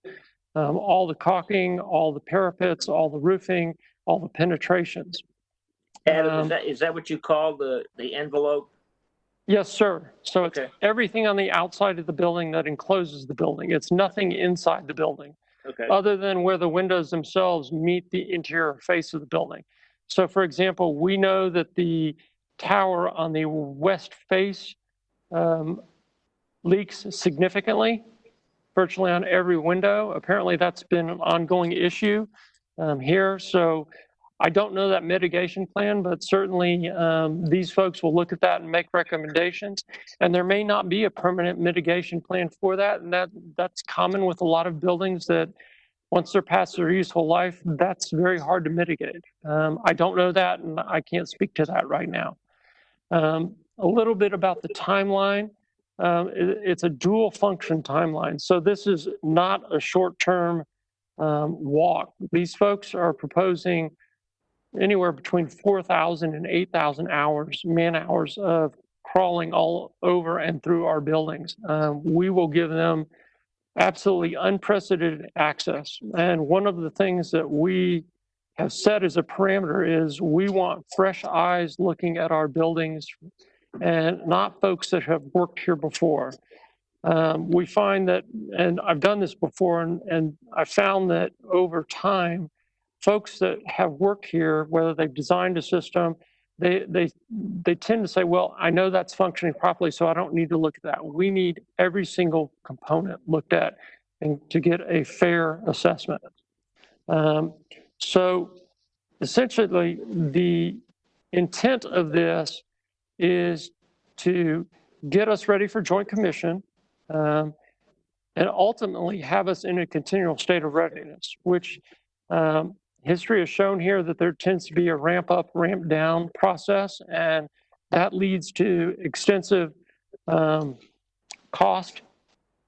all the caulking, all the parapets, all the roofing, all the penetrations. Adam, is that what you call the envelope? Yes, sir. So it's everything on the outside of the building that encloses the building. It's nothing inside the building, other than where the windows themselves meet the interior face of the building. So for example, we know that the tower on the west face leaks significantly, virtually on every window. Apparently that's been an ongoing issue here. So I don't know that mitigation plan, but certainly these folks will look at that and make recommendations. And there may not be a permanent mitigation plan for that. And that's common with a lot of buildings that once they're past their useful life, that's very hard to mitigate. I don't know that, and I can't speak to that right now. A little bit about the timeline. It's a dual function timeline. So this is not a short-term walk. These folks are proposing anywhere between 4,000 and 8,000 hours, man hours of crawling all over and through our buildings. We will give them absolutely unprecedented access. And one of the things that we have set as a parameter is we want fresh eyes looking at our buildings and not folks that have worked here before. We find that, and I've done this before, and I found that over time, folks that have worked here, whether they've designed a system, they tend to say, well, I know that's functioning properly, so I don't need to look at that. We need every single component looked at and to get a fair assessment. So essentially, the intent of this is to get us ready for Joint Commission and ultimately have us in a continual state of readiness, which history has shown here that there tends to be a ramp up, ramp down process, and that leads to extensive cost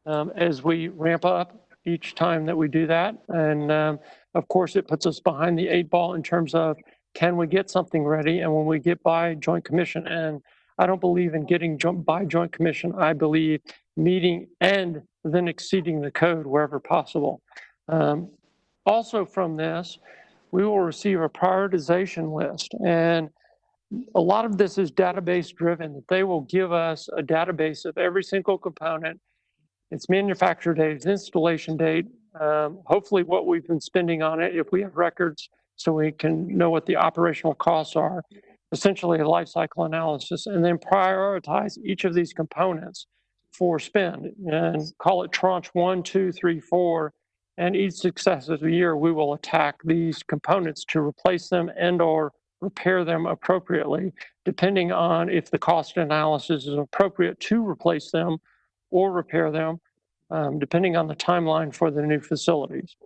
as we ramp up each time that we do that. And of course, it puts us behind the 8 ball in terms of can we get something ready? And when we get by Joint Commission, and I don't believe in getting by Joint Commission, I believe meeting and then exceeding the code wherever possible. Also from this, we will receive a prioritization list. And a lot of this is database driven. They will give us a database of every single component, its manufacture date, its installation date, hopefully what we've been spending on it if we have records so we can know what the operational costs are, essentially a life cycle analysis, and then prioritize each of these components for spend and call it tranche 1, 2, 3, 4. And each successive year, we will attack these components to replace them and or repair them appropriately, depending on if the cost analysis is appropriate to replace them or repair them, depending on the timeline for the new facilities.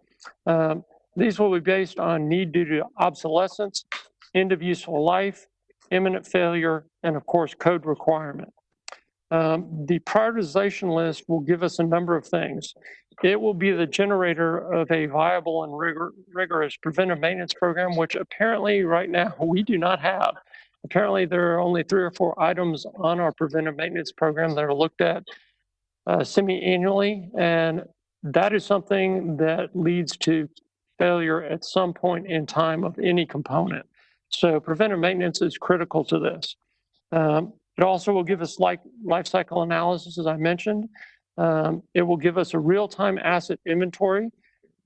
These will be based on need due to obsolescence, end of useful life, imminent failure, and of course, code requirement. The prioritization list will give us a number of things. It will be the generator of a viable and rigorous preventive maintenance program, which apparently right now we do not have. Apparently there are only 3 or 4 items on our preventive maintenance program that are looked at semi-annually, and that is something that leads to failure at some point in time of any component. So preventive maintenance is critical to this. It also will give us life cycle analysis, as I mentioned. It will give us a real-time asset inventory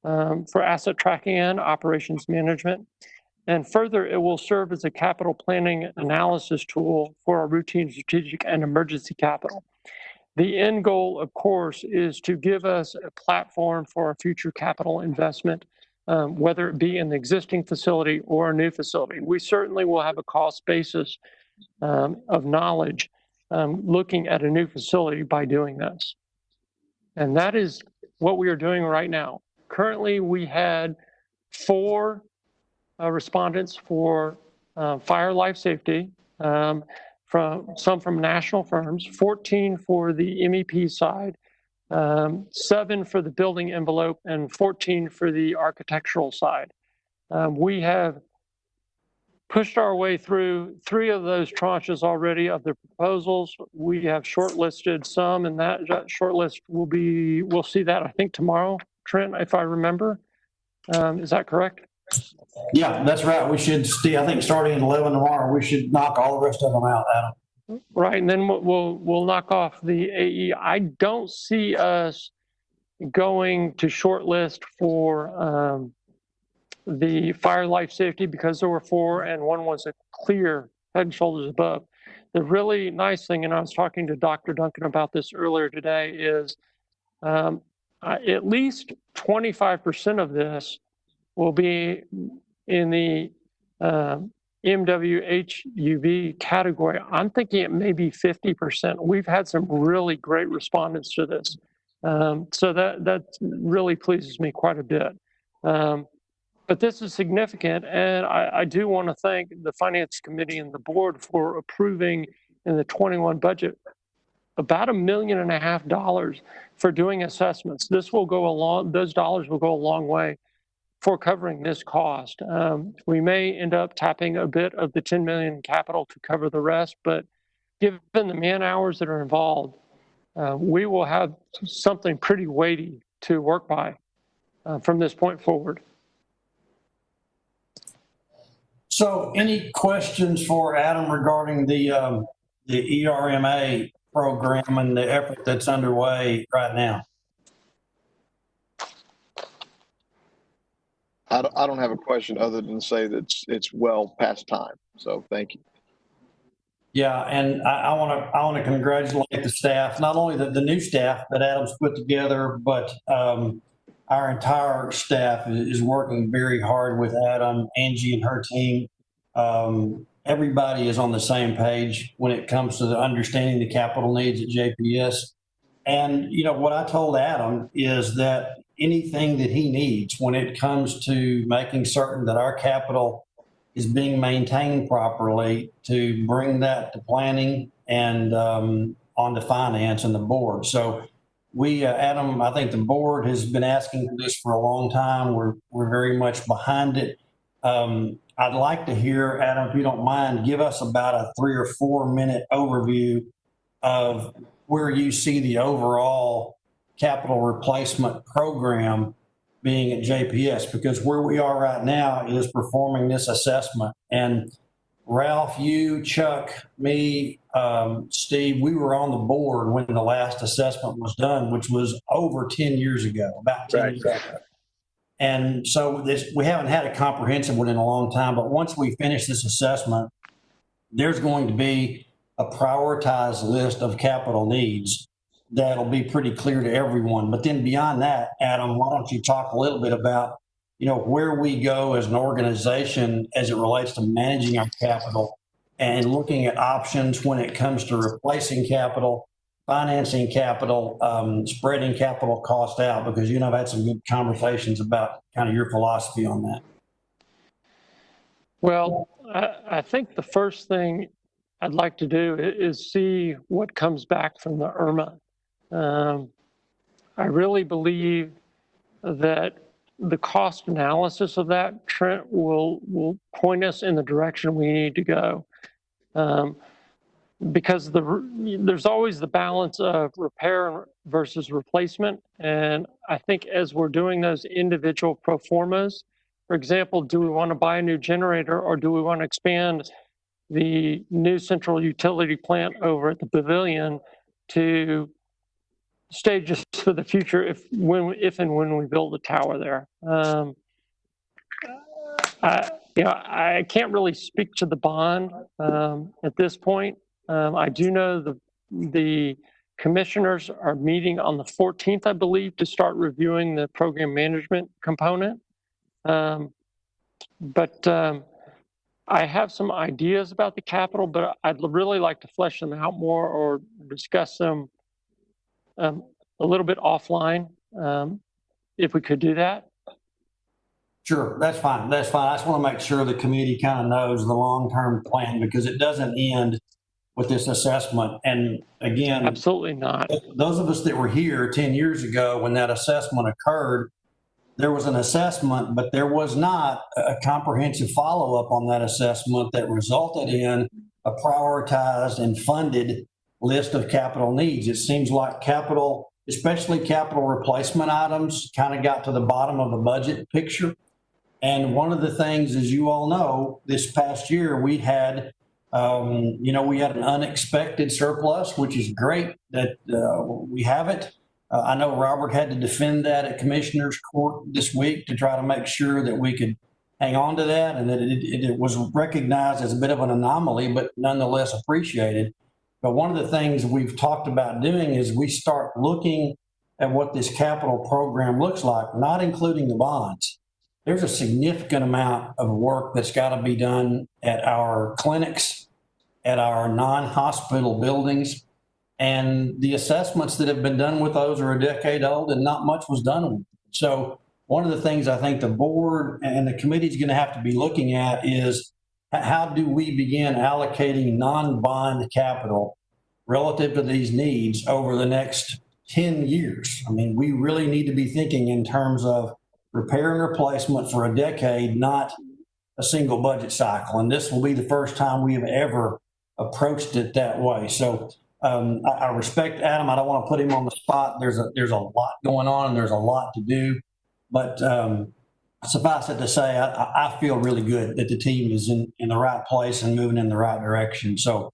for asset tracking and operations management. And further, it will serve as a capital planning analysis tool for our routine, strategic, and emergency capital. The end goal, of course, is to give us a platform for our future capital investment, whether it be in the existing facility or a new facility. We certainly will have a cost basis of knowledge looking at a new facility by doing this. And that is what we are doing right now. Currently, we had 4 respondents for fire life safety, some from national firms, 14 for the MEP side, 7 for the building envelope, and 14 for the architectural side. We have pushed our way through 3 of those tranches already of the proposals. We have shortlisted some, and that shortlist we'll see that I think tomorrow, Trent, if I remember. Is that correct? Yeah, that's right. We should I think starting at 11 tomorrow, we should knock all the rest of them out, Adam. Right, and then we'll knock off the AE. I don't see us going to shortlist for the fire life safety because there were 4 and 1 was a clear head and shoulders above. The really nice thing, and I was talking to Dr. Duncan about this earlier today, is at least 25% of this will be in the MWHUV category. I'm thinking it may be 50%. We've had some really great respondents to this. So that really pleases me quite a bit. But this is significant, and I do want to thank the Finance Committee and the board for approving in the 21 budget about $1.5 million for doing assessments. This will go along, those dollars will go a long way for covering this cost. We may end up tapping a bit of the 10 million capital to cover the rest, but given the man hours that are involved, we will have something pretty weighty to work by from this point forward. So any questions for Adam regarding the ERMA program and the effort that's underway right now? I don't have a question other than to say that it's well past time. So thank you. Yeah, and I want to congratulate the staff, not only the new staff that Adam's put together, but our entire staff is working very hard with Adam, Angie, and her team. Everybody is on the same page when it comes to understanding the capital needs at JPS. And, you know, what I told Adam is that anything that he needs when it comes to making certain that our capital is being maintained properly, to bring that to planning and onto finance and the board. So we, Adam, I think the board has been asking for this for a long time. We're very much behind it. I'd like to hear, Adam, if you don't mind, give us about a 3 or 4 minute overview of where you see the overall capital replacement program being at JPS, because where we are right now is performing this assessment. And Ralph, you, Chuck, me, Steve, we were on the board when the last assessment was done, which was over 10 years ago, about 10 years ago. And so we haven't had a comprehensive one in a long time, but once we finish this assessment, there's going to be a prioritized list of capital needs that'll be pretty clear to everyone. But then beyond that, Adam, why don't you talk a little bit about, you know, where we go as an organization as it relates to managing our capital and looking at options when it comes to replacing capital financing capital, spreading capital cost out? Because I've had some good conversations about kind of your philosophy on that. Well, I think the first thing I'd like to do is see what comes back from the IRMA. I really believe that the cost analysis of that, Trent, will point us in the direction we need to go. Because there's always the balance of repair versus replacement. And I think as we're doing those individual pro formas, for example, do we want to buy a new generator or do we want to expand the new central utility plant over at the pavilion to stay just for the future if and when we build a tower there? I can't really speak to the bond at this point. I do know the commissioners are meeting on the 14th, I believe, to start reviewing the program management component. But I have some ideas about the capital, but I'd really like to flesh them out more or discuss them a little bit offline, if we could do that. Sure, that's fine. That's fine. I just want to make sure the committee kind of knows the long-term plan, because it doesn't end with this assessment. And again, absolutely not. Those of us that were here 10 years ago when that assessment occurred, there was an assessment, but there was not a comprehensive follow-up on that assessment that resulted in a prioritized and funded list of capital needs. It seems like capital, especially capital replacement items, kind of got to the bottom of the budget picture. And one of the things, as you all know, this past year we had, we had an unexpected surplus, which is great that we have it. I know Robert had to defend that at Commissioner's Court this week to try to make sure that we could hang on to that and that it was recognized as a bit of an anomaly, but nonetheless appreciated. But one of the things we've talked about doing is we start looking at what this capital program looks like, not including the bonds. There's a significant amount of work that's got to be done at our clinics, at our non-hospital buildings, and the assessments that have been done with those are a decade old and not much was done with them. So one of the things I think the board and the committee is going to have to be looking at is how do we begin allocating non-bond capital relative to these needs over the next 10 years? I mean, we really need to be thinking in terms of repair and replacement for a decade, not a single budget cycle. And this will be the first time we have ever approached it that way. So I respect Adam. I don't want to put him on the spot. There's a lot going on and there's a lot to do. But suffice it to say, I feel really good that the team is in the right place and moving in the right direction. So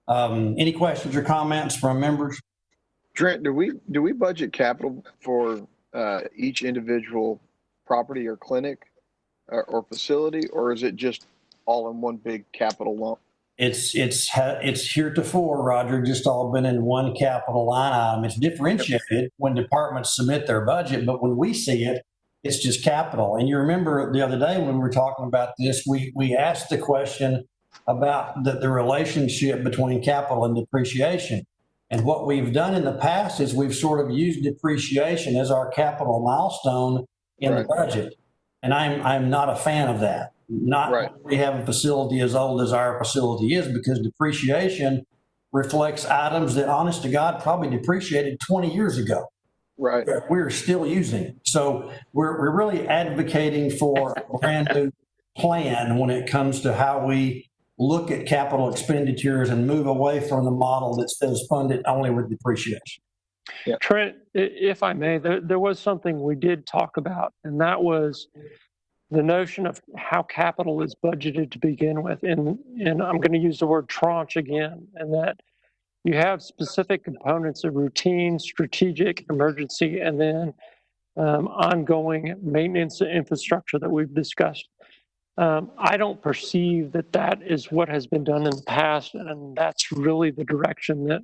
any questions or comments from members? Trent, do we budget capital for each individual property or clinic or facility, or is it just all in one big capital lump? It's heretofore, Roger, just all been in one capital line item. It's differentiated when departments submit their budget, but when we see it, it's just capital. And you remember the other day when we were talking about this, we asked the question about the relationship between capital and depreciation. And what we've done in the past is we've sort of used depreciation as our capital milestone in the budget. And I'm not a fan of that. We have a facility as old as our facility is, because depreciation reflects items that, honest to God, probably depreciated 20 years ago. Right. We're still using. So we're really advocating for a brand new plan when it comes to how we look at capital expenditures and move away from the model that says fund it only with depreciation. Yeah. Trent, if I may, there was something we did talk about, and that was the notion of how capital is budgeted to begin with. And I'm going to use the word tranche again, and that you have specific components of routine, strategic, emergency, and then ongoing maintenance infrastructure that we've discussed. I don't perceive that is what has been done in the past, and that's really the direction that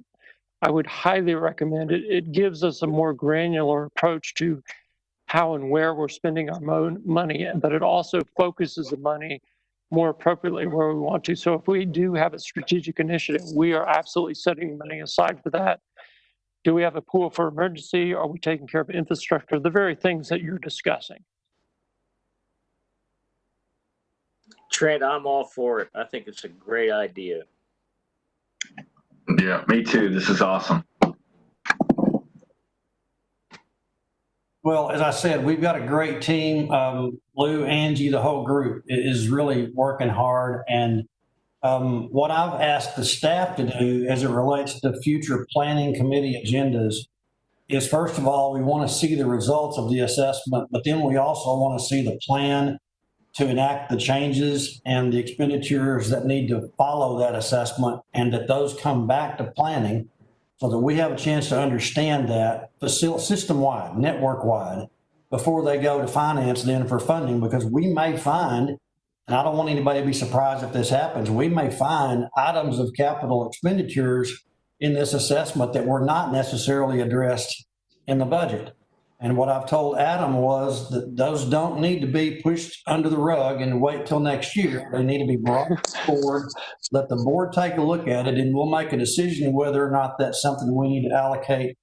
I would highly recommend. It gives us a more granular approach to how and where we're spending our money, but it also focuses the money more appropriately where we want to. So if we do have a strategic initiative, we are absolutely setting money aside for that. Do we have a pool for emergency? Are we taking care of infrastructure? The very things that you're discussing. Trent, I'm all for it. I think it's a great idea. Yeah, me too. This is awesome. Well, as I said, we've got a great team. Lou, Angie, the whole group is really working hard. And what I've asked the staff to do as it relates to future planning committee agendas is, first of all, we want to see the results of the assessment, but then we also want to see the plan to enact the changes and the expenditures that need to follow that assessment, and that those come back to planning so that we have a chance to understand that system-wide, network-wide, before they go to finance then for funding, because we may find, and I don't want anybody to be surprised if this happens, we may find items of capital expenditures in this assessment that were not necessarily addressed in the budget. And what I've told Adam was that those don't need to be pushed under the rug and wait till next year. They need to be brought forward, let the board take a look at it, and we'll make a decision whether or not that's something we need to allocate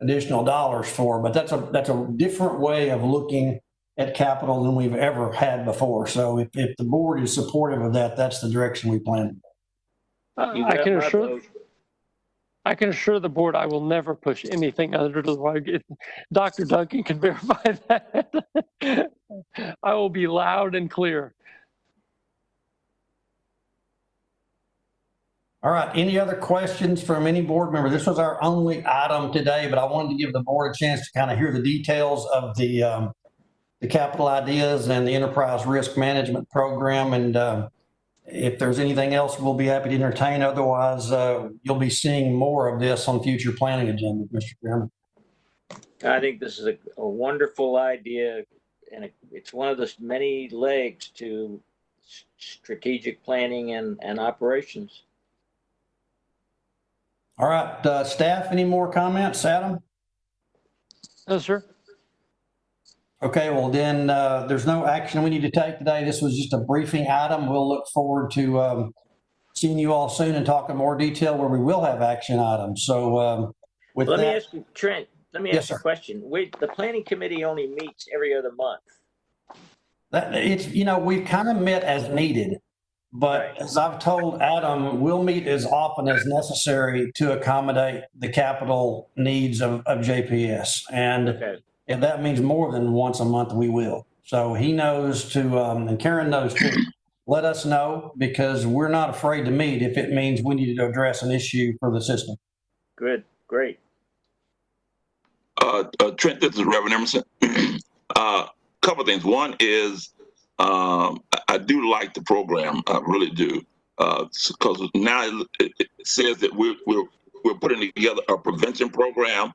additional dollars for. But that's a different way of looking at capital than we've ever had before. So if the board is supportive of that, that's the direction we plan. I can assure the board I will never push anything under the rug. Dr. Duncan can verify that. I will be loud and clear. All right. Any other questions from any board member? This was our only item today, but I wanted to give the board a chance to kind of hear the details of the capital ideas and the enterprise risk management program. And if there's anything else, we'll be happy to entertain. Otherwise, you'll be seeing more of this on future planning agendas, Mr. Chairman. I think this is a wonderful idea, and it's one of the many legs to strategic planning and operations. All right, staff, any more comments? Adam? No, sir. Okay, well then there's no action we need to take today. This was just a briefing item. We'll look forward to seeing you all soon and talk in more detail where we will have action items. So let me ask you, Trent, let me ask you a question. The planning committee only meets every other month. We've kind of met as needed, but as I've told Adam, we'll meet as often as necessary to accommodate the capital needs of JPS. And if that means more than once a month, we will. So he knows to, and Karen knows too, let us know, because we're not afraid to meet if it means we need to address an issue for the system. Good, great. Trent, this is Reverend Emerson. Couple of things. One is I do like the program. I really do, because now it says that we're putting together a prevention program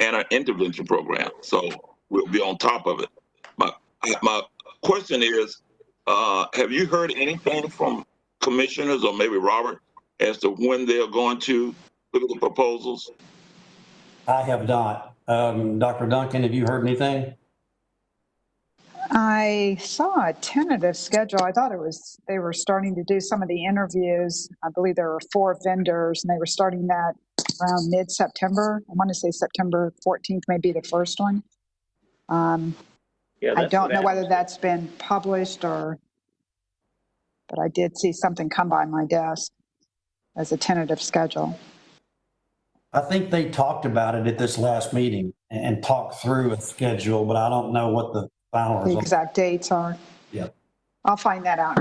and an intervention program, so we'll be on top of it. My question is, have you heard anything from commissioners or maybe Robert as to when they're going to look at the proposals? I have not. Dr. Duncan, have you heard anything? I saw a tentative schedule. I thought they were starting to do some of the interviews. I believe there were 4 vendors, and they were starting that around mid-September. I want to say September 14th may be the first one. I don't know whether that's been published but I did see something come by my desk as a tentative schedule. I think they talked about it at this last meeting and talked through a schedule, but I don't know what the final results. The exact dates are. Yeah. I'll find that out.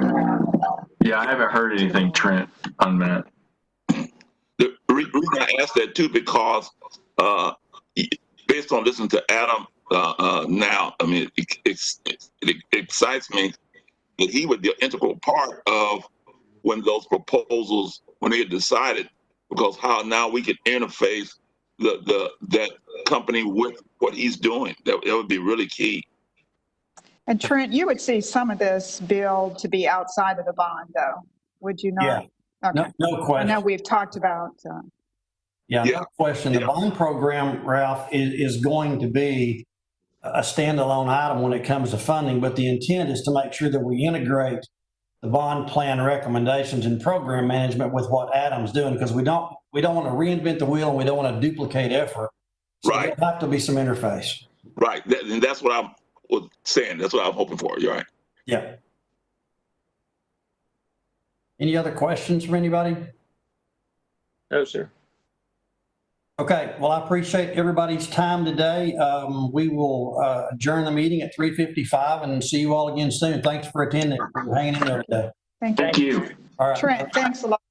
Yeah, I haven't heard anything, Trent, on that. The reason I asked that too, because based on listening to Adam now, I mean, it excites me that he would be an integral part of when those proposals, when they get decided, because how now we can interface that company with what he's doing. That would be really key. And Trent, you would see some of this bill to be outside of the bond, though, would you not? Yeah. Okay. No question. I know we've talked about. No question. The bond program, Ralph, is going to be a standalone item when it comes to funding, but the intent is to make sure that we integrate the bond plan recommendations and program management with what Adam's doing, because we don't want to reinvent the wheel and we don't want to duplicate effort. So Right. there'll have to be some interface. Right. And that's what I was saying. That's what I'm hoping for. You're right. Yeah. Any other questions from anybody? No, sir. Okay, well, I appreciate everybody's time today. We will adjourn the meeting at 3:55 and see you all again soon. Thanks for attending and hanging in there today. Thank you. Thank you. All right. Trent, thanks a lot.